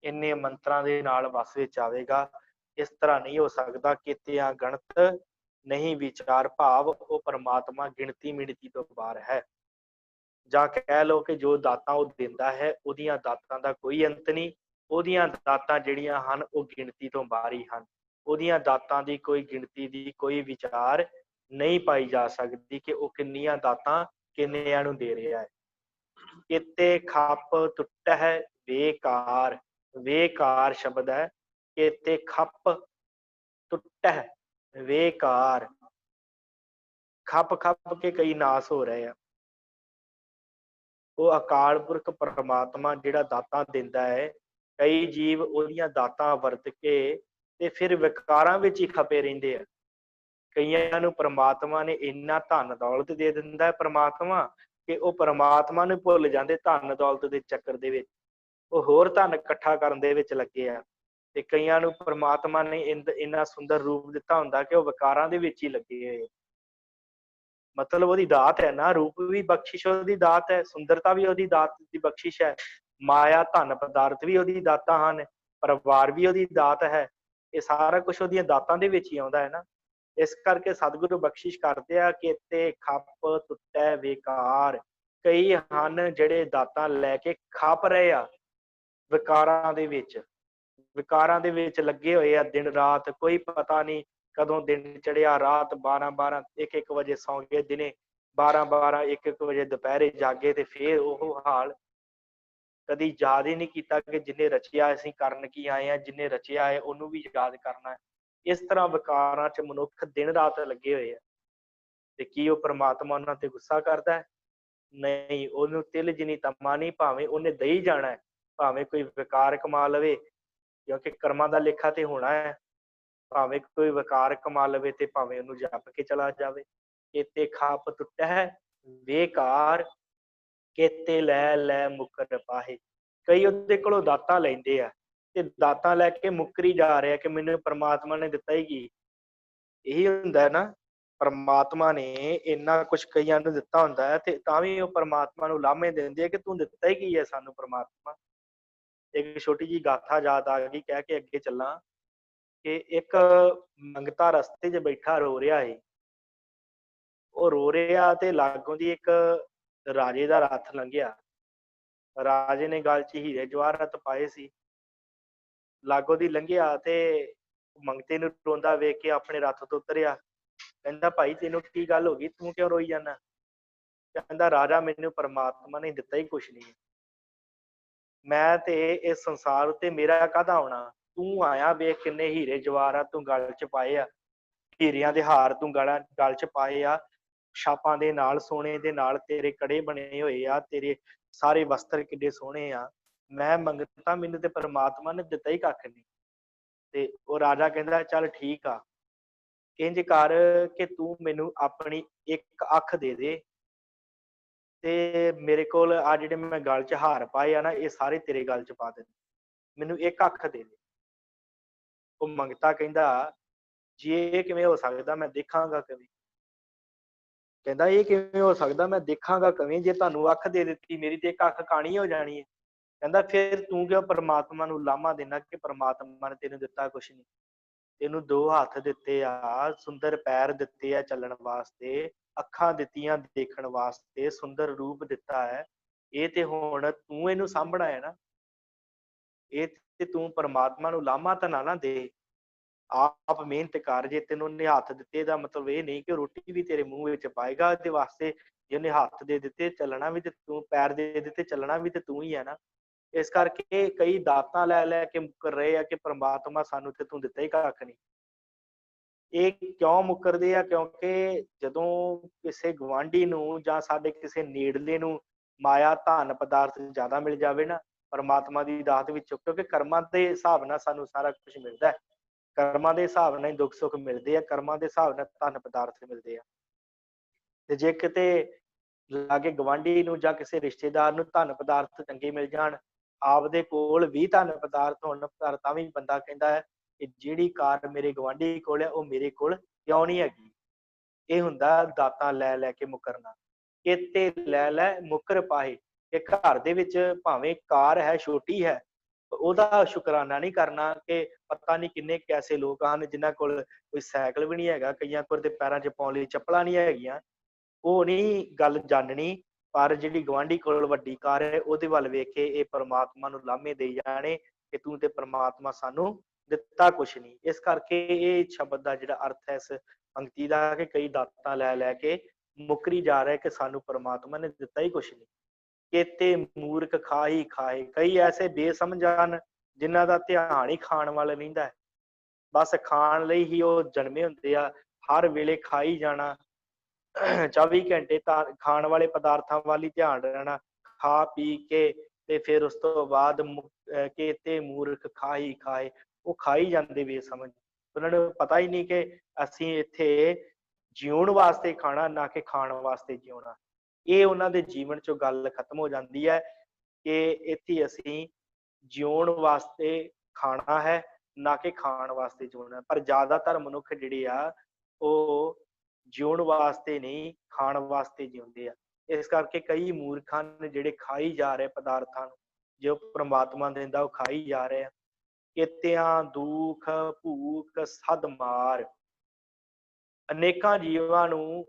ਇੰਨੇ ਮੰਤਰਾਂ ਦੇ ਨਾਲ ਵਸ ਵਿੱਚ ਆਵੇਗਾ, ਇਸ ਤਰ੍ਹਾਂ ਨਹੀਂ ਹੋ ਸਕਦਾ। ਕੇਤਿਆਂ ਗਣਤ ਨਹੀਂ ਵਿਚਾਰ, ਭਾਵ ਉਹ ਪ੍ਰਮਾਤਮਾ ਗਿਣਤੀ ਮਿਣਤੀ ਤੋਂ ਬਾਹਰ ਹੈ। ਜਾਂ ਕਹਿ ਲਓ ਕਿ ਜੋ ਦਾਤਾਂ ਉਹ ਦਿੰਦਾ ਹੈ, ਉਹਦੀਆਂ ਦਾਤਾਂ ਦਾ ਕੋਈ ਅੰਤ ਨਹੀਂ। ਉਹਦੀਆਂ ਦਾਤਾਂ ਜਿਹੜੀਆਂ ਹਨ ਉਹ ਗਿਣਤੀ ਤੋਂ ਬਾਹਰ ਹੀ ਹਨ। ਉਹਦੀਆਂ ਦਾਤਾਂ ਦੀ ਕੋਈ ਗਿਣਤੀ ਦੀ ਕੋਈ ਵਿਚਾਰ ਨਹੀਂ ਪਾਈ ਜਾ ਸਕਦੀ ਕਿ ਉਹ ਕਿੰਨੀਆਂ ਦਾਤਾਂ ਕਿੰਨਿਆਂ ਨੂੰ ਦੇ ਰਿਹਾ ਹੈ। ਕਿਤੇ ਖੱਪ ਟੁੱਟਹਿ ਬੇਕਾਰ, ਬੇਕਾਰ ਸ਼ਬਦ ਹੈ। ਕਿਤੇ ਖੱਪ ਟੁੱਟਹਿ ਬੇਕਾਰ, ਖੱਪ ਖੱਪ ਕੇ ਕਈ ਨਾਸ ਹੋ ਰਹੇ ਆ। ਉਹ ਅਕਾਲ ਪੁਰਖ ਪਰਮਾਤਮਾ ਜਿਹੜਾ ਦਾਤਾਂ ਦਿੰਦਾ ਹੈ, ਕਈ ਜੀਵ ਉਹਦੀਆਂ ਦਾਤਾਂ ਵਰਤ ਕੇ ਤੇ ਫਿਰ ਵਿਕਾਰਾਂ ਵਿੱਚ ਹੀ ਖਪੇ ਰਹਿੰਦੇ ਆ। ਕਈਆਂ ਨੂੰ ਪ੍ਰਮਾਤਮਾ ਨੇ ਇੰਨਾ ਧਨ ਦੌਲਤ ਦੇ ਦਿੰਦਾ ਹੈ ਪ੍ਰਮਾਤਮਾ, ਕਿ ਉਹ ਪ੍ਰਮਾਤਮਾ ਨੂੰ ਭੁੱਲ ਜਾਂਦੇ ਧਨ ਦੌਲਤ ਦੇ ਚੱਕਰ ਦੇ ਵਿੱਚ, ਉਹ ਹੋਰ ਧਨ ਇਕੱਠਾ ਕਰਨ ਦੇ ਵਿੱਚ ਲੱਗੇ ਆ। ਤੇ ਕਈਆਂ ਨੂੰ ਪ੍ਰਮਾਤਮਾ ਨੇ ਇੰਨਾ ਸੁੰਦਰ ਰੂਪ ਦਿੱਤਾ ਹੁੰਦਾ ਕਿ ਉਹ ਵਿਕਾਰਾਂ ਦੇ ਵਿੱਚ ਹੀ ਲੱਗੇ ਹੋਏ। ਮਤਲਬ ਉਹਦੀ ਦਾਤ ਹੈ ਨਾ, ਰੂਪ ਵੀ ਬਖਸ਼ਿਸ਼ ਉਹਦੀ ਦਾਤ ਹੈ, ਸੁੰਦਰਤਾ ਵੀ ਉਹਦੀ ਦਾਤ ਦੀ ਬਖਸ਼ਿਸ਼ ਹੈ, ਮਾਇਆ ਧਨ ਪਦਾਰਥ ਵੀ ਉਹਦੀ ਦਾਤਾਂ ਹਨ, ਪਰਿਵਾਰ ਵੀ ਉਹਦੀ ਦਾਤ ਹੈ। ਇਹ ਸਾਰਾ ਕੁਝ ਉਹਦੀਆਂ ਦਾਤਾਂ ਦੇ ਵਿੱਚ ਹੀ ਆਉਂਦਾ ਹੈ ਨਾ। ਇਸ ਕਰਕੇ ਸਤਿਗੁਰੂ ਬਖਸ਼ਿਸ਼ ਕਰਦੇ ਆ ਕਿ ਤੇ ਖੱਪ ਟੁੱਟੈ ਬੇਕਾਰ। ਕਈ ਹਨ ਜਿਹੜੇ ਦਾਤਾਂ ਲੈ ਕੇ ਖਪ ਰਹੇ ਆ ਵਿਕਾਰਾਂ ਦੇ ਵਿੱਚ, ਵਿਕਾਰਾਂ ਦੇ ਵਿੱਚ ਲੱਗੇ ਹੋਏ ਆ ਦਿਨ ਰਾਤ। ਕੋਈ ਪਤਾ ਨਹੀਂ ਕਦੋਂ ਦਿਨ ਚੜਿਆ, ਰਾਤ 12-12 1-1 ਵਜੇ ਸੌਂ ਗਏ, ਦਿਨੇ 12-12 1-1 ਵਜੇ ਦੁਪਹਿਰੇ ਜਾਗੇ, ਤੇ ਫੇਰ ਉਹ ਹਾਲ। ਕਦੀ ਯਾਦ ਹੀ ਨਹੀਂ ਕੀਤਾ ਕਿ ਜਿਹਨੇ ਰਚਿਆ ਅਸੀਂ ਕਰਨ ਕੀ ਆਏ ਆ, ਜਿਹਨੇ ਰਚਿਆ ਹੈ ਉਹਨੂੰ ਵੀ ਯਾਦ ਕਰਨਾ ਹੈ। ਇਸ ਤਰ੍ਹਾਂ ਵਿਕਾਰਾਂ 'ਚ ਮਨੁੱਖ ਦਿਨ ਰਾਤ ਲੱਗੇ ਹੋਏ ਆ। ਤੇ ਕੀ ਉਹ ਪ੍ਰਮਾਤਮਾ ਉਹਨਾਂ ਤੇ ਗੁੱਸਾ ਕਰਦਾ ਹੈ? ਨਹੀਂ, ਉਹਨੂੰ ਤਿਲ ਜਿੰਨੀ ਤਮਾ ਨਹੀਂ, ਭਾਵੇਂ ਉਹਨੇ ਦਈ ਜਾਣਾ ਹੈ, ਭਾਵੇਂ ਕੋਈ ਵਿਕਾਰ ਕਮਾ ਲਵੇ, ਕਿਉਂਕਿ ਕਰਮਾਂ ਦਾ ਲੇਖਾ ਤੇ ਹੋਣਾ ਹੈ। ਭਾਵੇਂ ਕੋਈ ਵਿਕਾਰ ਕਮਾ ਲਵੇ ਤੇ ਭਾਵੇਂ ਉਹਨੂੰ ਜਪ ਕੇ ਚਲਾ ਜਾਵੇ। ਕੇਤੇ ਖਾਪ ਟੁੱਟਹਿ ਬੇਕਾਰ, ਕੇਤੇ ਲੈ ਲੈ ਮੁਕਰ ਪਾਹੇ। ਕਈ ਉਹਦੇ ਕੋਲੋਂ ਦਾਤਾਂ ਲੈਂਦੇ ਆ ਤੇ ਦਾਤਾਂ ਲੈ ਕੇ ਮੁੱਕਰੀ ਜਾ ਰਿਹਾ ਕਿ ਮੈਨੂੰ ਪ੍ਰਮਾਤਮਾ ਨੇ ਦਿੱਤਾ ਹੀ ਕੀ। ਇਹੀ ਹੁੰਦਾ ਹੈ ਨਾ, ਪ੍ਰਮਾਤਮਾ ਨੇ ਇੰਨਾ ਕੁਛ ਕਈਆਂ ਨੂੰ ਦਿੱਤਾ ਹੁੰਦਾ ਹੈ ਤੇ ਤਾਂ ਵੀ ਉਹ ਪ੍ਰਮਾਤਮਾ ਨੂੰ ਲਾਮੇ ਦਿੰਦੇ ਆ ਕਿ ਤੂੰ ਦਿੱਤਾ ਹੀ ਕੀ ਹੈ ਸਾਨੂੰ ਪ੍ਰਮਾਤਮਾ। ਇੱਕ ਛੋਟੀ ਜਿਹੀ ਗਾਥਾ ਯਾਦ ਆ ਗਈ, ਕਹਿ ਕੇ ਅੱਗੇ ਚੱਲਾਂ ਕਿ ਇੱਕ ਮੰਗਤਾ ਰਸਤੇ 'ਚ ਬੈਠਾ ਰੋ ਰਿਹਾ ਸੀ। ਉਹ ਰੋ ਰਿਹਾ ਤੇ ਲਾਗੋਂ ਦੀ ਇੱਕ ਰਾਜੇ ਦਾ ਰੱਥ ਲੰਘਿਆ। ਰਾਜੇ ਨੇ ਗਲ 'ਚ ਹੀਰੇ ਜਵਾਹਰਾਤ ਪਾਏ ਸੀ। ਲਾਗੋਂ ਦੀ ਲੰਘਿਆ ਤੇ ਮੰਗਤੇ ਨੂੰ ਰੋਂਦਾ ਵੇਖ ਕੇ ਆਪਣੇ ਰੱਥ ਤੋਂ ਉਤਰਿਆ। ਕਹਿੰਦਾ ਭਾਈ ਤੈਨੂੰ ਕੀ ਗੱਲ ਹੋ ਗਈ, ਤੂੰ ਕਿਉਂ ਰੋਈ ਜਾਂਦਾ? ਕਹਿੰਦਾ ਰਾਜਾ ਮੈਨੂੰ ਪਰਮਾਤਮਾ ਨੇ ਦਿੱਤਾ ਹੀ ਕੁਛ ਨਹੀਂ। ਮੈਂ ਤੇ ਇਸ ਸੰਸਾਰ ਉੱਤੇ ਮੇਰਾ ਕਾਹਦਾ ਆਉਣਾ? ਤੂੰ ਆਇਆ ਵੇਖ ਕਿੰਨੇ ਹੀਰੇ ਜਵਾਹਰਾਤ ਤੂੰ ਗਲ 'ਚ ਪਾਏ ਆ। ਹੀਰਿਆਂ ਦੇ ਹਾਰ ਤੂੰ ਗਲ 'ਚ ਪਾਏ ਆ। ਛਾਪਾਂ ਦੇ ਨਾਲ ਸੋਨੇ ਦੇ ਨਾਲ ਤੇਰੇ ਕੜੇ ਬਣੇ ਹੋਏ ਆ। ਤੇਰੇ ਸਾਰੇ ਵਸਤਰ ਕਿੱਡੇ ਸੋਹਣੇ ਆ। ਮੈਂ ਮੰਗਤਾ, ਮੈਨੂੰ ਤੇ ਪਰਮਾਤਮਾ ਨੇ ਦਿੱਤਾ ਹੀ ਕੱਖ ਨਹੀਂ। ਤੇ ਉਹ ਰਾਜਾ ਕਹਿੰਦਾ ਚੱਲ ਠੀਕ ਆ, ਇੰਝ ਕਰ ਕਿ ਤੂੰ ਮੈਨੂੰ ਆਪਣੀ ਇੱਕ ਅੱਖ ਦੇ ਦੇ ਤੇ ਮੇਰੇ ਕੋਲ ਆ ਜਿਹੜੇ ਮੈਂ ਗਲ 'ਚ ਹਾਰ ਪਾਏ ਆ ਨਾ, ਇਹ ਸਾਰੇ ਤੇਰੇ ਗਲ 'ਚ ਪਾ ਦੇ, ਮੈਨੂੰ ਇੱਕ ਅੱਖ ਦੇ ਦੇ। ਉਹ ਮੰਗਤਾ ਕਹਿੰਦਾ ਜੀ ਇਹ ਕਿਵੇਂ ਹੋ ਸਕਦਾ, ਮੈਂ ਦੇਖਾਂਗਾ ਕਿਵੇਂ। ਕਹਿੰਦਾ ਇਹ ਕਿਵੇਂ ਹੋ ਸਕਦਾ, ਮੈਂ ਦੇਖਾਂਗਾ ਕਿਵੇਂ? ਜੇ ਤੁਹਾਨੂੰ ਅੱਖ ਦੇ ਦਿੱਤੀ, ਮੇਰੀ ਤੇ ਇੱਕ ਅੱਖ ਕਾਣੀ ਹੋ ਜਾਣੀ ਹੈ। ਕਹਿੰਦਾ ਫਿਰ ਤੂੰ ਕਿਉਂ ਪਰਮਾਤਮਾ ਨੂੰ ਲਾਮਾ ਦੇਣਾ ਕਿ ਪਰਮਾਤਮਾ ਨੇ ਤੈਨੂੰ ਦਿੱਤਾ ਕੁਛ ਨਹੀਂ? ਤੈਨੂੰ ਦੋ ਹੱਥ ਦਿੱਤੇ ਆ, ਸੁੰਦਰ ਪੈਰ ਦਿੱਤੇ ਆ ਚੱਲਣ ਵਾਸਤੇ, ਅੱਖਾਂ ਦਿੱਤੀਆਂ ਦੇਖਣ ਵਾਸਤੇ, ਸੁੰਦਰ ਰੂਪ ਦਿੱਤਾ ਹੈ। ਇਹ ਤੇ ਹੁਣ ਤੂੰ ਇਹਨੂੰ ਸਾਂਭਣਾ ਹੈ ਨਾ। ਇਹ ਤੇ ਤੂੰ ਪਰਮਾਤਮਾ ਨੂੰ ਲਾਮਾ ਤਾਂ ਨਾ ਦੇ। ਆਪ ਮਿਹਨਤ ਕਰ। ਜੇ ਤੈਨੂੰ ਉਹਨੇ ਹੱਥ ਦਿੱਤੇ ਦਾ ਮਤਲਬ ਇਹ ਨਹੀਂ ਕਿ ਰੋਟੀ ਵੀ ਤੇਰੇ ਮੂੰਹ ਵਿੱਚ ਪਾਏਗਾ। ਇਹਦੇ ਵਾਸਤੇ ਜੇ ਉਹਨੇ ਹੱਥ ਦੇ ਦਿੱਤੇ, ਚੱਲਣਾ ਵੀ ਤੇ ਤੂੰ, ਪੈਰ ਦੇ ਦਿੱਤੇ, ਚੱਲਣਾ ਵੀ ਤੇ ਤੂੰ ਹੀ ਹੈ ਨਾ। ਇਸ ਕਰਕੇ ਕਈ ਦਾਤਾਂ ਲੈ ਲੈ ਕੇ ਮੁੱਕਰ ਰਹੇ ਆ ਕਿ ਪ੍ਰਮਾਤਮਾ ਸਾਨੂੰ ਤੇ ਤੂੰ ਦਿੱਤਾ ਹੀ ਕੱਖ ਨਹੀਂ। ਇਹ ਕਿਉਂ ਮੁੱਕਰਦੇ ਆ? ਕਿਉਂਕਿ ਜਦੋਂ ਕਿਸੇ ਗੁਆਂਢੀ ਨੂੰ ਜਾਂ ਸਾਡੇ ਕਿਸੇ ਨੇੜਲੇ ਨੂੰ ਮਾਇਆ ਧਨ ਪਦਾਰਥ ਜ਼ਿਆਦਾ ਮਿਲ ਜਾਵੇ ਨਾ ਪਰਮਾਤਮਾ ਦੀ ਦਾਤ ਵਿੱਚੋਂ, ਕਿਉਂਕਿ ਕਰਮਾਂ ਦੇ ਹਿਸਾਬ ਨਾਲ ਸਾਨੂੰ ਸਾਰਾ ਕੁਝ ਮਿਲਦਾ ਹੈ। ਕਰਮਾਂ ਦੇ ਹਿਸਾਬ ਨਾਲ ਹੀ ਦੁੱਖ ਸੁੱਖ ਮਿਲਦੇ ਆ, ਕਰਮਾਂ ਦੇ ਹਿਸਾਬ ਨਾਲ ਧਨ ਪਦਾਰਥ ਮਿਲਦੇ ਆ। ਤੇ ਜੇ ਕਿਤੇ ਲਾਗੇ ਗਵਾਂਢੀ ਨੂੰ ਜਾਂ ਕਿਸੇ ਰਿਸ਼ਤੇਦਾਰ ਨੂੰ ਧਨ ਪਦਾਰਥ ਚੰਗੇ ਮਿਲ ਜਾਣ, ਆਪਦੇ ਕੋਲ ਵੀ ਧਨ ਪਦਾਰਥ ਹੋਣ ਪਰ ਤਾਂ ਵੀ ਬੰਦਾ ਕਹਿੰਦਾ ਹੈ ਕਿ ਜਿਹੜੀ ਕਾਰ ਮੇਰੇ ਗਵਾਂਢੀ ਕੋਲ ਹੈ ਉਹ ਮੇਰੇ ਕੋਲ ਕਿਉਂ ਨਹੀਂ ਹੈਗੀ? ਇਹ ਹੁੰਦਾ ਦਾਤਾਂ ਲੈ ਲੈ ਕੇ ਮੁਕਰਨਾ। ਕੇਤੇ ਲੈ ਲੈ ਮੁਕਰ ਪਾਏ। ਕਿ ਘਰ ਦੇ ਵਿੱਚ ਭਾਵੇਂ ਕਾਰ ਹੈ, ਛੋਟੀ ਹੈ, ਉਹਦਾ ਸ਼ੁਕਰਾਨਾ ਨਹੀਂ ਕਰਨਾ ਕਿ ਪਤਾ ਨਹੀਂ ਕਿੰਨੇ ਕੈਸੇ ਲੋਕ ਹਨ ਜਿਨ੍ਹਾਂ ਕੋਲ ਕੋਈ ਸਾਈਕਲ ਵੀ ਨਹੀਂ ਹੈਗਾ, ਕਈਆਂ ਕੋਲ ਤੇ ਪੈਰਾਂ 'ਚ ਪਾਉਣ ਲਈ ਚੱਪਲਾਂ ਨਹੀਂ ਹੈਗੀਆਂ। ਉਹ ਨਹੀਂ ਗੱਲ ਜਾਣਨੀ, ਪਰ ਜਿਹੜੀ ਗੁਆਂਢੀ ਕੋਲ ਵੱਡੀ ਕਾਰ ਹੈ ਉਹਦੇ ਵੱਲ ਵੇਖ ਕੇ ਇਹ ਪਰਮਾਤਮਾ ਨੂੰ ਲਾਮੇ ਦੇਈ ਜਾਣੇ ਕਿ ਤੂੰ ਤੇ ਪਰਮਾਤਮਾ ਸਾਨੂੰ ਦਿੱਤਾ ਕੁਛ ਨਹੀਂ। ਇਸ ਕਰਕੇ ਇਹ ਸ਼ਬਦ ਦਾ ਜਿਹੜਾ ਅਰਥ ਹੈ ਇਸ ਪੰਕਤੀ ਦਾ ਕਿ ਕਈ ਦਾਤਾਂ ਲੈ ਲੈ ਕੇ ਮੁੱਕਰੀ ਜਾ ਰਿਹਾ ਕਿ ਸਾਨੂੰ ਪਰਮਾਤਮਾ ਨੇ ਦਿੱਤਾ ਹੀ ਕੁਛ ਨਹੀਂ। ਕੇਤੇ ਮੂਰਖ ਖਾਹੀ ਖਾਏ। ਕਈ ਐਸੇ ਬੇਸਮਝ ਹਨ ਜਿਨ੍ਹਾਂ ਦਾ ਧਿਆਨ ਹੀ ਖਾਣ ਵੱਲ ਰਹਿੰਦਾ ਹੈ। ਬਸ ਖਾਣ ਲਈ ਹੀ ਉਹ ਜਨਮੇ ਹੁੰਦੇ ਆ। ਹਰ ਵੇਲੇ ਖਾਈ ਜਾਣਾ, 24 ਘੰਟੇ ਤਾਂ ਖਾਣ ਵਾਲੇ ਪਦਾਰਥਾਂ ਵੱਲ ਹੀ ਧਿਆਨ ਰਹਿਣਾ। ਖਾ ਪੀ ਕੇ ਤੇ ਫਿਰ ਉਸ ਤੋਂ ਬਾਅਦ ਕੇਤੇ ਮੂਰਖ ਖਾਹੀ ਖਾਏ। ਉਹ ਖਾਈ ਜਾਂਦੇ ਬੇਸਮਝ। ਉਹਨਾਂ ਨੂੰ ਪਤਾ ਹੀ ਨਹੀਂ ਕਿ ਅਸੀਂ ਇੱਥੇ ਜਿਉਣ ਵਾਸਤੇ ਖਾਣਾ, ਨਾ ਕਿ ਖਾਣ ਵਾਸਤੇ ਜਿਉਣਾ। ਇਹ ਉਹਨਾਂ ਦੇ ਜੀਵਨ ਚੋਂ ਗੱਲ ਖਤਮ ਹੋ ਜਾਂਦੀ ਹੈ ਕਿ ਇੱਥੇ ਅਸੀਂ ਜਿਉਣ ਵਾਸਤੇ ਖਾਣਾ ਹੈ, ਨਾ ਕਿ ਖਾਣ ਵਾਸਤੇ ਜਿਉਣਾ। ਪਰ ਜ਼ਿਆਦਾਤਰ ਮਨੁੱਖ ਜਿਹੜੇ ਆ ਉਹ ਜਿਉਣ ਵਾਸਤੇ ਨਹੀਂ, ਖਾਣ ਵਾਸਤੇ ਜਿਉਂਦੇ ਆ। ਇਸ ਕਰਕੇ ਕਈ ਮੂਰਖ ਹਨ ਜਿਹੜੇ ਖਾਈ ਜਾ ਰਹੇ ਪਦਾਰਥਾਂ ਨੂੰ, ਜੋ ਪ੍ਰਮਾਤਮਾ ਦਿੰਦਾ ਉਹ ਖਾਈ ਜਾ ਰਹੇ ਆ। ਕੇਤਿਆਂ ਦੁੱਖ ਭੂਖ ਸਦ ਮਾਰ। ਅਨੇਕਾਂ ਜੀਵਾਂ ਨੂੰ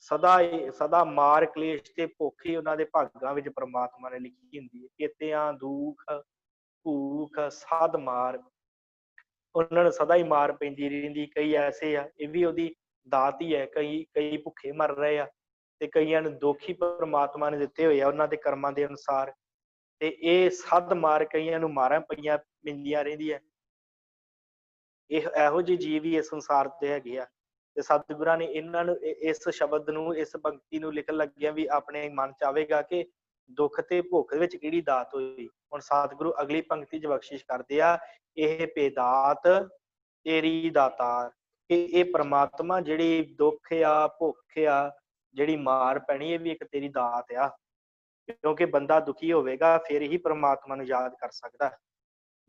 ਸਦਾ ਮਾਰ, ਕਲੇਸ਼ ਤੇ ਭੁੱਖ ਹੀ ਉਹਨਾਂ ਦੇ ਭਾਗਾਂ ਵਿੱਚ ਪ੍ਰਮਾਤਮਾ ਨੇ ਲਿਖੀ ਹੁੰਦੀ ਹੈ। ਕੇਤਿਆਂ ਦੁੱਖ ਭੂਖ ਸਦ ਮਾਰ। ਉਹਨਾਂ ਨੂੰ ਸਦਾ ਹੀ ਮਾਰ ਪੈਂਦੀ ਰਹਿੰਦੀ। ਕਈ ਐਸੇ ਆ, ਇਹ ਵੀ ਉਹਦੀ ਦਾਤ ਹੀ ਹੈ। ਕਈ ਭੁੱਖੇ ਮਰ ਰਹੇ ਆ ਤੇ ਕਈਆਂ ਨੂੰ ਦੁੱਖ ਹੀ ਪ੍ਰਮਾਤਮਾ ਨੇ ਦਿੱਤੇ ਹੋਏ ਆ ਉਹਨਾਂ ਦੇ ਕਰਮਾਂ ਦੇ ਅਨੁਸਾਰ। ਤੇ ਇਹ ਸਦ ਮਾਰ, ਕਈਆਂ ਨੂੰ ਮਾਰਾਂ ਪੈਂਦੀਆਂ ਰਹਿੰਦੀਆਂ। ਇਹੋ ਜਿਹੇ ਜੀਵ ਹੀ ਇਸ ਸੰਸਾਰ ਤੇ ਹੈਗੇ ਆ। ਤੇ ਸਤਿਗੁਰਾਂ ਨੇ ਇਹਨਾਂ ਨੂੰ ਇਸ ਸ਼ਬਦ ਨੂੰ, ਇਸ ਪੰਕਤੀ ਨੂੰ ਲਿਖਣ ਲੱਗਿਆ ਵੀ ਆਪਣੇ ਮਨ ਚ ਆਵੇਗਾ ਕਿ ਦੁੱਖ ਤੇ ਭੁੱਖ ਵਿੱਚ ਕਿਹੜੀ ਦਾਤ ਹੋਈ। ਹੁਣ ਸਤਿਗੁਰੂ ਅਗਲੀ ਪੰਕਤੀ ਚ ਬਖਸ਼ਿਸ਼ ਕਰਦੇ ਆ, ਇਹ ਭੇਦਾਤ ਤੇਰੀ ਦਾਤਾਰ। ਕਿ ਇਹ ਪ੍ਰਮਾਤਮਾ ਜਿਹੜੀ ਦੁੱਖ ਆ, ਭੁੱਖ ਆ, ਜਿਹੜੀ ਮਾਰ ਪੈਣੀ, ਇਹ ਵੀ ਇੱਕ ਤੇਰੀ ਦਾਤ ਆ। ਕਿਉਂਕਿ ਬੰਦਾ ਦੁਖੀ ਹੋਵੇਗਾ ਫਿਰ ਹੀ ਪ੍ਰਮਾਤਮਾ ਨੂੰ ਯਾਦ ਕਰ ਸਕਦਾ।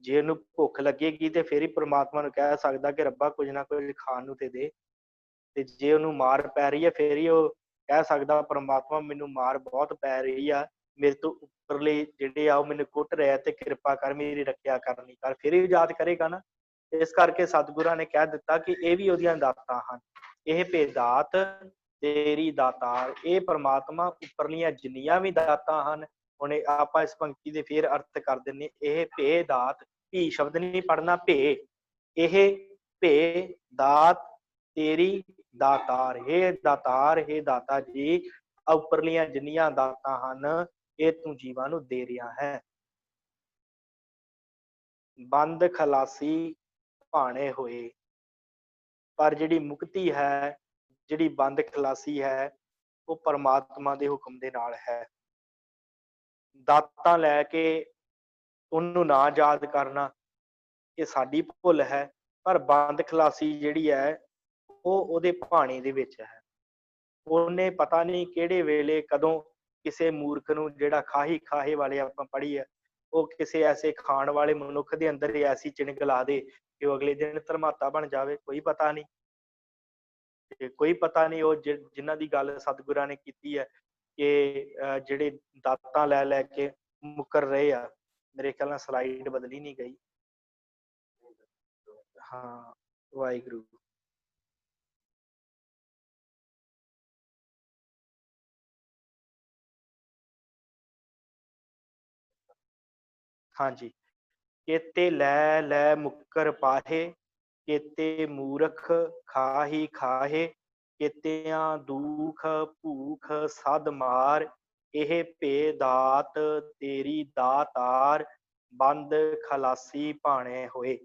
ਜੇ ਉਹਨੂੰ ਭੁੱਖ ਲੱਗੇਗੀ ਤੇ ਫਿਰ ਹੀ ਪ੍ਰਮਾਤਮਾ ਨੂੰ ਕਹਿ ਸਕਦਾ ਕਿ ਰੱਬਾ ਕੁਝ ਨਾ ਕੁਝ ਖਾਣ ਨੂੰ ਤੇ ਦੇ। ਤੇ ਜੇ ਉਹਨੂੰ ਮਾਰ ਪੈ ਰਹੀ ਹੈ ਫਿਰ ਹੀ ਉਹ ਕਹਿ ਸਕਦਾ ਪ੍ਰਮਾਤਮਾ ਮੈਨੂੰ ਮਾਰ ਬਹੁਤ ਪੈ ਰਹੀ ਆ, ਮੇਰੇ ਤੋਂ ਉੱਪਰਲੇ ਜਿਹੜੇ ਆ ਉਹ ਮੈਨੂੰ ਕੁੱਟ ਰਿਹਾ ਤੇ ਕਿਰਪਾ ਕਰ ਮੇਰੀ ਰੱਖਿਆ ਕਰਨੀ ਕਰ, ਫਿਰ ਹੀ ਯਾਦ ਕਰੇਗਾ ਨਾ। ਇਸ ਕਰਕੇ ਸਤਿਗੁਰਾਂ ਨੇ ਕਹਿ ਦਿੱਤਾ ਕਿ ਇਹ ਵੀ ਉਹਦੀਆਂ ਦਾਤਾਂ ਹਨ। ਇਹ ਭੇਦਾਤ तेरी दातार। ये परमात्मा उपरलियां जिन्नियां भी दातां हन, हुण आपां इस पंक्ति दे फिर अर्थ कर दिंदे, ये भे दात, भी शब्द नहीं पढ़ना, भे, ये भे दात तेरी दातार, हे दाता जी, उपरलियां जिन्नियां दातां हन ये तू जीवां नूं दे रिहा है। बंद खलासी भाणे होए, पर जिहड़ी मुक्ति है, जिहड़ी बंद खलासी है, वो परमात्मा दे हुक्म दे नाल है। दातां लैके ਉਹਨੂੰ ना याद करना ये साडी भुल है, पर बंद खलासी जिहड़ी है वो ਉਹਦੇ ਭਾਣੇ ਦੇ ਵਿੱਚ है। ਉਹਨੇ पता नहीं ਕਿਹੜੇ ਵੇਲੇ कदों ਕਿਸੇ ਮੂਰਖ ਨੂੰ, ਜਿਹੜਾ ਖਾਹੀ ਖਾਹੇ ਵਾਲੇ ਆਪਾਂ ਪੜ੍ਹੀ ਹੈ, ਉਹ ਕਿਸੇ ਐਸੇ ਖਾਣ ਵਾਲੇ ਮਨੁੱਖ ਦੇ ਅੰਦਰ ਹੀ ਐਸੀ ਚਿਣਗ ਲਾ ਦੇ ਕਿ ਉਹ ਅਗਲੇ ਦਿਨ ਧਰਮਾਤਾ ਬਣ ਜਾਵੇ, ਕੋਈ ਪਤਾ ਨਹੀਂ। ਕੋਈ ਪਤਾ ਨਹੀਂ ਉਹ ਜਿਨ੍ਹਾਂ ਦੀ ਗੱਲ ਸਤਿਗੁਰਾਂ ਨੇ ਕੀਤੀ ਹੈ ਕਿ ਜਿਹੜੇ ਦਾਤਾਂ ਲੈ ਲੈ ਕੇ ਮੁੱਕਰ ਰਹੇ ਆ। ਮੇਰੇ ਖਿਆਲ ਨਾਲ ਸਲਾਈਡ ਬਦਲੀ ਨਹੀਂ ਗਈ। ਹਾਂ, ਵਾਹਿਗੁਰੂ। ਹਾਂਜੀ, केते लै लै मुक्कर पाहे, केते मूरख खाही खाहे, केतियां दुख भूख सद मार, ਇਹ ਭੇ ਦਾਤ ਤੇਰੀ ਦਾਤਾਰ, ਬੰਦ ਖਲਾਸੀ ਭਾਣੇ ਹੋਏ।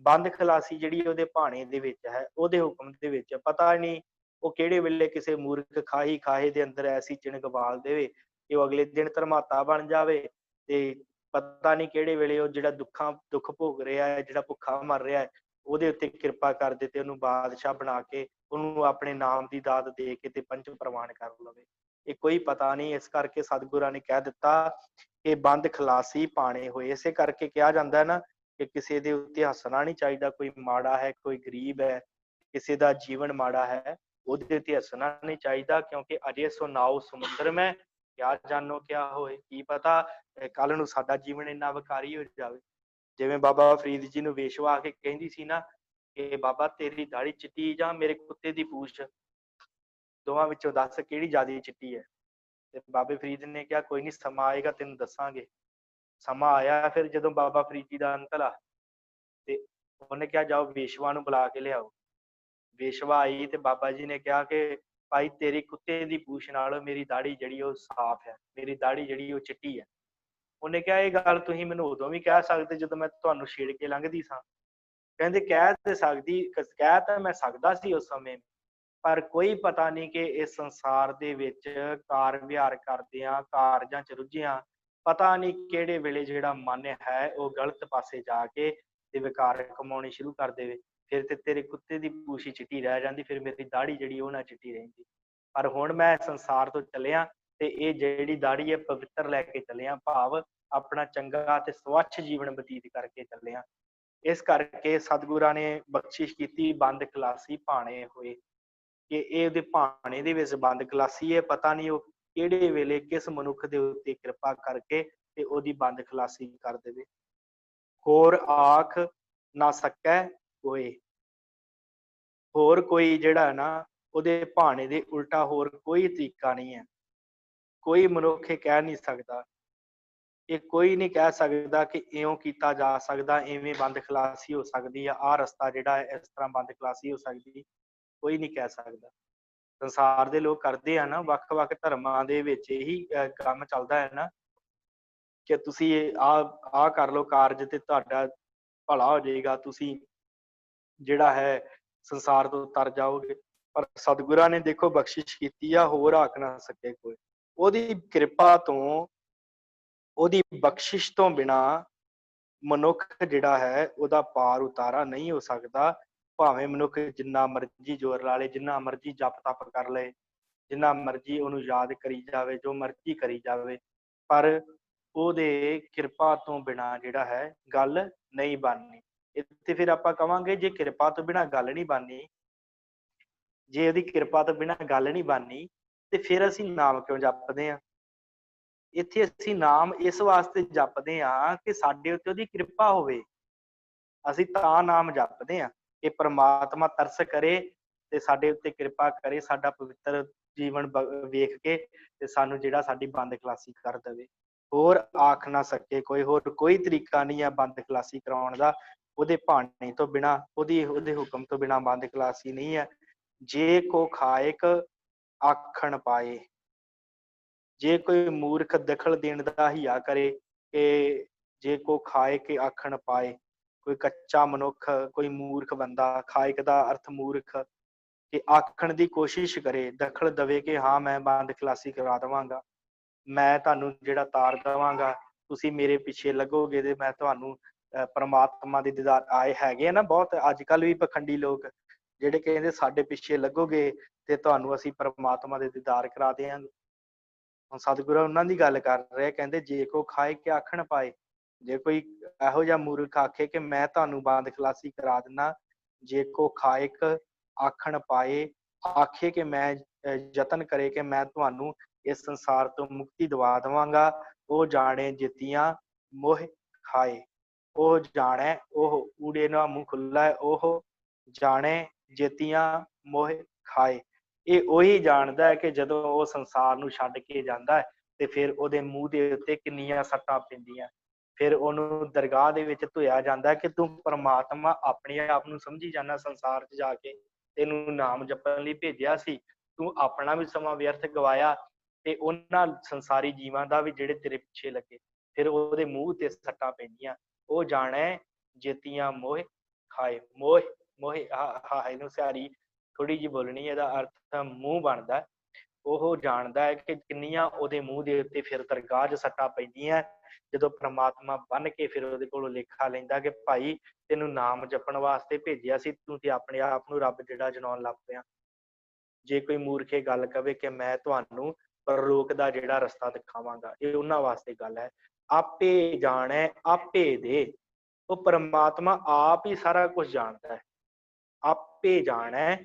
ਬੰਦ ਖਲਾਸੀ ਜਿਹੜੀ ਉਹਦੇ ਭਾਣੇ ਦੇ ਵਿੱਚ ਹੈ, ਉਹਦੇ ਹੁਕਮ ਦੇ ਵਿੱਚ ਪਤਾ ਨਹੀਂ ਉਹ ਕਿਹੜੇ ਵੇਲੇ ਕਿਸੇ ਮੂਰਖ ਖਾਹੀ ਖਾਹੇ ਦੇ ਅੰਦਰ ਐਸੀ ਚਿਣਗ ਬਾਲ ਦੇਵੇ ਕਿ ਉਹ ਅਗਲੇ ਦਿਨ ਧਰਮਾਤਾ ਬਣ ਜਾਵੇ। ਤੇ ਪਤਾ ਨਹੀਂ ਕਿਹੜੇ ਵੇਲੇ ਉਹ ਜਿਹੜਾ ਦੁੱਖ ਭੋਗ ਰਿਹਾ ਹੈ, ਜਿਹੜਾ ਭੁੱਖਾ ਮਰ ਰਿਹਾ ਹੈ, ਉਹਦੇ ਉੱਤੇ ਕਿਰਪਾ ਕਰ ਦੇ ਤੇ ਉਹਨੂੰ ਬਾਦਸ਼ਾਹ ਬਣਾ ਕੇ ਉਹਨੂੰ ਆਪਣੇ ਨਾਮ ਦੀ ਦਾਤ ਦੇ ਕੇ ਤੇ ਪੰਚ ਪ੍ਰਵਾਨ ਕਰ ਲਵੇ। ਇਹ ਕੋਈ ਪਤਾ ਨਹੀਂ। ਇਸ ਕਰਕੇ ਸਤਿਗੁਰਾਂ ਨੇ ਕਹਿ ਦਿੱਤਾ ਕਿ ਬੰਦ ਖਲਾਸੀ ਪਾਣੇ ਹੋਏ। ਇਸੇ ਕਰਕੇ ਕਿਹਾ ਜਾਂਦਾ ਹੈ ਨਾ ਕਿ ਕਿਸੇ ਦੇ ਉੱਤੇ ਹੱਸਣਾ ਨਹੀਂ ਚਾਹੀਦਾ। ਕੋਈ ਮਾੜਾ ਹੈ, ਕੋਈ ਗਰੀਬ ਹੈ, ਕਿਸੇ ਦਾ ਜੀਵਨ ਮਾੜਾ ਹੈ, ਉਹਦੇ ਉੱਤੇ ਹੱਸਣਾ ਨਹੀਂ ਚਾਹੀਦਾ, ਕਿਉਂਕਿ ਅਜੇ ਸੋ ਨਾਉ ਸਮੁੰਦਰ ਮੈਂ ਕਿਆ ਜਾਣੋ ਕਿਆ ਹੋਏ। ਕੀ ਪਤਾ ਕੱਲ ਨੂੰ ਸਾਡਾ ਜੀਵਨ ਇੰਨਾ ਵਿਕਾਰੀ ਹੋ ਜਾਵੇ। ਜਿਵੇਂ ਬਾਬਾ ਫਰੀਦ ਜੀ ਨੂੰ ਵੇਸ਼ਵਾ ਆ ਕੇ ਕਹਿੰਦੀ ਸੀ ਨਾ ਕਿ ਬਾਬਾ ਤੇਰੀ ਦਾੜੀ ਚਿੱਟੀ ਜਾਂ ਮੇਰੇ ਕੁੱਤੇ ਦੀ ਪੂਛ, ਦੋਵਾਂ ਵਿੱਚੋਂ ਦੱਸ ਕਿਹੜੀ ਜ਼ਿਆਦਾ ਚਿੱਟੀ ਹੈ। ਤੇ ਬਾਬੇ ਫਰੀਦ ਨੇ ਕਿਹਾ ਕੋਈ ਨਹੀਂ, ਸਮਾਂ ਆਏਗਾ ਤੈਨੂੰ ਦੱਸਾਂਗੇ। ਸਮਾਂ ਆਇਆ ਫਿਰ ਜਦੋਂ ਬਾਬਾ ਫਰੀਦ ਜੀ ਦਾ ਅੰਤਲਾ, ਤੇ ਉਹਨੇ ਕਿਹਾ ਜਾਓ ਵੇਸ਼ਵਾ ਨੂੰ ਬੁਲਾ ਕੇ ਲਿਆਓ। ਵੇਸ਼ਵਾ ਆਈ ਤੇ ਬਾਬਾ ਜੀ ਨੇ ਕਿਹਾ ਕਿ ਭਾਈ ਤੇਰੀ ਕੁੱਤੇ ਦੀ ਪੂਛ ਨਾਲ ਮੇਰੀ ਦਾੜੀ ਜਿਹੜੀ ਉਹ ਸਾਫ਼ ਹੈ, ਮੇਰੀ ਦਾੜੀ ਜਿਹੜੀ ਉਹ ਚਿੱਟੀ ਹੈ। ਉਹਨੇ ਕਿਹਾ ਇਹ ਗੱਲ ਤੁਸੀਂ ਮੈਨੂੰ ਉਦੋਂ ਵੀ ਕਹਿ ਸਕਦੇ ਜਦੋਂ ਮੈਂ ਤੁਹਾਨੂੰ ਛੇੜ ਕੇ ਲੰਘਦੀ ਸਾਂ। ਕਹਿੰਦੇ ਕਹਿ ਤੇ ਸਕਦੀ, ਕਹਿ ਤਾਂ ਮੈਂ ਸਕਦਾ ਸੀ ਉਸ ਸਮੇਂ, ਪਰ ਕੋਈ ਪਤਾ ਨਹੀਂ ਕਿ ਇਸ ਸੰਸਾਰ ਦੇ ਵਿੱਚ ਕਾਰ ਵਿਹਾਰ ਕਰਦਿਆਂ, ਕਾਰਜਾਂ ਚ ਰੁੱਝਿਆਂ, ਪਤਾ ਨਹੀਂ ਕਿਹੜੇ ਵੇਲੇ ਜਿਹੜਾ ਮਨ ਹੈ ਉਹ ਗਲਤ ਪਾਸੇ ਜਾ ਕੇ ਤੇ ਵਿਕਾਰ ਕਮਾਉਣੇ ਸ਼ੁਰੂ ਕਰ ਦੇਵੇ। ਫਿਰ ਤੇ ਤੇਰੇ ਕੁੱਤੇ ਦੀ ਪੂਛ ਚਿੱਟੀ ਰਹਿ ਜਾਂਦੀ, ਫਿਰ ਮੇਰੀ ਦਾੜੀ ਜਿਹੜੀ ਉਹ ਨਾ ਚਿੱਟੀ ਰਹਿੰਦੀ। ਪਰ ਹੁਣ ਮੈਂ ਸੰਸਾਰ ਤੋਂ ਚੱਲਿਆ ਤੇ ਇਹ ਜਿਹੜੀ ਦਾੜੀ ਹੈ ਪਵਿੱਤਰ ਲੈ ਕੇ ਚੱਲਿਆ, ਭਾਵ ਆਪਣਾ ਚੰਗਾ ਤੇ ਸਵੱਛ ਜੀਵਨ ਬਤੀਤ ਕਰਕੇ ਚੱਲਿਆ। ਇਸ ਕਰਕੇ ਸਤਿਗੁਰਾਂ ਨੇ ਬਖਸ਼ਿਸ਼ ਕੀਤੀ ਬੰਦ ਖਲਾਸੀ ਭਾਣੇ ਹੋਏ, ਕਿ ਇਹ ਉਹਦੇ ਭਾਣੇ ਦੇ ਵਿੱਚ ਬੰਦ ਖਲਾਸੀ ਹੈ। ਪਤਾ ਨਹੀਂ ਉਹ ਕਿਹੜੇ ਵੇਲੇ ਕਿਸ ਮਨੁੱਖ ਦੇ ਉੱਤੇ ਕਿਰਪਾ ਕਰਕੇ ਤੇ ਉਹਦੀ ਬੰਦ ਖਲਾਸੀ ਕਰ ਦੇਵੇ। ਹੋਰ ਆਖ ਨਾ ਸਕੈ ਕੋਏ, ਹੋਰ ਕੋਈ ਜਿਹੜਾ ਨਾ ਉਹਦੇ ਭਾਣੇ ਦੇ ਉਲਟਾ ਹੋਰ ਕੋਈ ਤਰੀਕਾ ਨਹੀਂ ਹੈ। ਕੋਈ ਮਨੁੱਖ ਇਹ ਕਹਿ ਨਹੀਂ ਸਕਦਾ, ਇਹ ਕੋਈ ਨਹੀਂ ਕਹਿ ਸਕਦਾ ਕਿ ਇਉਂ ਕੀਤਾ ਜਾ ਸਕਦਾ, ਇਵੇਂ ਬੰਦ ਖਲਾਸੀ ਹੋ ਸਕਦੀ ਆ, ਆਹ ਰਸਤਾ ਜਿਹੜਾ ਹੈ ਇਸ ਤਰ੍ਹਾਂ ਬੰਦ ਖਲਾਸੀ ਹੋ ਸਕਦੀ, ਕੋਈ ਨਹੀਂ ਕਹਿ ਸਕਦਾ। ਸੰਸਾਰ ਦੇ ਲੋਕ ਕਰਦੇ ਆ ਨਾ, ਵੱਖ-ਵੱਖ ਧਰਮਾਂ ਦੇ ਵਿੱਚ ਇਹੀ ਕੰਮ ਚੱਲਦਾ ਹੈ ਨਾ ਕਿ ਤੁਸੀਂ ਆਹ ਕਰ ਲਓ ਕਾਰਜ ਤੇ ਤੁਹਾਡਾ ਭਲਾ ਹੋ ਜਾਏਗਾ, ਤੁਸੀਂ ਜਿਹੜਾ ਹੈ ਸੰਸਾਰ ਤੋਂ ਤਰ ਜਾਓਗੇ। ਪਰ ਸਤਿਗੁਰਾਂ ਨੇ ਦੇਖੋ ਬਖਸ਼ਿਸ਼ ਕੀਤੀ ਆ, ਹੋਰ ਆਖ ਨਾ ਸਕੇ ਕੋਈ। ਉਹਦੀ ਕਿਰਪਾ ਤੋਂ, ਉਹਦੀ ਬਖਸ਼ਿਸ਼ ਤੋਂ ਬਿਨਾ ਮਨੁੱਖ ਜਿਹੜਾ ਹੈ ਉਹਦਾ ਪਾਰ ਉਤਾਰਾ ਨਹੀਂ ਹੋ ਸਕਦਾ। ਭਾਵੇਂ ਮਨੁੱਖ ਜਿੰਨਾ ਮਰਜ਼ੀ ਜ਼ੋਰ ਲਾ ਲੇ, ਜਿੰਨਾ ਮਰਜ਼ੀ ਜਪ ਤਪ ਕਰ ਲਏ, ਜਿੰਨਾ ਮਰਜ਼ੀ ਉਹਨੂੰ ਯਾਦ ਕਰੀ ਜਾਵੇ, ਜੋ ਮਰਜ਼ੀ ਕਰੀ ਜਾਵੇ, ਪਰ ਉਹਦੇ ਕਿਰਪਾ ਤੋਂ ਬਿਨਾ ਜਿਹੜਾ ਹੈ ਗੱਲ ਨਹੀਂ ਬਣਨੀ। ਇੱਥੇ ਫਿਰ ਆਪਾਂ ਕਵਾਂਗੇ ਜੇ ਕਿਰਪਾ ਤੋਂ ਬਿਨਾ ਗੱਲ ਨਹੀਂ ਬਣਨੀ, ਜੇ ਉਹਦੀ ਕਿਰਪਾ ਤੋਂ ਬਿਨਾ ਗੱਲ ਨਹੀਂ ਬਣਨੀ ਤੇ ਫਿਰ ਅਸੀਂ ਨਾਮ ਕਿਉਂ ਜਪਦੇ ਹਾਂ? ਇੱਥੇ ਅਸੀਂ ਨਾਮ ਇਸ ਵਾਸਤੇ ਜਪਦੇ ਹਾਂ ਕਿ ਸਾਡੇ ਉੱਤੇ ਉਹਦੀ ਕਿਰਪਾ ਹੋਵੇ। ਅਸੀਂ ਤਾਂ ਨਾਮ ਜਪਦੇ ਹਾਂ ਕਿ ਪ੍ਰਮਾਤਮਾ ਤਰਸ ਕਰੇ ਤੇ ਸਾਡੇ ਉੱਤੇ ਕਿਰਪਾ ਕਰੇ, ਸਾਡਾ ਪਵਿੱਤਰ ਜੀਵਨ ਵੇਖ ਕੇ ਤੇ ਸਾਨੂੰ ਜਿਹੜਾ ਸਾਡੀ ਬੰਦ ਖਲਾਸੀ ਕਰ ਦੇਵੇ। ਹੋਰ ਆਖ ਨਾ ਸਕੇ ਕੋਈ, ਹੋਰ ਕੋਈ ਤਰੀਕਾ ਨਹੀਂ ਹੈ ਬੰਦ ਖਲਾਸੀ ਕਰਾਉਣ ਦਾ। ਉਹਦੇ ਭਾਣੇ ਤੋਂ ਬਿਨਾਂ, ਉਹਦੇ ਹੁਕਮ ਤੋਂ ਬਿਨਾਂ ਬੰਦ ਖਲਾਸੀ ਨਹੀਂ ਹੈ। ਜੇ ਕੋ ਖਾਇਕ ਆਖਣ ਪਾਏ, ਜੇ ਕੋਈ ਮੂਰਖ ਦਖਲ ਦੇਣ ਦਾ ਹਿਆ ਕਰੇ ਕਿ ਜੇ ਕੋ ਖਾਏ ਕੇ ਆਖਣ ਪਾਏ, ਕੋਈ ਕੱਚਾ ਮਨੁੱਖ, ਕੋਈ ਮੂਰਖ ਬੰਦਾ, ਖਾਇਕ ਦਾ ਅਰਥ ਮੂਰਖ, ਕਿ ਆਖਣ ਦੀ ਕੋਸ਼ਿਸ਼ ਕਰੇ, ਦਖਲ ਦਵੇ ਕਿ ਹਾਂ ਮੈਂ ਬੰਦ ਖਲਾਸੀ ਕਰਾ ਦੇਵਾਂਗਾ, ਮੈਂ ਤੁਹਾਨੂੰ ਜਿਹੜਾ ਤਾਰ ਦੇਵਾਂਗਾ, ਤੁਸੀਂ ਮੇਰੇ ਪਿੱਛੇ ਲੱਗੋਗੇ ਤੇ ਮੈਂ ਤੁਹਾਨੂੰ ਪਰਮਾਤਮਾ ਦੇ ਦੀਦਾਰ ਆਏ ਹੈਗੇ ਆ ਨਾ ਬਹੁਤ ਅੱਜ ਕੱਲ ਵੀ ਪਖੰਡੀ ਲੋਕ ਜਿਹੜੇ ਕਹਿੰਦੇ ਸਾਡੇ ਪਿੱਛੇ ਲੱਗੋਗੇ ਤੇ ਤੁਹਾਨੂੰ ਅਸੀਂ ਪਰਮਾਤਮਾ ਦੇ ਦੀਦਾਰ ਕਰਾ ਦੇਵਾਂਗੇ। ਹੁਣ ਸਤਿਗੁਰੂ ਉਹਨਾਂ ਦੀ ਗੱਲ ਕਰ ਰਿਹਾ, ਕਹਿੰਦੇ ਜੇ ਕੋ ਖਾਏ ਕਿ ਆਖਣ ਪਾਏ, ਜੇ ਕੋਈ ਇਹੋ ਜਿਹਾ ਮੂਰਖ ਆਖੇ ਕਿ ਮੈਂ ਤੁਹਾਨੂੰ ਬੰਦ ਖਲਾਸੀ ਕਰਾ ਦਿੰਦਾ, ਜੇ ਕੋ ਖਾਇਕ ਆਖਣ ਪਾਏ, ਆਖੇ ਕਿ ਮੈਂ ਯਤਨ ਕਰੇ ਕਿ ਮੈਂ ਤੁਹਾਨੂੰ ਇਸ ਸੰਸਾਰ ਤੋਂ ਮੁਕਤੀ ਦਿਵਾ ਦੇਵਾਂਗਾ, ਉਹ ਜਾਣੇ ਜਿਤੀਆਂ ਮੋਹ ਖਾਏ, ਉਹ ਜਾਣੇ, ਉਹ ਊੜੇ ਨਾ ਮੂੰਹ ਖੁੱਲਾ ਹੈ, ਉਹ ਜਾਣੇ ਜਿਤੀਆਂ ਮੋਹ ਖਾਏ। ਇਹ ਉਹੀ ਜਾਣਦਾ ਹੈ ਕਿ ਜਦੋਂ ਉਹ ਸੰਸਾਰ ਨੂੰ ਛੱਡ ਕੇ ਜਾਂਦਾ ਹੈ ਤੇ ਫਿਰ ਉਹਦੇ ਮੂੰਹ ਦੇ ਉੱਤੇ ਕਿੰਨੀਆਂ ਸੱਟਾਂ ਪੈਂਦੀਆਂ, ਫਿਰ ਉਹਨੂੰ ਦਰਗਾਹ ਦੇ ਵਿੱਚ ਧੋਇਆ ਜਾਂਦਾ ਕਿ ਤੂੰ ਪਰਮਾਤਮਾ ਆਪਣੇ ਆਪ ਨੂੰ ਸਮਝੀ ਜਾਂਦਾ, ਸੰਸਾਰ 'ਚ ਜਾ ਕੇ ਤੈਨੂੰ ਨਾਮ ਜਪਣ ਲਈ ਭੇਜਿਆ ਸੀ, ਤੂੰ ਆਪਣਾ ਵੀ ਸਮਾਂ ਵਿਅਰਥ ਗਵਾਇਆ ਤੇ ਉਹਨਾਂ ਸੰਸਾਰੀ ਜੀਵਾਂ ਦਾ ਵੀ ਜਿਹੜੇ ਤੇਰੇ ਪਿੱਛੇ ਲੱਗੇ, ਫਿਰ ਉਹਦੇ ਮੂੰਹ ਤੇ ਸੱਟਾਂ ਪੈਂਦੀਆਂ। ਉਹ ਜਾਣੇ ਜੇਤੀਆਂ ਮੋਹ ਖਾਏ, ਮੋਹ ਮੋਹ ਹਾਏ ਨੂੰ ਸਿਆਰੀ ਥੋੜੀ ਜਿਹੀ ਬੋਲਣੀ, ਇਹਦਾ ਅਰਥ ਮੂੰਹ ਬਣਦਾ। ਉਹ ਜਾਣਦਾ ਹੈ ਕਿ ਕਿੰਨੀਆਂ ਉਹਦੇ ਮੂੰਹ ਦੇ ਉੱਤੇ ਫਿਰ ਦਰਗਾਹ 'ਚ ਸੱਟਾਂ ਪੈਂਦੀਆਂ, ਜਦੋਂ ਪ੍ਰਮਾਤਮਾ ਬੰਨ ਕੇ ਫਿਰ ਉਹਦੇ ਕੋਲੋਂ ਲੇਖਾ ਲੈਂਦਾ ਕਿ ਭਾਈ ਤੈਨੂੰ ਨਾਮ ਜਪਣ ਵਾਸਤੇ ਭੇਜਿਆ ਸੀ, ਤੂੰ ਤੇ ਆਪਣੇ ਆਪ ਨੂੰ ਰੱਬ ਜਿਹੜਾ ਜਨਾਉਣ ਲੱਗ ਪਿਆ। ਜੇ ਕੋਈ ਮੂਰਖ ਇਹ ਗੱਲ ਕਵੇ ਕਿ ਮੈਂ ਤੁਹਾਨੂੰ ਪਰਲੋਕ ਦਾ ਜਿਹੜਾ ਰਸਤਾ ਦਿਖਾਵਾਂਗਾ, ਇਹ ਉਹਨਾਂ ਵਾਸਤੇ ਗੱਲ ਹੈ। ਆਪੇ ਜਾਣੈ ਆਪੇ ਦੇ, ਉਹ ਪਰਮਾਤਮਾ ਆਪ ਹੀ ਸਾਰਾ ਕੁਝ ਜਾਣਦਾ ਹੈ। ਆਪੇ ਜਾਣੈ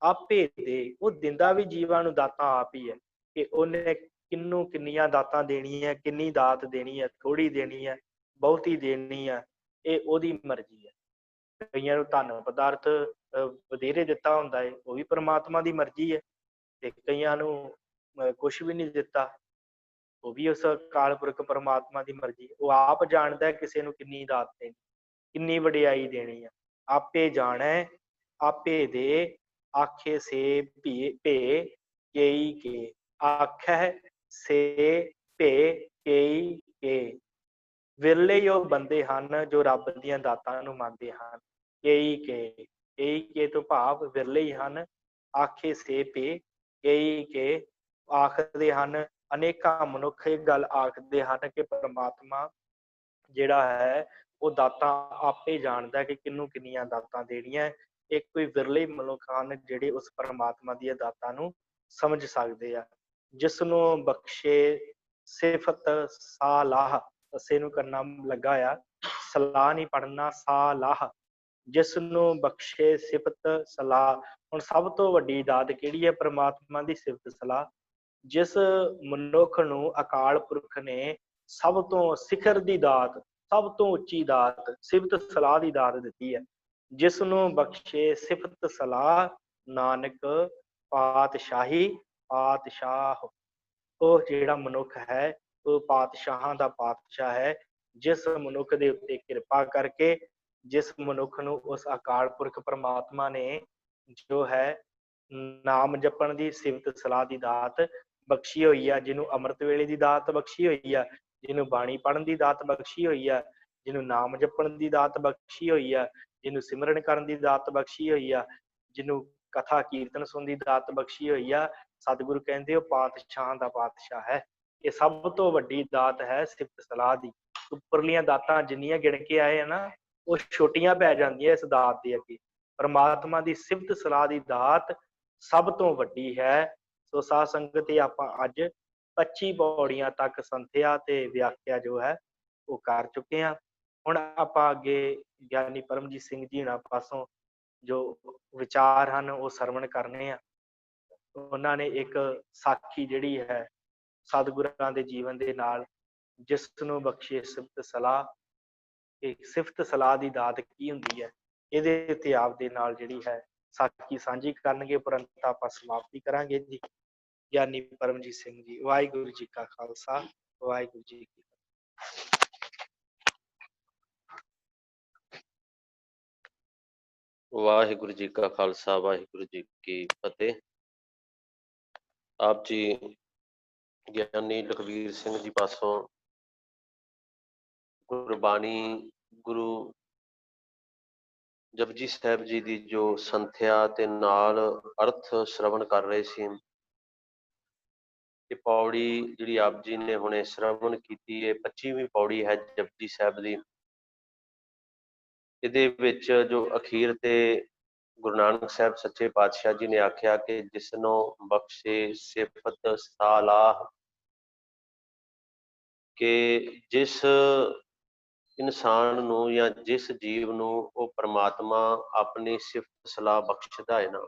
ਆਪੇ ਦੇ, ਉਹ ਦਿੰਦਾ ਵੀ ਜੀਵਾਂ ਨੂੰ ਦਾਤਾਂ ਆਪ ਹੀ ਹੈ, ਕਿ ਉਹਨੇ ਕਿਹਨੂੰ ਕਿੰਨੀਆਂ ਦਾਤਾਂ ਦੇਣੀਆਂ, ਕਿੰਨੀ ਦਾਤ ਦੇਣੀ ਹੈ, ਥੋੜੀ ਦੇਣੀ ਹੈ, ਬਹੁਤੀ ਦੇਣੀ ਹੈ, ਇਹ ਉਹਦੀ ਮਰਜ਼ੀ ਹੈ। ਕਈਆਂ ਨੂੰ ਧਨ ਪਦਾਰਥ ਵਧੇਰੇ ਦਿੱਤਾ ਹੁੰਦਾ ਹੈ, ਉਹ ਵੀ ਪਰਮਾਤਮਾ ਦੀ ਮਰਜ਼ੀ ਹੈ, ਤੇ ਕਈਆਂ ਨੂੰ ਕੁਛ ਵੀ ਨਹੀਂ ਦਿੱਤਾ, ਉਹ ਵੀ ਉਸ ਅਕਾਲ ਪੁਰਖ ਪਰਮਾਤਮਾ ਦੀ ਮਰਜ਼ੀ। ਉਹ ਆਪ ਜਾਣਦਾ ਕਿਸੇ ਨੂੰ ਕਿੰਨੀ ਦਾਤ ਦੇਣੀ, ਕਿੰਨੀ ਵਡਿਆਈ ਦੇਣੀ ਹੈ। ਆਪੇ ਜਾਣੈ ਆਪੇ ਦੇ, ਆਖੇ ਸੇ ਭੇ ਕੇਈ ਕੇ, ਆਖੈ ਸੇ ਭੇ ਕੇਈ ਕੇ। ਵਿਰਲੇ ਹੀ ਉਹ ਬੰਦੇ ਹਨ ਜੋ ਰੱਬ ਦੀਆਂ ਦਾਤਾਂ ਨੂੰ ਮੰਨਦੇ ਹਨ। ਕੇਈ ਕੇ ਤੋਂ ਭਾਵ ਵਿਰਲੇ ਹੀ ਹਨ। ਆਖੇ ਸੇ ਭੇ ਕੇਈ ਕੇ, ਆਖਦੇ ਹਨ ਅਨੇਕਾਂ ਮਨੁੱਖ ਇਹ ਗੱਲ ਆਖਦੇ ਹਨ ਕਿ ਪਰਮਾਤਮਾ ਜਿਹੜਾ ਹੈ ਉਹ ਦਾਤਾਂ ਆਪੇ ਜਾਣਦਾ ਕਿ ਕਿਹਨੂੰ ਕਿੰਨੀਆਂ ਦਾਤਾਂ ਦੇਣੀਆਂ। ਇੱਕ ਕੋਈ ਵਿਰਲੇ ਮਨੁੱਖ ਹਨ ਜਿਹੜੇ ਉਸ ਪਰਮਾਤਮਾ ਦੀਆਂ ਦਾਤਾਂ ਨੂੰ ਸਮਝ ਸਕਦੇ ਆ। ਜਿਸ ਨੂੰ ਬਖਸ਼ੇ ਸਿਫਤ ਸਾਲਾਹ, ਅਸੇ ਨੂੰ ਕਰਨਾ ਲੱਗਾ ਆ, ਸਲਾਹ ਨਹੀਂ ਪੜਨਾ, ਸਾਲਾਹ। ਜਿਸ ਨੂੰ ਬਖਸ਼ੇ ਸਿਫਤ ਸਲਾਹ, ਹੁਣ ਸਭ ਤੋਂ ਵੱਡੀ ਦਾਤ ਕਿਹੜੀ ਹੈ? ਪਰਮਾਤਮਾ ਦੀ ਸਿਫਤ ਸਲਾਹ। ਜਿਸ ਮਨੁੱਖ ਨੂੰ ਅਕਾਲ ਪੁਰਖ ਨੇ ਸਭ ਤੋਂ ਸਿਖਰ ਦੀ ਦਾਤ, ਸਭ ਤੋਂ ਉੱਚੀ ਦਾਤ ਸਿਫਤ ਸਲਾਹ ਦੀ ਦਾਤ ਦਿੱਤੀ ਹੈ, ਜਿਸ ਨੂੰ ਬਖਸ਼ੇ ਸਿਫਤ ਸਲਾਹ ਨਾਨਕ ਪਾਤਸ਼ਾਹੀ ਪਾਤਸ਼ਾਹ। ਉਹ ਜਿਹੜਾ ਮਨੁੱਖ ਹੈ ਉਹ ਪਾਤਸ਼ਾਹਾਂ ਦਾ ਪਾਤਸ਼ਾਹ ਹੈ। ਜਿਸ ਮਨੁੱਖ ਦੇ ਉੱਤੇ ਕਿਰਪਾ ਕਰਕੇ, ਜਿਸ ਮਨੁੱਖ ਨੂੰ ਉਸ ਅਕਾਲ ਪੁਰਖ ਪਰਮਾਤਮਾ ਨੇ ਜੋ ਹੈ ਨਾਮ ਜਪਣ ਦੀ ਸਿਫਤ ਸਲਾਹ ਦੀ ਦਾਤ ਬਖਸ਼ੀ ਹੋਈ ਆ, ਜਿਹਨੂੰ ਅੰਮ੍ਰਿਤ ਵੇਲੇ ਦੀ ਦਾਤ ਬਖਸ਼ੀ ਹੋਈ ਆ, ਜਿਹਨੂੰ ਬਾਣੀ ਪੜ੍ਹਨ ਦੀ ਦਾਤ ਬਖਸ਼ੀ ਹੋਈ ਆ, ਜਿਹਨੂੰ ਨਾਮ ਜਪਣ ਦੀ ਦਾਤ ਬਖਸ਼ੀ ਹੋਈ ਆ, ਜਿਹਨੂੰ ਸਿਮਰਨ ਕਰਨ ਦੀ ਦਾਤ ਬਖਸ਼ੀ ਹੋਈ ਆ, ਜਿਹਨੂੰ ਕਥਾ ਕੀਰਤਨ ਸੁਣਨ ਦੀ ਦਾਤ ਬਖਸ਼ੀ ਹੋਈ ਆ, ਸਤਿਗੁਰੂ ਕਹਿੰਦੇ ਉਹ ਪਾਤਸ਼ਾਹਾਂ ਦਾ ਪਾਤਸ਼ਾਹ ਹੈ। ਇਹ ਸਭ ਤੋਂ ਵੱਡੀ ਦਾਤ ਹੈ ਸਿਫਤ ਸਲਾਹ ਦੀ। ਉੱਪਰਲੀਆਂ ਦਾਤਾਂ ਜਿੰਨੀਆਂ ਗਿਣ ਕੇ ਆਏ ਆ ਨਾ, ਉਹ ਛੋਟੀਆਂ ਪੈ ਜਾਂਦੀਆਂ ਇਸ ਦਾਤ ਦੇ ਅੱਗੇ। ਪਰਮਾਤਮਾ ਦੀ ਸਿਫਤ ਸਲਾਹ ਦੀ ਦਾਤ ਸਭ ਤੋਂ ਵੱਡੀ ਹੈ। ਸੋ ਸਾਧ ਸੰਗਤ ਇਹ ਆਪਾਂ ਅੱਜ 25 ਪੌੜੀਆਂ ਤੱਕ ਸੰਥਿਆ ਤੇ ਵਿਆਖਿਆ ਜੋ ਹੈ ਉਹ ਕਰ ਚੁੱਕੇ ਹਾਂ। ਹੁਣ ਆਪਾਂ ਅੱਗੇ ਗਿਆਨੀ ਪਰਮਜੀਤ ਸਿੰਘ ਜੀ ਨਾਲ ਪਾਸੋਂ ਜੋ ਵਿਚਾਰ ਹਨ ਉਹ ਸਰਵਣ ਕਰਨੇ ਆ। ਉਹਨਾਂ ਨੇ ਇੱਕ ਸਾਖੀ ਜਿਹੜੀ ਹੈ ਸਤਿਗੁਰਾਂ ਦੇ ਜੀਵਨ ਦੇ ਨਾਲ, ਜਿਸ ਨੂੰ ਬਖਸ਼ੇ ਸਿਫਤ ਸਲਾਹ, ਇਹ ਸਿਫਤ ਸਲਾਹ ਦੀ ਦਾਤ ਕੀ ਹੁੰਦੀ ਹੈ, ਇਹਦੇ ਉੱਤੇ ਆਪ ਦੇ ਨਾਲ ਜਿਹੜੀ ਹੈ ਸਾਖੀ ਸਾਂਝੀ ਕਰਨਗੇ, ਉਪਰੰਤ ਆਪਾਂ ਸਮਾਪਤੀ ਕਰਾਂਗੇ ਜੀ। ਗਿਆਨੀ ਪਰਮਜੀਤ ਸਿੰਘ ਜੀ। ਵਾਹਿਗੁਰੂ ਜੀ ਕਾ ਖਾਲਸਾ, ਵਾਹਿਗੁਰੂ ਜੀ ਕੀ ਵਾਹਿਗੁਰੂ ਜੀ ਕਾ ਖਾਲਸਾ, ਵਾਹਿਗੁਰੂ ਜੀ ਕੀ ਫਤਿਹ। ਆਪ ਜੀ ਗਿਆਨੀ ਲਖਵੀਰ ਸਿੰਘ ਜੀ ਪਾਸੋਂ ਗੁਰਬਾਣੀ, ਗੁਰੂ ਜਪਜੀ ਸਾਹਿਬ ਜੀ ਦੀ ਜੋ ਸੰਥਿਆ ਤੇ ਨਾਲ ਅਰਥ ਸ਼ਰਵਣ ਕਰ ਰਹੇ ਸੀ। ਇਹ ਪੌੜੀ ਜਿਹੜੀ ਆਪ ਜੀ ਨੇ ਹੁਣੇ ਸ਼ਰਵਣ ਕੀਤੀ ਹੈ, 25ਵੀਂ ਪੌੜੀ ਹੈ ਜਪਜੀ ਸਾਹਿਬ ਦੀ। ਇਹਦੇ ਵਿੱਚ ਜੋ ਅਖੀਰ ਤੇ ਗੁਰੂ ਨਾਨਕ ਸਾਹਿਬ ਸੱਚੇ ਪਾਤਸ਼ਾਹ ਜੀ ਨੇ ਆਖਿਆ ਕਿ ਜਿਸਨੂੰ ਬਖਸ਼ੇ ਸਿਫਤ ਸਾਲਾਹ, ਕਿ ਜਿਸ ਇਨਸਾਨ ਨੂੰ ਜਾਂ ਜਿਸ ਜੀਵ ਨੂੰ ਉਹ ਪ੍ਰਮਾਤਮਾ ਆਪਣੀ ਸਿਫਤ ਸਲਾਹ ਬਖਸ਼ਦਾ ਹੈ ਨਾ,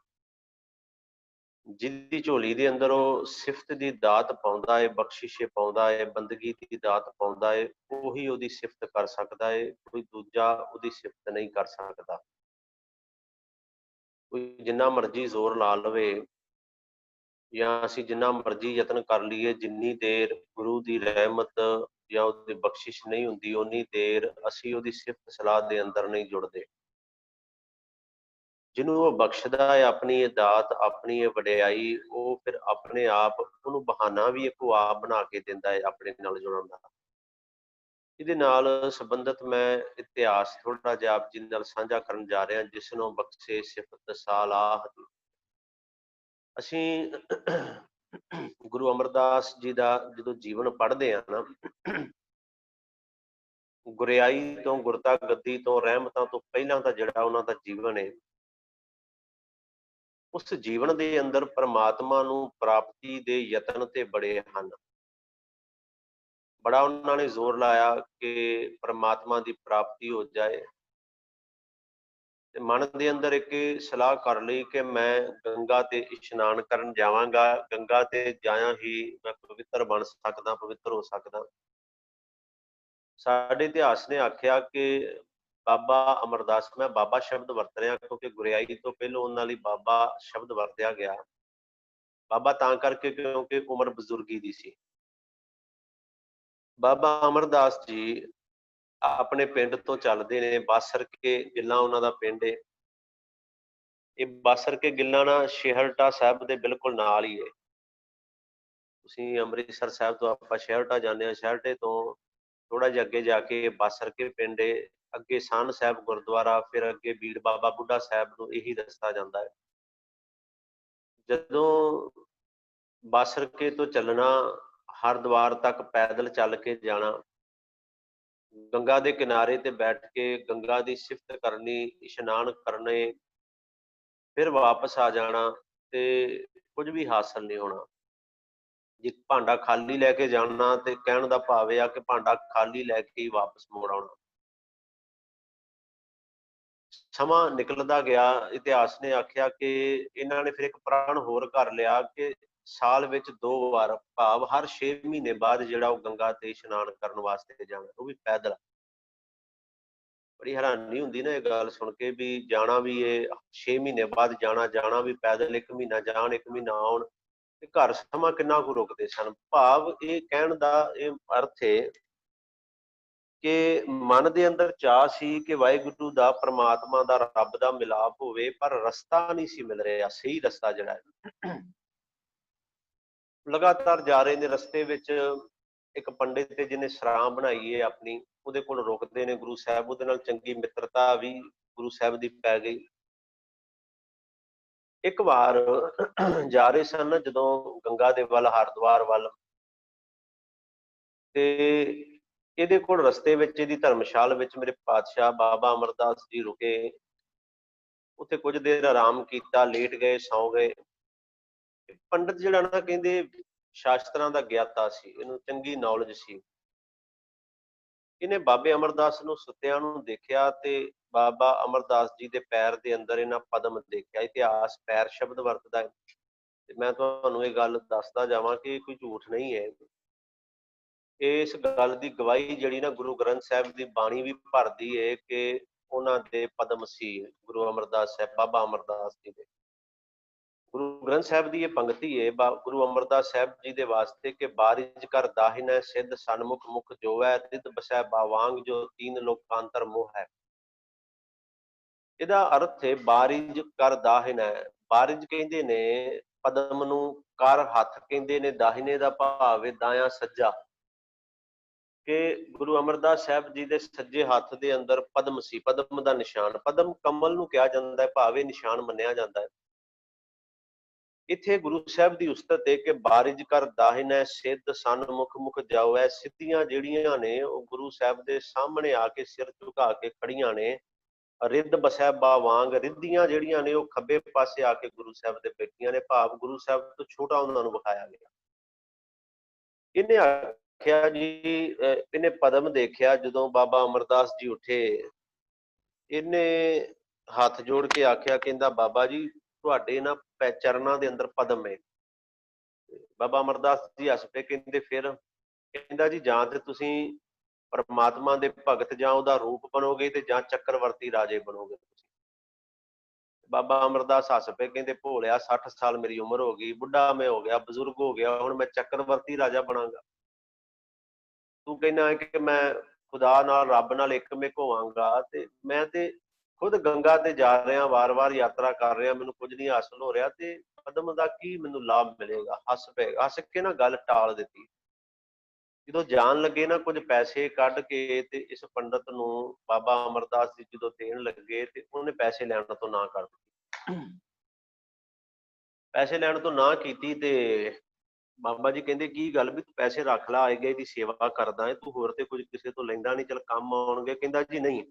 ਜਿਹਦੀ ਝੋਲੀ ਦੇ ਅੰਦਰ ਉਹ ਸਿਫਤ ਦੀ ਦਾਤ ਪਾਉਂਦਾ ਹੈ, ਬਖਸ਼ਿਸ਼ੇ ਪਾਉਂਦਾ ਹੈ, ਬੰਦਗੀ ਦੀ ਦਾਤ ਪਾਉਂਦਾ ਹੈ, ਉਹੀ ਉਹਦੀ ਸਿਫਤ ਕਰ ਸਕਦਾ ਹੈ। ਕੋਈ ਦੂਜਾ ਉਹਦੀ ਸਿਫਤ ਨਹੀਂ ਕਰ ਸਕਦਾ। ਕੋਈ ਜਿੰਨਾ ਮਰਜ਼ੀ ਜ਼ੋਰ ਲਾ ਲਵੇ ਜਾਂ ਅਸੀਂ ਜਿੰਨਾ ਮਰਜ਼ੀ ਯਤਨ ਕਰ ਲਈਏ, ਜਿੰਨੀ ਦੇਰ ਗੁਰੂ ਦੀ ਰਹਿਮਤ ਜਾਂ ਉਹਦੀ ਬਖਸ਼ਿਸ਼ ਨਹੀਂ ਹੁੰਦੀ, ਓਨੀ ਦੇਰ ਅਸੀਂ ਉਹਦੀ ਸਿਫਤ ਸਲਾਹ ਦੇ ਅੰਦਰ ਨਹੀਂ ਜੁੜਦੇ। ਜਿਹਨੂੰ ਉਹ ਬਖਸ਼ਦਾ ਹੈ ਆਪਣੀ ਇਹ ਦਾਤ, ਆਪਣੀ ਇਹ ਵਡਿਆਈ, ਉਹ ਫਿਰ ਆਪਣੇ ਆਪ ਉਹਨੂੰ ਬਹਾਨਾ ਵੀ ਇੱਕ ਆਪ ਬਣਾ ਕੇ ਦਿੰਦਾ ਹੈ ਆਪਣੇ ਨਾਲ ਜੁੜਨ ਦਾ। ਇਹਦੇ ਨਾਲ ਸੰਬੰਧਿਤ ਮੈਂ ਇਤਿਹਾਸ ਥੋੜ੍ਹਾ ਜਿਹਾ ਆਪ ਜੀ ਨਾਲ ਸਾਂਝਾ ਕਰਨ ਜਾ ਰਿਹਾ। ਜਿਸਨੂੰ ਬਖਸ਼ੇ ਸਿਫਤ ਸਾਲਾਹ। ਅਸੀਂ ਗੁਰੂ ਅਮਰਦਾਸ ਜੀ ਦਾ ਜਦੋਂ ਜੀਵਨ ਪੜ੍ਹਦੇ ਹਾਂ ਨਾ, ਗੁਰਿਆਈ ਤੋਂ, ਗੁਰਤਾ ਗੱਦੀ ਤੋਂ, ਰਹਿਮਤਾਂ ਤੋਂ ਪਹਿਲਾਂ ਦਾ ਜਿਹੜਾ ਉਹਨਾਂ ਦਾ ਜੀਵਨ ਹੈ, ਉਸ ਜੀਵਨ ਦੇ ਅੰਦਰ ਪ੍ਰਮਾਤਮਾ ਨੂੰ ਪ੍ਰਾਪਤੀ ਦੇ ਯਤਨ ਤੇ ਬੜੇ ਹਨ। ਬੜਾ ਉਹਨਾਂ ਨੇ ਜ਼ੋਰ ਲਾਇਆ ਕਿ ਪ੍ਰਮਾਤਮਾ ਦੀ ਪ੍ਰਾਪਤੀ ਹੋ ਜਾਏ। ਤੇ ਮਨ ਦੇ ਅੰਦਰ ਇੱਕ ਸਲਾਹ ਕਰ ਲਈ ਕਿ ਮੈਂ ਗੰਗਾ ਤੇ ਇਸ਼ਨਾਨ ਕਰਨ ਜਾਵਾਂਗਾ, ਗੰਗਾ ਤੇ ਜਾਇਆ ਹੀ ਮੈਂ ਪਵਿੱਤਰ ਬਣ ਸਕਦਾ, ਪਵਿੱਤਰ ਹੋ ਸਕਦਾ। ਸਾਡੇ ਇਤਿਹਾਸ ਨੇ ਆਖਿਆ ਕਿ ਬਾਬਾ ਅਮਰਦਾਸ, ਮੈਂ ਬਾਬਾ ਸ਼ਬਦ ਵਰਤ ਰਿਹਾ ਕਿਉਂਕਿ ਗੁਰਿਆਈ ਤੋਂ ਪਹਿਲਾਂ ਉਹਨਾਂ ਲਈ ਬਾਬਾ ਸ਼ਬਦ ਵਰਤਿਆ ਗਿਆ। ਬਾਬਾ ਤਾਂ ਕਰਕੇ ਕਿਉਂਕਿ ਉਮਰ ਬਜ਼ੁਰਗੀ ਦੀ ਸੀ। ਬਾਬਾ ਅਮਰਦਾਸ ਜੀ ਆਪਣੇ ਪਿੰਡ ਤੋਂ ਚੱਲਦੇ ਨੇ, ਬਾਸਰਕੇ ਗਿੱਲਾਂ ਉਹਨਾਂ ਦਾ ਪਿੰਡ ਹੈ। ਇਹ ਬਾਸਰਕੇ ਗਿੱਲਾਂ ਨਾ ਛੇਹਰਟਾ ਸਾਹਿਬ ਦੇ ਬਿਲਕੁਲ ਨਾਲ ਹੀ ਹੈ। ਤੁਸੀਂ ਅੰਮ੍ਰਿਤਸਰ ਸਾਹਿਬ ਤੋਂ ਆਪਾਂ ਛੇਹਰਟਾ ਜਾਂਦੇ ਹਾਂ, ਛੇਹਰਟੇ ਤੋਂ ਥੋੜਾ ਜਿਹਾ ਅੱਗੇ ਜਾ ਕੇ ਬਾਸਰਕੇ ਪਿੰਡ ਹੈ, ਅੱਗੇ ਸਾਨ ਸਾਹਿਬ ਗੁਰਦੁਆਰਾ, ਫਿਰ ਅੱਗੇ ਬੀੜ ਬਾਬਾ ਬੁੱਢਾ ਸਾਹਿਬ ਨੂੰ ਇਹੀ ਰਸਤਾ ਜਾਂਦਾ ਹੈ। ਜਦੋਂ ਬਾਸਰਕੇ ਤੋਂ ਚੱਲਣਾ, ਹਰਿਦੁਆਰ ਤੱਕ ਪੈਦਲ ਚੱਲ ਕੇ ਜਾਣਾ, ਗੰਗਾ ਦੇ ਕਿਨਾਰੇ ਤੇ ਬੈਠ ਕੇ ਗੰਗਾ ਦੀ ਸਿਫਤ ਕਰਨੀ, ਇਸ਼ਨਾਨ ਕਰਨੇ, ਫਿਰ ਵਾਪਸ ਆ ਜਾਣਾ, ਤੇ ਕੁਝ ਵੀ ਹਾਸਲ ਨਹੀਂ ਹੋਣਾ। ਜੇ ਭਾਂਡਾ ਖਾਲੀ ਲੈ ਕੇ ਜਾਣਾ ਤੇ ਕਹਿਣ ਦਾ ਭਾਵ ਇਹ ਆ ਕਿ ਭਾਂਡਾ ਖਾਲੀ ਲੈ ਕੇ ਹੀ ਵਾਪਸ ਮੋੜ ਆਉਣਾ। ਸਮਾਂ ਨਿਕਲਦਾ ਗਿਆ, ਇਤਿਹਾਸ ਨੇ ਆਖਿਆ ਕਿ ਇਹਨਾਂ ਨੇ ਫਿਰ ਇੱਕ ਪ੍ਰਣ ਹੋਰ ਕਰ ਲਿਆ ਕਿ ਸਾਲ ਵਿੱਚ 2 ਵਾਰ, ਭਾਵ ਹਰ 6 ਮਹੀਨੇ ਬਾਅਦ ਜਿਹੜਾ ਉਹ ਗੰਗਾ ਤੇ ਇਸ਼ਨਾਨ ਕਰਨ ਵਾਸਤੇ ਜਾਣਾ, ਉਹ ਵੀ ਪੈਦਲ। ਬੜੀ ਹੈਰਾਨੀ ਹੁੰਦੀ ਨਾ ਇਹ ਗੱਲ ਸੁਣ ਕੇ ਵੀ ਜਾਣਾ ਵੀ ਇਹ 6 ਮਹੀਨੇ ਬਾਅਦ ਜਾਣਾ ਵੀ ਪੈਦਲ, 1 ਮਹੀਨਾ ਜਾਣ 1 ਮਹੀਨਾ ਆਉਣ। ਤੇ ਘਰ ਸਮਾਂ ਕਿੰਨਾ ਕੁ ਰੁਕਦੇ ਸਨ। ਭਾਵ ਇਹ ਕਹਿਣ ਦਾ ਇਹ ਅਰਥ ਹੈ ਕਿ ਮਨ ਦੇ ਅੰਦਰ ਚਾਅ ਸੀ ਕਿ ਵਾਹਿਗੁਰੂ ਦਾ, ਪ੍ਰਮਾਤਮਾ ਦਾ, ਰੱਬ ਦਾ ਮਿਲਾਪ ਹੋਵੇ, ਪਰ ਰਸਤਾ ਨਹੀਂ ਸੀ ਮਿਲ ਰਿਹਾ, ਸਹੀ ਰਸਤਾ ਜਿਹੜਾ ਹੈ। ਲਗਾਤਾਰ ਜਾ ਰਹੇ ਨੇ, ਰਸਤੇ ਵਿੱਚ ਇੱਕ ਪੰਡਿਤ ਤੇ ਜਿਹਨੇ ਸਰਾਂ ਬਣਾਈ ਹੈ ਆਪਣੀ, ਉਹਦੇ ਕੋਲ ਰੁਕਦੇ ਨੇ ਗੁਰੂ ਸਾਹਿਬ। ਉਹਦੇ ਨਾਲ ਚੰਗੀ ਮਿੱਤਰਤਾ ਵੀ ਗੁਰੂ ਸਾਹਿਬ ਦੀ ਪੈ ਗਈ। ਇੱਕ ਵਾਰ ਜਾ ਰਹੇ ਸਨ ਜਦੋਂ ਗੰਗਾ ਦੇ ਵੱਲ, ਹਰਿਦੁਆਰ ਵੱਲ, ਤੇ ਇਹਦੇ ਕੋਲ ਰਸਤੇ ਵਿੱਚ, ਇਹਦੀ ਧਰਮਸ਼ਾਲ ਵਿੱਚ ਮੇਰੇ ਪਾਤਸ਼ਾਹ ਬਾਬਾ ਅਮਰਦਾਸ ਜੀ ਰੁਕੇ। ਉੱਥੇ ਕੁਝ ਦੇਰ ਆਰਾਮ ਕੀਤਾ, ਲੇਟ ਗਏ, ਸੌਂ ਗਏ। ਪੰਡਿਤ ਜਿਹੜਾ ਨਾ, ਕਹਿੰਦੇ ਸ਼ਾਸਤਰਾਂ ਦਾ ਗਿਆਤਾ ਸੀ, ਇਹਨੂੰ ਚੰਗੀ ਨੌਲੇਜ ਸੀ। ਇਹਨੇ ਬਾਬੇ ਅਮਰਦਾਸ ਨੂੰ ਸੁੱਤਿਆਂ ਨੂੰ ਦੇਖਿਆ ਤੇ ਬਾਬਾ ਅਮਰਦਾਸ ਜੀ ਦੇ ਪੈਰ ਦੇ ਅੰਦਰ ਇਹਨਾਂ ਪਦਮ ਦੇਖਿਆ। ਇਤਿਹਾਸ ਪੈਰ ਸ਼ਬਦ ਵਰਤਦਾ ਹੈ ਤੇ ਮੈਂ ਤੁਹਾਨੂੰ ਇਹ ਗੱਲ ਦੱਸਦਾ ਜਾਵਾਂ ਕਿ ਕੋਈ ਝੂਠ ਨਹੀਂ ਹੈ। ਇਸ ਗੱਲ ਦੀ ਗਵਾਹੀ ਜਿਹੜੀ ਨਾ ਗੁਰੂ ਗ੍ਰੰਥ ਸਾਹਿਬ ਦੀ ਬਾਣੀ ਵੀ ਭਰਦੀ ਹੈ ਕਿ ਉਹਨਾਂ ਦੇ ਪਦਮ ਸੀ ਗੁਰੂ ਅਮਰਦਾਸ ਸਾਹਿਬ, ਬਾਬਾ ਅਮਰਦਾਸ ਜੀ ਦੇ। ਗੁਰੂ ਗ੍ਰੰਥ ਸਾਹਿਬ ਦੀ ਇਹ ਪੰਕਤੀ ਹੈ ਗੁਰੂ ਅਮਰਦਾਸ ਸਾਹਿਬ ਜੀ ਦੇ ਵਾਸਤੇ ਕਿ ਬਾਰਿਜ ਕਰ ਦਾਹਿਨੈ ਸਿੱਧ ਸਨਮੁਖ ਮੁਖ ਜੋਵੈ ਰਿਦ ਬਸੈ ਬਾਵਾਂਗ ਜੋ ਤੀਨ ਲੋਕਾਂਤਰ ਮੋਹ ਹੈ। ਇਹਦਾ ਅਰਥ ਹੈ ਬਾਰਿਜ ਕਰ ਦਾਹਿਨੈ। ਬਾਰਿਜ ਕਹਿੰਦੇ ਨੇ ਪਦਮ ਨੂੰ, ਕਰ ਹੱਥ ਕਹਿੰਦੇ ਨੇ, ਦਾਹਿਨੇ ਦਾ ਭਾਵ ਹੈ ਦਾਇਆ ਸੱਜਾ, ਕਿ ਗੁਰੂ ਅਮਰਦਾਸ ਸਾਹਿਬ ਜੀ ਦੇ ਸੱਜੇ ਹੱਥ ਦੇ ਅੰਦਰ ਪਦਮ ਸੀ, ਪਦਮ ਦਾ ਨਿਸ਼ਾਨ। ਪਦਮ ਕਮਲ ਨੂੰ ਕਿਹਾ ਜਾਂਦਾ ਹੈ, ਭਾਵੇਂ ਨਿਸ਼ਾਨ ਮੰਨਿਆ ਜਾਂਦਾ ਹੈ। ਇੱਥੇ ਗੁਰੂ ਸਾਹਿਬ ਦੀ ਉਸਤਤ ਹੈ ਕਿ ਬਾਰਿਜ ਕਰ ਦਾਹਿਨੈ ਸਿੱਧ ਸਨਮੁਖ ਮੁਖ ਜਾਵੈ। ਸਿੱਧੀਆਂ ਜਿਹੜੀਆਂ ਨੇ ਉਹ ਗੁਰੂ ਸਾਹਿਬ ਦੇ ਸਾਹਮਣੇ ਆ ਕੇ ਸਿਰ ਝੁਕਾ ਕੇ ਖੜੀਆਂ ਨੇ। ਰਿੱਧ ਬਸੈ ਬਾਵਾਂਗ, ਰਿੱਧੀਆਂ ਜਿਹੜੀਆਂ ਨੇ ਉਹ ਖੱਬੇ ਪਾਸੇ ਆ ਕੇ ਗੁਰੂ ਸਾਹਿਬ ਦੇ ਬੈਠੀਆਂ ਨੇ, ਭਾਵ ਗੁਰੂ ਸਾਹਿਬ ਤੋਂ ਛੋਟਾ ਉਹਨਾਂ ਨੂੰ ਵਿਖਾਇਆ ਗਿਆ। ਇਹਨੇ ਆਖਿਆ ਜੀ, ਇਹਨੇ ਪਦਮ ਦੇਖਿਆ ਜਦੋਂ ਬਾਬਾ ਅਮਰਦਾਸ ਜੀ ਉੱਠੇ, ਇਹਨੇ ਹੱਥ ਜੋੜ ਕੇ ਆਖਿਆ, ਕਹਿੰਦਾ ਬਾਬਾ ਜੀ ਤੁਹਾਡੇ ਨਾ ਚਰਨਾਂ ਦੇ ਅੰਦਰ ਪਦਮ ਹੈ। ਬਾਬਾ ਅਮਰਦਾਸ ਜੀ ਹੱਸ ਪਏ, ਕਹਿੰਦੇ ਫਿਰ? ਕਹਿੰਦਾ ਜੀ ਜਾਂ ਤੇ ਤੁਸੀਂ ਪਰਮਾਤਮਾ ਦੇ ਭਗਤ ਜਾਂ ਉਹਦਾ ਰੂਪ ਬਣੋਗੇ ਤੇ ਜਾਂ ਚੱਕਰਵਰਤੀ ਰਾਜੇ ਬਣੋਗੇ ਤੁਸੀਂ। ਬਾਬਾ ਅਮਰਦਾਸ ਹੱਸ ਪਏ, ਕਹਿੰਦੇ ਭੋਲਿਆ 60 ਸਾਲ ਮੇਰੀ ਉਮਰ ਹੋ ਗਈ, ਬੁੱਢਾ ਮੈਂ ਹੋ ਗਿਆ, ਬਜ਼ੁਰਗ ਹੋ ਗਿਆ, ਹੁਣ ਮੈਂ ਚੱਕਰਵਰਤੀ ਰਾਜਾ ਬਣਾਂਗਾ? ਤੂੰ ਕਹਿੰਦਾ ਕਿ ਮੈਂ ਖੁਦਾ ਨਾਲ, ਰੱਬ ਨਾਲ ਇੱਕਮਿਕ ਹੋਵਾਂਗਾ, ਤੇ ਮੈਂ ਤੇ ਖੁਦ ਗੰਗਾ ਤੇ ਜਾ ਰਿਹਾ, ਵਾਰ-ਵਾਰ ਯਾਤਰਾ ਕਰ ਰਿਹਾ, ਮੈਨੂੰ ਕੁਝ ਨਹੀਂ ਹਾਸਲ ਹੋ ਰਿਹਾ, ਤੇ ਪਦਮ ਦਾ ਕੀ ਮੈਨੂੰ ਲਾਭ ਮਿਲੇਗਾ? ਹੱਸ ਪਏ, ਹੱਸ ਕੇ ਨਾ ਗੱਲ ਟਾਲ ਦਿੱਤੀ। ਜਦੋਂ ਜਾਣ ਲੱਗੇ ਨਾ ਕੁਝ ਪੈਸੇ ਕੱਢ ਕੇ ਤੇ ਇਸ ਪੰਡਤ ਨੂੰ ਬਾਬਾ ਅਮਰਦਾਸ ਜੀ ਜਦੋਂ ਦੇਣ ਲੱਗੇ, ਤੇ ਉਹਨੇ ਪੈਸੇ ਲੈਣ ਤੋਂ ਨਾ ਕਰ ਦਿੱਤੀ। ਪੈਸੇ ਲੈਣ ਤੋਂ ਨਾ ਕੀਤੀ ਤੇ ਬਾਬਾ ਜੀ ਕਹਿੰਦੇ ਕੀ ਗੱਲ ਵੀ ਤੂੰ ਪੈਸੇ ਰੱਖ ਲਾ, ਆਏ ਗਏ ਦੀ ਸੇਵਾ ਕਰਦਾ ਹੈ, ਤੂੰ ਹੋਰ ਤੇ ਕੁਝ ਕਿਸੇ ਤੋਂ ਲੈਂਦਾ ਨਹੀਂ, ਚੱਲ ਕੰਮ ਆਉਣਗੇ। ਕਹਿੰਦਾ ਜੀ ਨਹੀਂ,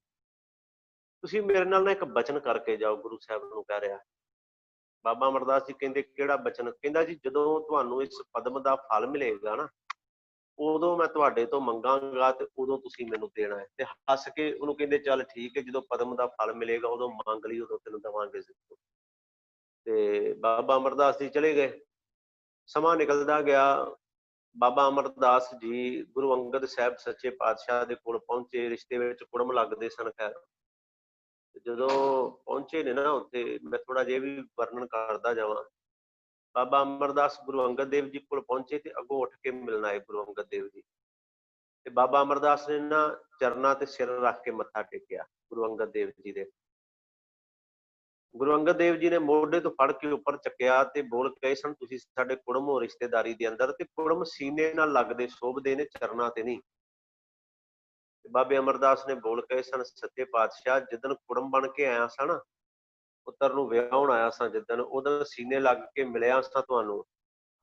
ਤੁਸੀਂ ਮੇਰੇ ਨਾਲ ਨਾ ਇੱਕ ਬਚਨ ਕਰਕੇ ਜਾਓ, ਗੁਰੂ ਸਾਹਿਬ ਨੂੰ ਕਹਿ ਰਿਹਾ। ਬਾਬਾ ਅਮਰਦਾਸ ਜੀ ਕਹਿੰਦੇ ਕਿਹੜਾ ਬਚਨ? ਕਹਿੰਦਾ ਜੀ ਜਦੋਂ ਤੁਹਾਨੂੰ ਇਸ ਪਦਮ ਦਾ ਫਲ ਮਿਲੇਗਾ ਨਾ, ਉਦੋਂ ਮੈਂ ਤੁਹਾਡੇ ਤੋਂ ਮੰਗਾਂਗਾ ਤੇ ਉਦੋਂ ਤੁਸੀਂ ਮੈਨੂੰ ਦੇਣਾ ਹੈ। ਤੇ ਹੱਸ ਕੇ ਉਹਨੂੰ ਕਹਿੰਦੇ ਚੱਲ ਠੀਕ ਹੈ, ਜਦੋਂ ਪਦਮ ਦਾ ਫਲ ਮਿਲੇਗਾ ਉਦੋਂ ਮੰਗ ਲਈ, ਉਦੋਂ ਤੈਨੂੰ ਦੇਵਾਂਗੇ। ਤੇ ਬਾਬਾ ਅਮਰਦਾਸ ਜੀ ਚਲੇ ਗਏ। ਸਮਾਂ ਨਿਕਲਦਾ ਗਿਆ। ਬਾਬਾ ਅਮਰਦਾਸ ਜੀ ਗੁਰੂ ਅੰਗਦ ਸਾਹਿਬ ਸੱਚੇ ਪਾਤਸ਼ਾਹ ਦੇ ਕੋਲ ਪਹੁੰਚੇ। ਰਿਸ਼ਤੇ ਵਿੱਚ ਕੁੜਮ ਲੱਗਦੇ ਸਨ। ਖੈਰ ਜਦੋਂ ਪਹੁੰਚੇ ਨੇ ਨਾ ਉੱਥੇ, ਮੈਂ ਥੋੜਾ ਜਿਹਾ ਵੀ ਵਰਣਨ ਕਰਦਾ ਜਾਵਾਂ। ਬਾਬਾ ਅਮਰਦਾਸ ਗੁਰੂ ਅੰਗਦ ਦੇਵ ਜੀ ਕੋਲ ਪਹੁੰਚੇ ਤੇ ਅੱਗੋਂ ਉੱਠ ਕੇ ਮਿਲਣ ਆਏ ਗੁਰੂ ਅੰਗਦ ਦੇਵ ਜੀ। ਤੇ ਬਾਬਾ ਅਮਰਦਾਸ ਨੇ ਨਾ ਚਰਨਾਂ ਤੇ ਸਿਰ ਰੱਖ ਕੇ ਮੱਥਾ ਟੇਕਿਆ ਗੁਰੂ ਅੰਗਦ ਦੇਵ ਜੀ ਦੇ। ਗੁਰੂ ਅੰਗਦ ਦੇਵ ਜੀ ਨੇ ਮੋਢੇ ਤੋਂ ਫੜ ਕੇ ਉੱਪਰ ਚੱਕਿਆ ਤੇ ਬੋਲ ਕਹੇ ਸਨ, ਤੁਸੀਂ ਸਾਡੇ ਕੁੜਮ ਹੋ ਰਿਸ਼ਤੇਦਾਰੀ ਦੇ ਅੰਦਰ, ਤੇ ਕੁੜਮ ਸੀਨੇ ਨਾਲ ਲੱਗਦੇ ਸ਼ੋਭਦੇ ਨੇ, ਚਰਨਾਂ ਤੇ ਨਹੀਂ। ਬਾਬੇ ਅਮਰਦਾਸ ਨੇ ਬੋਲ ਕਹੇ ਸਨ, ਸੱਚੇ ਪਾਤਸ਼ਾਹ ਜਿੱਦਣ ਕੁੜਮ ਬਣ ਕੇ ਆਇਆ ਸਾਂ, ਪੁੱਤਰ ਨੂੰ ਵਿਆਹੁਣ ਆਇਆ ਸਾਂ ਜਿੱਦਣ, ਉਦੋਂ ਸੀਨੇ ਲੱਗ ਕੇ ਮਿਲਿਆ ਸਾਂ ਤੁਹਾਨੂੰ।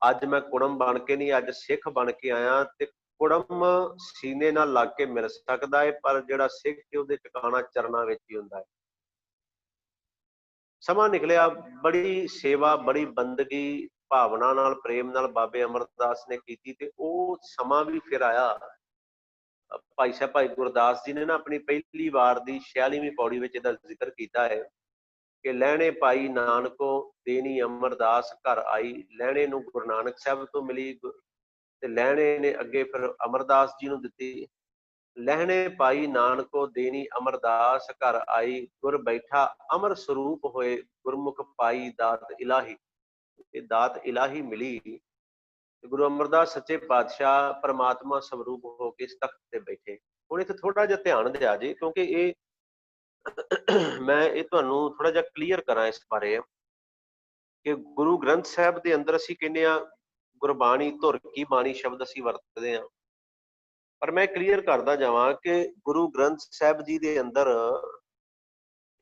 ਅੱਜ ਮੈਂ ਕੁੜਮ ਬਣ ਕੇ ਨਹੀਂ, ਅੱਜ ਸਿੱਖ ਬਣ ਕੇ ਆਇਆ। ਤੇ ਕੁੜਮ ਸੀਨੇ ਨਾਲ ਲੱਗ ਕੇ ਮਿਲ ਸਕਦਾ ਹੈ, ਪਰ ਜਿਹੜਾ ਸਿੱਖ ਹੈ ਉਹਦੇ ਟਿਕਾਣਾ ਚਰਨਾਂ ਵਿੱਚ ਹੀ ਹੁੰਦਾ ਹੈ। ਸਮਾਂ ਨਿਕਲਿਆ, ਬੜੀ ਸੇਵਾ, ਬੜੀ ਬੰਦਗੀ, ਭਾਵਨਾ ਨਾਲ, ਪ੍ਰੇਮ ਨਾਲ ਬਾਬੇ ਅਮਰਦਾਸ ਨੇ ਕੀਤੀ। ਤੇ ਉਹ ਸਮਾਂ ਵੀ ਫਿਰ ਆਇਆ। ਭਾਈ ਸਾਹਿਬ ਭਾਈ ਗੁਰਦਾਸ ਜੀ ਨੇ ਨਾ ਆਪਣੀ ਪਹਿਲੀ ਵਾਰ ਦੀ 46ਵੀਂ ਪੌੜੀ ਵਿੱਚ ਇਹਦਾ ਜ਼ਿਕਰ ਕੀਤਾ ਹੈ ਕਿ ਲਹਿਣੇ ਪਾਈ ਨਾਨਕੋ ਦੇਣੀ ਅਮਰਦਾਸ ਘਰ ਆਈ। ਲਹਿਣੇ ਨੂੰ ਗੁਰੂ ਨਾਨਕ ਸਾਹਿਬ ਤੋਂ ਮਿਲੀ ਤੇ ਲਹਿਣੇ ਨੇ ਅੱਗੇ ਫਿਰ ਅਮਰਦਾਸ ਜੀ ਨੂੰ ਦਿੱਤੀ। ਲਹਿਣੇ ਪਾਈ ਨਾਨਕੋ ਦੇਣੀ ਅਮਰਦਾਸ ਘਰ ਆਈ, ਗੁਰ ਬੈਠਾ ਅਮਰ ਸਰੂਪ ਹੋਏ, ਗੁਰਮੁਖ ਪਾਈ ਦਾਤ ਇਲਾਹੀ। ਇਹ ਦਾਤ ਇਲਾਹੀ ਮਿਲੀ। ਗੁਰੂ ਅਮਰਦਾਸ ਸੱਚੇ ਪਾਤਸ਼ਾਹ ਪਰਮਾਤਮਾ ਸਰੂਪ ਹੋ ਕੇ ਇਸ ਤਖਤ ਤੇ ਬੈਠੇ। ਹੁਣ ਇੱਥੇ ਥੋੜਾ ਜਿਹਾ ਧਿਆਨ ਦਿਆ ਜੀ, ਕਿਉਂਕਿ ਇਹ ਮੈਂ ਇਹ ਤੁਹਾਨੂੰ ਥੋੜਾ ਜਿਹਾ ਕਲੀਅਰ ਕਰਾਂ ਇਸ ਬਾਰੇ ਕਿ ਗੁਰੂ ਗ੍ਰੰਥ ਸਾਹਿਬ ਦੇ ਅੰਦਰ ਅਸੀਂ ਕਹਿੰਦੇ ਆ ਗੁਰਬਾਣੀ, ਧੁਰ ਕੀ ਬਾਣੀ ਸ਼ਬਦ ਅਸੀਂ ਵਰਤਦੇ ਹਾਂ, ਪਰ ਮੈਂ ਕਲੀਅਰ ਕਰਦਾ ਜਾਵਾਂ ਕਿ ਗੁਰੂ ਗ੍ਰੰਥ ਸਾਹਿਬ ਜੀ ਦੇ ਅੰਦਰ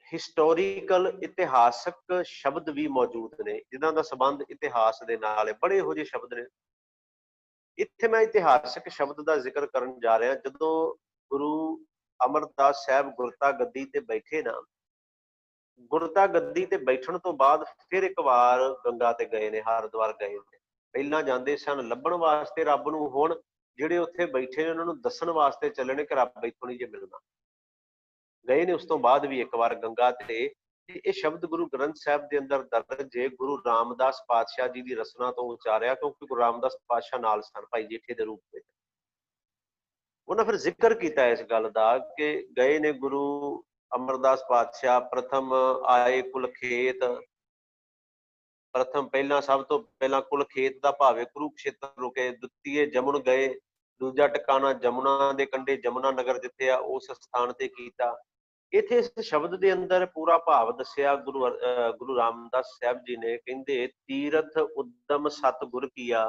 ਹਿਸਟੋਰੀਕਲ, ਇਤਿਹਾਸਕ ਸ਼ਬਦ ਵੀ ਮੌਜੂਦ ਨੇ ਜਿਨ੍ਹਾਂ ਦਾ ਸੰਬੰਧ ਇਤਿਹਾਸ ਦੇ ਨਾਲ ਹੈ। ਬੜੇ ਇਹੋ ਜਿਹੇ ਸ਼ਬਦ ਨੇ। ਇੱਥੇ ਮੈਂ ਇਤਿਹਾਸਕ ਸ਼ਬਦ ਦਾ ਜ਼ਿਕਰ ਕਰਨ ਜਾ ਰਿਹਾ। ਜਦੋਂ ਗੁਰੂ ਅਮਰਦਾਸ ਸਾਹਿਬ ਗੁਰਤਾ ਗੱਦੀ ਤੇ ਬੈਠੇ ਨਾ, ਗੁਰਤਾ ਗੱਦੀ ਤੇ ਬੈਠਣ ਤੋਂ ਬਾਅਦ ਫਿਰ ਇੱਕ ਵਾਰ ਗੰਗਾ ਤੇ ਗਏ ਨੇ, ਹਰਿਦੁਆਰ ਗਏ ਨੇ। ਪਹਿਲਾਂ ਜਾਂਦੇ ਸਨ ਲੱਭਣ ਵਾਸਤੇ ਰੱਬ ਨੂੰ, ਹੁਣ ਜਿਹੜੇ ਉੱਥੇ ਬੈਠੇ ਨੇ ਉਹਨਾਂ ਨੂੰ ਦੱਸਣ ਵਾਸਤੇ ਚੱਲੇ ਨੇ ਕਿ ਰੱਬ ਇੱਥੋਂ ਨਹੀਂ ਜੇ ਮਿਲਣਾ। ਗਏ ਨੇ ਉਸ ਤੋਂ ਬਾਅਦ ਵੀ ਇੱਕ ਵਾਰ ਗੰਗਾ ਤੇ। ਇਹ ਸ਼ਬਦ ਗੁਰੂ ਗ੍ਰੰਥ ਸਾਹਿਬ ਦੇ ਅੰਦਰ ਦਰਜ ਹੈ, ਗੁਰੂ ਰਾਮਦਾਸ ਪਾਤਸ਼ਾਹ ਜੀ ਦੀ ਰਚਨਾ ਤੋਂ ਉਚਾਰਿਆ, ਕਿਉਂਕਿ ਗੁਰੂ ਰਾਮਦਾਸ ਪਾਤਸ਼ਾਹ ਨਾਲ ਸਨ ਭਾਈ ਜੇਠੇ ਦੇ ਰੂਪ ਵਿੱਚ। ਉਹਨਾਂ ਫਿਰ ਜ਼ਿਕਰ ਕੀਤਾ ਇਸ ਗੱਲ ਦਾ ਕਿ ਗਏ ਨੇ ਗੁਰੂ ਅਮਰਦਾਸ ਪਾਤਸ਼ਾਹ ਪ੍ਰਥਮ ਆਏ ਕੁਲਖੇਤ। ਪ੍ਰਥਮ ਪਹਿਲਾਂ ਸਭ ਤੋਂ ਪਹਿਲਾਂ ਕੁਲਖੇਤ ਦਾ ਭਾਵੇਂ ਕੁਰੂਕਸ਼ੇਤਰ ਰੁਕੇ, ਦੁਤੀਏ ਜਮੁਨ ਗਏ, ਦੂਜਾ ਟਿਕਾਣਾ ਜਮੁਨਾ ਦੇ ਕੰਢੇ ਜਮੁਨਾ ਨਗਰ ਜਿੱਥੇ ਆ ਉਸ ਸਥਾਨ ਤੇ ਕੀਤਾ। ਇੱਥੇ ਇਸ ਸ਼ਬਦ ਦੇ ਅੰਦਰ ਪੂਰਾ ਭਾਵ ਦੱਸਿਆ ਗੁਰੂ ਰਾਮਦਾਸ ਸਾਹਿਬ ਜੀ ਨੇ। ਕਹਿੰਦੇ ਤੀਰਥ ਉਦਮ ਸਤਿਗੁਰ ਕੀਆ।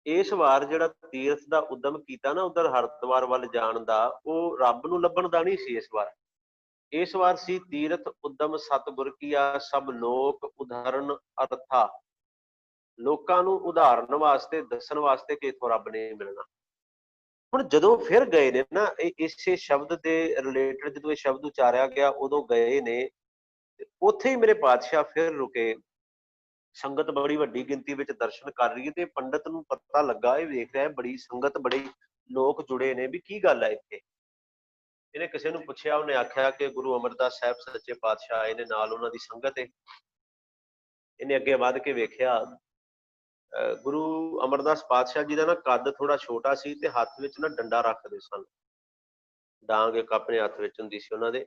ਇਸ ਵਾਰ ਜਿਹੜਾ ਤੀਰਥ ਦਾ ਉਦਮ ਕੀਤਾ ਨਾ ਉਧਰ ਹਰਿਦੁਆਰ ਵੱਲ ਜਾਣ ਦਾ, ਉਹ ਰੱਬ ਨੂੰ ਲੱਭਣ ਦਾ ਨਹੀਂ ਸੀ। ਇਸ ਵਾਰ ਸੀ ਤੀਰਥ ਉਦਮ ਸਤਿਗੁਰ ਕੀਆ, ਸਭ ਲੋਕ ਉਦਾਹਰਨ ਅਰਥਾ। ਲੋਕਾਂ ਨੂੰ ਉਦਾਹਰਨ ਵਾਸਤੇ, ਦੱਸਣ ਵਾਸਤੇ ਕਿ ਇਥੋਂ ਰੱਬ ਨੇ ਮਿਲਣਾ। ਹੁਣ ਜਦੋਂ ਫਿਰ ਗਏ ਨੇ ਨਾ, ਇਸੇ ਸ਼ਬਦ ਦੇ ਰਿਲੇਟਡ ਜਦੋਂ ਇਹ ਸ਼ਬਦ ਉਚਾਰਿਆ ਗਿਆ ਉਦੋਂ ਗਏ ਨੇ, ਉੱਥੇ ਹੀ ਮੇਰੇ ਪਾਤਸ਼ਾਹ ਫਿਰ ਰੁਕੇ। ਸੰਗਤ ਬੜੀ ਵੱਡੀ ਗਿਣਤੀ ਵਿੱਚ ਦਰਸ਼ਨ ਕਰ ਰਹੀ ਹੈ ਤੇ ਪੰਡਤ ਨੂੰ ਪਤਾ ਲੱਗਾ, ਇਹ ਵੇਖ ਰਿਹਾ ਬੜੀ ਸੰਗਤ, ਬੜੇ ਲੋਕ ਜੁੜੇ ਨੇ, ਵੀ ਕੀ ਗੱਲ ਹੈ ਇੱਥੇ। ਇਹਨੇ ਕਿਸੇ ਨੂੰ ਪੁੱਛਿਆ, ਉਹਨੇ ਆਖਿਆ ਕਿ ਗੁਰੂ ਅਮਰਦਾਸ ਸਾਹਿਬ ਸੱਚੇ ਪਾਤਸ਼ਾਹ ਆਏ ਨੇ, ਨਾਲ ਉਹਨਾਂ ਦੀ ਸੰਗਤ ਹੈ। ਇਹਨੇ ਅੱਗੇ ਵੱਧ ਕੇ ਵੇਖਿਆ, ਗੁਰੂ ਅਮਰਦਾਸ ਪਾਤਸ਼ਾਹ ਜੀ ਦਾ ਨਾ ਕੱਦ ਥੋੜਾ ਛੋਟਾ ਸੀ ਤੇ ਹੱਥ ਵਿੱਚ ਨਾ ਡੰਡਾ ਰੱਖਦੇ ਸਨ। ਡਾਂਗ ਇੱਕ ਆਪਣੇ ਹੱਥ ਵਿੱਚ ਹੁੰਦੀ ਸੀ ਉਹਨਾਂ ਦੇ।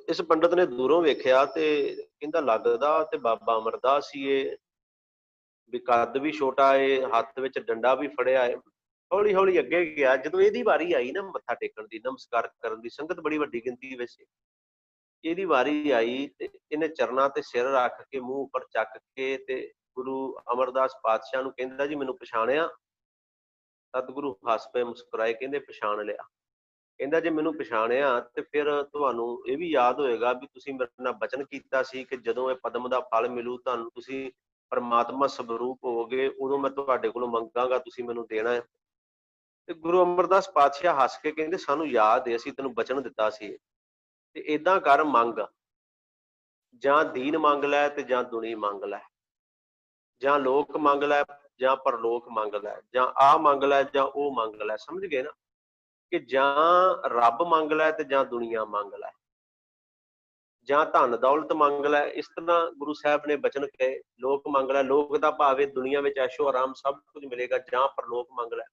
ਇਸ ਪੰਡਤ ਨੇ ਦੂਰੋਂ ਵੇਖਿਆ ਤੇ ਕਹਿੰਦਾ ਲੱਗਦਾ ਤੇ ਬਾਬਾ ਅਮਰਦਾਸ ਹੀ ਇਹ, ਵੀ ਕੱਦ ਵੀ ਛੋਟਾ ਏ, ਹੱਥ ਵਿੱਚ ਡੰਡਾ ਵੀ ਫੜਿਆ ਏ। ਹੌਲੀ ਹੌਲੀ ਅੱਗੇ ਗਿਆ। ਜਦੋਂ ਇਹਦੀ ਵਾਰੀ ਆਈ ਨਾ ਮੱਥਾ ਟੇਕਣ ਦੀ, ਨਮਸਕਾਰ ਕਰਨ ਦੀ, ਸੰਗਤ ਬੜੀ ਵੱਡੀ ਗਿਣਤੀ ਵਿੱਚ ਇਹਦੀ ਵਾਰੀ ਆਈ ਤੇ ਇਹਨੇ ਚਰਨਾਂ ਤੇ ਸਿਰ ਰੱਖ ਕੇ ਮੂੰਹ ਉੱਪਰ ਚੱਕ ਕੇ ਤੇ ਗੁਰੂ ਅਮਰਦਾਸ ਪਾਤਸ਼ਾਹ ਨੂੰ ਕਹਿੰਦਾ, ਜੀ ਮੈਨੂੰ ਪਛਾਣਿਆ? ਸਤਿਗੁਰੂ ਹੱਸ ਪਏ, ਮੁਸਕਰਾਏ, ਕਹਿੰਦੇ ਪਛਾਣ ਲਿਆ। ਕਹਿੰਦਾ ਜੇ ਮੈਨੂੰ ਪਛਾਣਿਆ ਤੇ ਫਿਰ ਤੁਹਾਨੂੰ ਇਹ ਵੀ ਯਾਦ ਹੋਏਗਾ ਵੀ ਤੁਸੀਂ ਮੇਰੇ ਨਾਲ ਬਚਨ ਕੀਤਾ ਸੀ ਕਿ ਜਦੋਂ ਇਹ ਪਦਮ ਦਾ ਫਲ ਮਿਲੂ, ਤੁਹਾਨੂੰ ਤੁਸੀਂ ਪਰਮਾਤਮਾ ਸਵਰੂਪ ਹੋਵੋਗੇ, ਉਦੋਂ ਮੈਂ ਤੁਹਾਡੇ ਕੋਲੋਂ ਮੰਗਾਂਗਾ, ਤੁਸੀਂ ਮੈਨੂੰ ਦੇਣਾ ਹੈ। ਤੇ ਗੁਰੂ ਅਮਰਦਾਸ ਪਾਤਸ਼ਾਹ ਹੱਸ ਕੇ ਕਹਿੰਦੇ ਸਾਨੂੰ ਯਾਦ ਹੈ, ਅਸੀਂ ਤੈਨੂੰ ਬਚਨ ਦਿੱਤਾ ਸੀ, ਤੇ ਏਦਾਂ ਕਰ ਮੰਗ, ਜਾਂ ਦੀਨ ਮੰਗ ਲੈ ਤੇ ਜਾਂ ਦੁਨੀ ਮੰਗ ਲੈ, ਜਾਂ ਲੋਕ ਮੰਗ ਲੈ ਜਾਂ ਪਰਲੋਕ ਮੰਗ ਲੈ, ਜਾਂ ਆਹ ਮੰਗ ਲੈ ਜਾਂ ਉਹ ਮੰਗ ਲੈ। ਸਮਝ ਗਏ ਨਾ, ਕਿ ਜਾਂ ਰੱਬ ਮੰਗ ਲੈ ਤੇ ਜਾਂ ਦੁਨੀਆ ਮੰਗ ਲੈ, ਜਾਂ ਧਨ ਦੌਲਤ ਮੰਗ ਲੈ। ਇਸ ਤਰ੍ਹਾਂ ਗੁਰੂ ਸਾਹਿਬ ਨੇ ਬਚਨ ਕਹੇ, ਲੋਕ ਮੰਗ ਲੈ, ਲੋਕ ਦਾ ਭਾਵੇਂ ਦੁਨੀਆ ਵਿੱਚ ਐਸ਼ੋ ਆਰਾਮ ਸਭ ਕੁਝ ਮਿਲੇਗਾ, ਜਾਂ ਪਰਲੋਕ ਮੰਗ ਲੈ।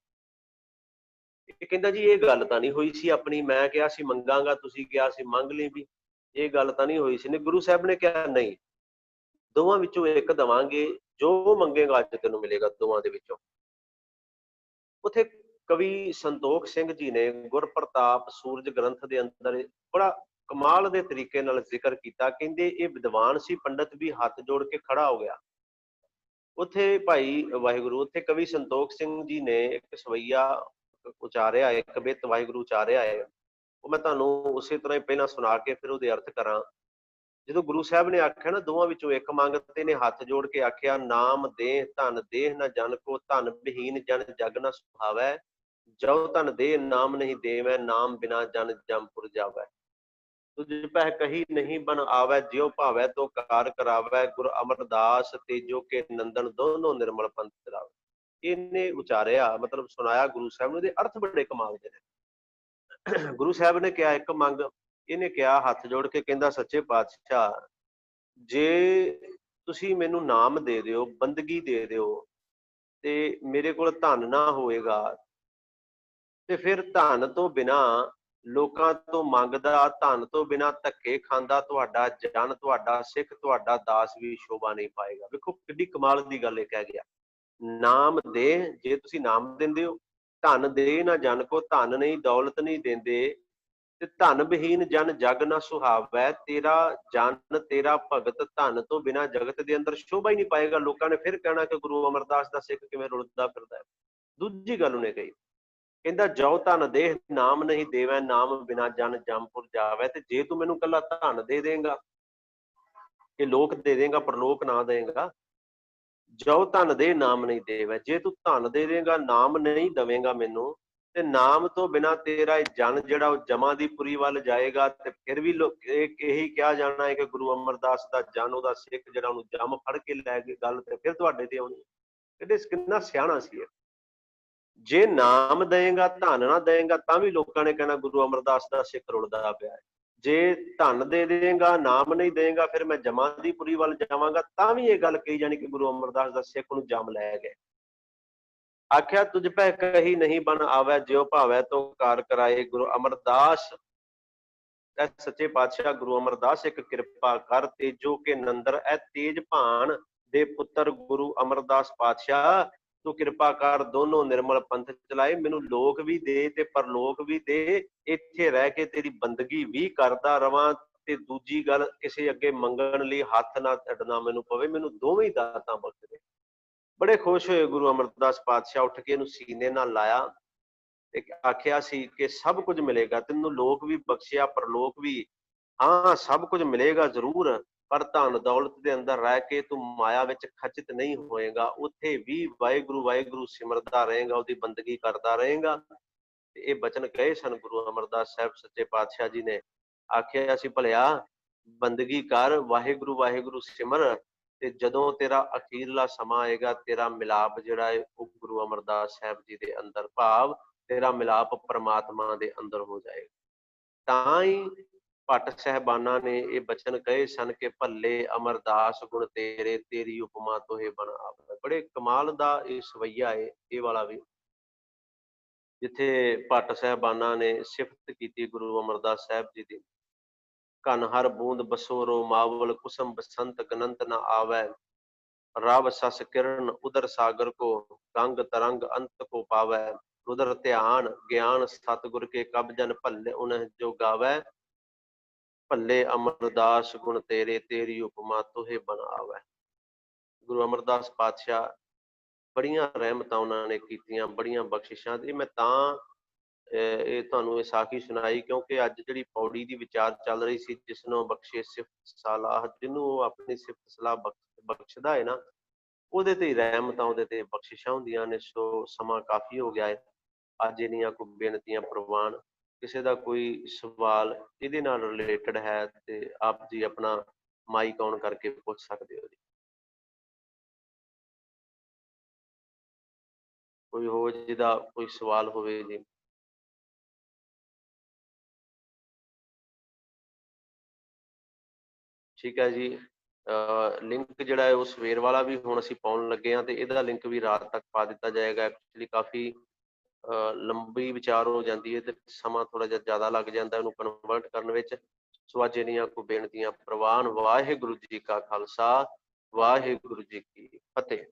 ਇਹ ਕਹਿੰਦਾ ਜੀ ਇਹ ਗੱਲ ਤਾਂ ਨਹੀਂ ਹੋਈ ਸੀ ਆਪਣੀ, ਮੈਂ ਕਿਹਾ ਸੀ ਮੰਗਾਂਗਾ, ਤੁਸੀਂ ਕਿਹਾ ਸੀ ਮੰਗ ਲਈ, ਵੀ ਇਹ ਗੱਲ ਤਾਂ ਨਹੀਂ ਹੋਈ ਸੀ। ਨੇ ਗੁਰੂ ਸਾਹਿਬ ਨੇ ਕਿਹਾ ਨਹੀਂ, ਦੋਵਾਂ ਵਿੱਚੋਂ ਇੱਕ ਦੇਵਾਂਗੇ, ਜੋ ਮੰਗੇਗਾ ਅੱਜ ਤੈਨੂੰ ਮਿਲੇਗਾ ਦੋਵਾਂ ਦੇ ਵਿੱਚੋਂ। ਉੱਥੇ ਕਵੀ ਸੰਤੋਖ ਸਿੰਘ ਜੀ ਨੇ ਗੁਰਪ੍ਰਤਾਪ ਸੂਰਜ ਗ੍ਰੰਥ ਦੇ ਅੰਦਰ ਬੜਾ ਕਮਾਲ ਦੇ ਤਰੀਕੇ ਨਾਲ ਜ਼ਿਕਰ ਕੀਤਾ। ਕਹਿੰਦੇ ਇਹ ਵਿਦਵਾਨ ਸੀ ਪੰਡਤ ਵੀ ਹੱਥ ਜੋੜ ਕੇ ਖੜਾ ਹੋ ਗਿਆ। ਉੱਥੇ ਭਾਈ ਵਾਹਿਗੁਰੂ, ਉੱਥੇ ਕਵੀ ਸੰਤੋਖ ਸਿੰਘ ਜੀ ਨੇ ਇੱਕ ਸਵਈਆ ਉਚਾਰਿਆ, ਇੱਕ ਬਿੱਤ ਵਾਹਿਗੁਰੂ ਉਚਾਰਿਆ ਹੈ, ਉਹ ਮੈਂ ਤੁਹਾਨੂੰ ਉਸੇ ਤਰ੍ਹਾਂ ਹੀ ਪਹਿਲਾਂ ਸੁਣਾ ਕੇ ਫਿਰ ਉਹਦੇ ਅਰਥ ਕਰਾਂ। ਜਦੋਂ ਗੁਰੂ ਸਾਹਿਬ ਨੇ ਆਖਿਆ ਨਾ ਦੋਵਾਂ ਵਿੱਚੋਂ ਇੱਕ ਮੰਗ, ਤੇ ਨੇ ਹੱਥ ਜੋੜ ਕੇ ਆਖਿਆ, ਨਾਮ ਦੇਹ ਧਨ ਦੇਹ ਨਾ ਜਨ ਕੋ, ਧਨ ਵਿਹੀਨ ਜਨ ਜਗ ਨਾ ਸੁਹਾਵੈ, ਜੋ ਧਨ ਦੇਹ ਨਾਮ ਨਹੀਂ ਦੇਵੈ, ਨਾਮ ਬਿਨਾ ਜਨ ਜਮਪੁਰ ਜਾਵੈ। ਤੁਝ ਪਹਿ ਕਹੀ ਨਹੀਂ ਬਨ ਆਵੈ, ਜਿਉ ਭਾਵੈ ਤੋ ਕਾਰ ਕਰਾਵੈ, ਗੁਰ ਅਮਰਦਾਸ ਤੇਜੋ ਕੇ ਨੰਦਨ, ਦੋਨੋਂ ਨਿਰਮਲ ਪੰਥ ਚਲਾਵੈ। ਇਹਨੇ ਉਚਾਰਿਆ, ਮਤਲਬ ਸੁਣਾਇਆ ਗੁਰੂ ਸਾਹਿਬ ਨੂੰ, ਇਹਦੇ ਅਰਥ ਬੜੇ ਕਮਾਲ ਦੇ ਨੇ। ਗੁਰੂ ਸਾਹਿਬ ਨੇ ਕਿਹਾ ਇੱਕ ਮੰਗ, ਇਹਨੇ ਕਿਹਾ ਹੱਥ ਜੋੜ ਕੇ, ਕਹਿੰਦਾ ਸੱਚੇ ਪਾਤਸ਼ਾਹ ਜੇ ਤੁਸੀਂ ਮੈਨੂੰ ਨਾਮ ਦੇ ਦਿਓ, ਬੰਦਗੀ ਦੇ ਦਿਓ, ਤੇ ਮੇਰੇ ਕੋਲ ਧਨ ਨਾ ਹੋਏਗਾ, ਤੇ ਫਿਰ ਧਨ ਤੋਂ ਬਿਨਾ ਲੋਕਾਂ ਤੋਂ ਮੰਗਦਾ, ਧਨ ਤੋਂ ਬਿਨਾ ਧੱਕੇ ਖਾਂਦਾ ਤੁਹਾਡਾ ਜਨ, ਤੁਹਾਡਾ ਸਿੱਖ, ਤੁਹਾਡਾ ਦਾਸ ਵੀ ਸ਼ੋਭਾ ਨਹੀਂ ਪਾਏਗਾ। ਵੇਖੋ ਕਿੱਡੀ ਕਮਾਲ ਦੀ ਗੱਲ ਇਹ ਕਹਿ ਗਿਆ। ਨਾਮ ਦੇ, ਜੇ ਤੁਸੀਂ ਨਾਮ ਦਿੰਦੇ ਹੋ, ਧਨ ਦੇ ਨਾ ਜਨ ਕੋ, ਧਨ ਨਹੀਂ ਦੌਲਤ ਨਹੀਂ ਦਿੰਦੇ, ਤੇ ਧਨ ਵਿਹੀਨ ਜਨ ਜਗ ਨਾ ਸੁਹਾਵੈ, ਤੇਰਾ ਜਨ ਤੇਰਾ ਭਗਤ ਧਨ ਤੋਂ ਬਿਨਾ ਜਗਤ ਦੇ ਅੰਦਰ ਸ਼ੋਭਾ ਹੀ ਨਹੀਂ ਪਾਏਗਾ। ਲੋਕਾਂ ਨੇ ਫਿਰ ਕਹਿਣਾ ਕਿ ਗੁਰੂ ਅਮਰਦਾਸ ਦਾ ਸਿੱਖ ਕਿਵੇਂ ਰੁਲਦਾ ਫਿਰਦਾ ਹੈ। ਦੂਜੀ ਗੱਲ ਉਹਨੇ ਕਹੀ, ਕਹਿੰਦਾ ਜੋ ਧਨ ਦੇਹ ਨਾਮ ਨਹੀਂ ਦੇਵੈ, ਨਾਮ ਬਿਨਾ ਜਨ ਜਮਪੁਰ ਜਾਵੈ। ਤੇ ਜੇ ਤੂੰ ਮੈਨੂੰ ਕੱਲਾ ਧਨ ਦੇ ਦੇਂਗਾ, ਇਹ ਲੋਕ ਦੇ ਦੇਂਗਾ, ਪਰਲੋਕ ਨਾ ਦੇਂਗਾ, ਜੋ ਧਨ ਦੇ ਨਾਮ ਨਹੀਂ ਦੇਵੈ, ਜੇ ਤੂੰ ਧਨ ਦੇ ਦੇਂਗਾ, ਨਾਮ ਨਹੀਂ ਦਵੇਂਗਾ ਮੈਨੂੰ, ਤੇ ਨਾਮ ਤੋਂ ਬਿਨਾ ਤੇਰਾ ਇਹ ਜਨ ਜਿਹੜਾ ਉਹ ਜਮਾਂ ਦੀ ਪੁਰੀ ਵੱਲ ਜਾਏਗਾ, ਤੇ ਫਿਰ ਵੀ ਇਹੀ ਕਿਹਾ ਜਾਣਾ ਹੈ ਕਿ ਗੁਰੂ ਅਮਰਦਾਸ ਦਾ ਜਨ, ਉਹਦਾ ਸਿੱਖ ਜਿਹੜਾ ਉਹਨੂੰ ਜਮ ਫੜ ਕੇ ਲੈ ਕੇ ਗੱਲ ਤੇ ਫਿਰ ਤੁਹਾਡੇ ਤੇ ਆਉਣੀ। ਇਹਦੇ ਕਿੰਨਾ ਸਿਆਣਾ ਸੀ। ਜੇ ਨਾਮ ਦੇਂਗਾ, ਧਨ ਨਾ ਦੇਂਗਾ, ਤਾਂ ਵੀ ਲੋਕਾਂ ਨੇ ਕਹਿਣਾ ਗੁਰੂ ਅਮਰਦਾਸ ਦਾ ਸਿੱਖ ਰੁਲਦਾ ਪਿਆ ਹੈ। ਜੇ ਧਨ ਦੇ ਦੇਂਗਾ, ਨਾਮ ਨਹੀਂ ਦੇਂਗਾ, ਫਿਰ ਮੈਂ ਜਮਾਂ ਦੀ ਪੁਰੀ ਵੱਲ ਜਾਵਾਂਗਾ, ਤਾਂ ਵੀ ਇਹ ਗੱਲ ਕਹੀ ਜਾਣੀ ਕਿ ਗੁਰੂ ਅਮਰਦਾਸ ਦਾ ਸਿੱਖ ਨੂੰ ਜਮ ਲੈ ਗਏ। ਆਖਿਆ ਤੁਝ ਪੈ ਕਹੀ ਨਹੀਂ ਬਨ ਆਵੈ, ਜਿਉ ਭਾਵੈ ਤੋ ਕਾਰ ਕਰਾਏ, ਗੁਰੂ ਅਮਰਦਾਸ ਐ ਸੱਚੇ ਪਾਤਸ਼ਾਹ ਗੁਰੂ ਅਮਰਦਾਸ ਇੱਕ ਕਿਰਪਾ ਕਰ, ਤੇਜੋ ਕੇ ਨੰਦਰ ਐ ਤੇਜ ਭਾਨ ਦੇ ਪੁੱਤਰ ਗੁਰੂ ਅਮਰਦਾਸ ਪਾਤਸ਼ਾਹ, ਤੂੰ ਕਿਰਪਾ ਕਰ ਦੋਨੋਂ ਨਿਰਮਲ ਪੰਥ ਚਲਾਏ, ਮੈਨੂੰ ਲੋਕ ਵੀ ਦੇ ਤੇ ਪਰਲੋਕ ਵੀ ਦੇ, ਇੱਥੇ ਰਹਿ ਕੇ ਤੇਰੀ ਬੰਦਗੀ ਵੀ ਕਰਦਾ ਰਵਾਂ, ਤੇ ਦੂਜੀ ਗੱਲ ਕਿਸੇ ਅੱਗੇ ਮੰਗਣ ਲਈ ਹੱਥ ਨਾ ਅੱਡਣਾ ਮੈਨੂੰ ਪਵੇ, ਮੈਨੂੰ ਦੋਵੇਂ ਹੀ ਦਾਤਾਂ ਬਖਸ਼ ਦੇ। ਬੜੇ ਖੁਸ਼ ਹੋਏ ਗੁਰੂ ਅਮਰਦਾਸ ਪਾਤਸ਼ਾਹ, ਉੱਠ ਕੇ ਇਹਨੂੰ ਸੀਨੇ ਨਾਲ ਲਾਇਆ ਤੇ ਆਖਿਆ ਸੀ ਕਿ ਸਭ ਕੁਝ ਮਿਲੇਗਾ ਤੈਨੂੰ, ਲੋਕ ਵੀ ਬਖਸ਼ਿਆ ਪਰਲੋਕ ਵੀ, ਹਾਂ ਸਭ ਕੁਝ ਮਿਲੇਗਾ ਜ਼ਰੂਰ, ਪਰ ਧਨ ਦੌਲਤ ਦੇ ਅੰਦਰ ਰਹਿ ਕੇ ਤੂੰ ਮਾਇਆ ਵਿੱਚ ਖਚਿਤ ਨਹੀਂ ਹੋਏਗਾ, ਉੱਥੇ ਵੀ ਵਾਹਿਗੁਰੂ ਵਾਹਿਗੁਰੂ ਸਿਮਰਦਾ ਰਹੇਗਾ, ਉਹਦੀ ਬੰਦਗੀ ਕਰਦਾ ਰਹੇਗਾ। ਤੇ ਇਹ ਬਚਨ ਕਹੇ ਸਨ ਗੁਰੂ ਅਮਰਦਾਸ ਸਾਹਿਬ ਸੱਚੇ ਪਾਤਸ਼ਾਹ ਜੀ ਨੇ। ਆਖਿਆ ਸੀ ਭਲਿਆ ਬੰਦਗੀ ਕਰ, ਵਾਹਿਗੁਰੂ ਵਾਹਿਗੁਰੂ ਸਿਮਰ, ਤੇ ਜਦੋਂ ਤੇਰਾ ਅਖੀਰਲਾ ਸਮਾਂ ਆਏਗਾ ਤੇਰਾ ਮਿਲਾਪ ਜਿਹੜਾ ਹੈ ਉਹ ਗੁਰੂ ਅਮਰਦਾਸ ਸਾਹਿਬ ਜੀ ਦੇ ਅੰਦਰ, ਭਾਵ ਤੇਰਾ ਮਿਲਾਪ ਪਰਮਾਤਮਾ ਦੇ ਅੰਦਰ ਹੋ ਜਾਏਗਾ। ਤਾਂ ਹੀ ਭੱਟ ਸਾਹਿਬਾਨਾਂ ਨੇ ਇਹ ਬਚਨ ਕਹੇ ਸਨ ਕਿ ਭੱਲੇ ਅਮਰਦਾਸ ਗੁਣ ਤੇਰੇ, ਤੇਰੀ ਉਪਮਾ ਤੋਹੇ ਬਣ ਆਵੇ। ਬੜੇ ਕਮਾਲ ਦਾ ਇਹ ਸਵਈਆ ਹੈ ਇਹ ਵਾਲਾ ਵੀ, ਜਿੱਥੇ ਭੱਟ ਸਾਹਿਬਾਨਾਂ ਨੇ ਸਿਫਤ ਕੀਤੀ ਗੁਰੂ ਅਮਰਦਾਸ ਸਾਹਿਬ ਜੀ ਦੀ। ਕਨ ਹਰ ਬੂੰਦ ਬਸੋਰੋ ਮਾਵਲ, ਕੁਸਮ ਬਸੰਤ ਗਨੰਤ ਨ ਆਵੈ, ਰਵ ਸਸ ਕਿਰਨ ਉਦਰ ਸਾਗਰ ਕੋ, ਗੰਗ ਤਰੰਗ ਅੰਤ ਕੋ ਪਾਵੈ, ਉਦਰ ਧਿਆਨ ਗਿਆਨ ਸਤਿਗੁਰ ਕੇ, ਕਬ ਜਨ ਭੱਲੇ ਉਨਹ ਜੋ ਗਾਵੈ, ਭੱਲੇ ਅਮਰਦਾਸ ਗੁਣ ਤੇਰੇ, ਤੇਰੀ ਉਪਮਾ ਤੋਹੇ ਬਨ ਆਵੈ। ਗੁਰੂ ਅਮਰਦਾਸ ਪਾਤਸ਼ਾਹ ਬੜੀਆਂ ਰਹਿਮਤਾਂ ਉਹਨਾਂ ਨੇ ਕੀਤੀਆਂ, ਬੜੀਆਂ ਬਖਸ਼ਿਸ਼ਾਂ। ਤੇ ਮੈਂ ਤਾਂ ਇਹ ਤੁਹਾਨੂੰ ਇਹ ਸਾਖੀ ਸੁਣਾਈ ਕਿਉਂਕਿ ਅੱਜ ਜਿਹੜੀ ਪੌੜੀ ਦੀ ਵਿਚਾਰ ਚੱਲ ਰਹੀ ਸੀ, ਜਿਸਨੂੰ ਬਖਸ਼ੇ ਸਿਫਤ ਸਲਾਹ, ਜਿਹਨੂੰ ਉਹ ਆਪਣੀ ਸਿਫਤ ਸਲਾਹ ਬਖਸ਼ਦਾ ਹੈ ਨਾ, ਉਹਦੇ ਤੇ ਹੀ ਰਹਿਮਤਾਂ, ਉਹਦੇ ਤੇ ਬਖਸ਼ਿਸ਼ਾਂ ਹੁੰਦੀਆਂ ਨੇ। ਸੋ ਸਮਾਂ ਕਾਫੀ ਹੋ ਗਿਆ ਹੈ, ਅੱਜ ਇਹਦੀਆਂ ਕੋਈ ਬੇਨਤੀਆਂ ਪ੍ਰਵਾਨ, ਕਿਸੇ ਦਾ ਕੋਈ ਸਵਾਲ ਇਹਦੇ ਨਾਲ ਰਿਲੇਟਡ ਹੈ ਤੇ ਆਪ ਜੀ ਆਪਣਾ ਮਾਈਕ ਔਨ ਕਰਕੇ ਪੁੱਛ ਸਕਦੇ ਹੋ ਜੀ। ਕੋਈ ਹੋਰ ਜਿਹਦਾ ਕੋਈ ਸਵਾਲ ਹੋਵੇ ਜੀ। ਠੀਕ ਹੈ ਜੀ। ਲਿੰਕ ਜਿਹੜਾ ਹੈ ਉਹ ਸਵੇਰ ਵਾਲਾ ਵੀ ਹੁਣ ਅਸੀਂ ਪਾਉਣ ਲੱਗੇ ਹਾਂ, ਤੇ ਇਹਦਾ ਲਿੰਕ ਵੀ ਰਾਤ ਤੱਕ ਪਾ ਦਿੱਤਾ ਜਾਏਗਾ। ਐਕਚੁਅਲੀ ਕਾਫੀ ਲੰਬੀ ਵਿਚਾਰ ਹੋ ਜਾਂਦੀ ਹੈ ਤੇ ਸਮਾਂ ਥੋੜਾ ਜਿਹਾ ਜ਼ਿਆਦਾ ਲੱਗ ਜਾਂਦਾ ਇਹਨੂੰ ਕਨਵਰਟ ਕਰਨ ਵਿੱਚ। ਸੋ ਅੱਜ ਇਹਦੀਆਂ ਕੋਈ ਬੇਨਤੀਆਂ ਪ੍ਰਵਾਨ। ਵਾਹਿਗੁਰੂ ਜੀ ਕਾ ਖਾਲਸਾ, ਵਾਹਿਗੁਰੂ ਜੀ ਕੀ ਫਤਿਹ।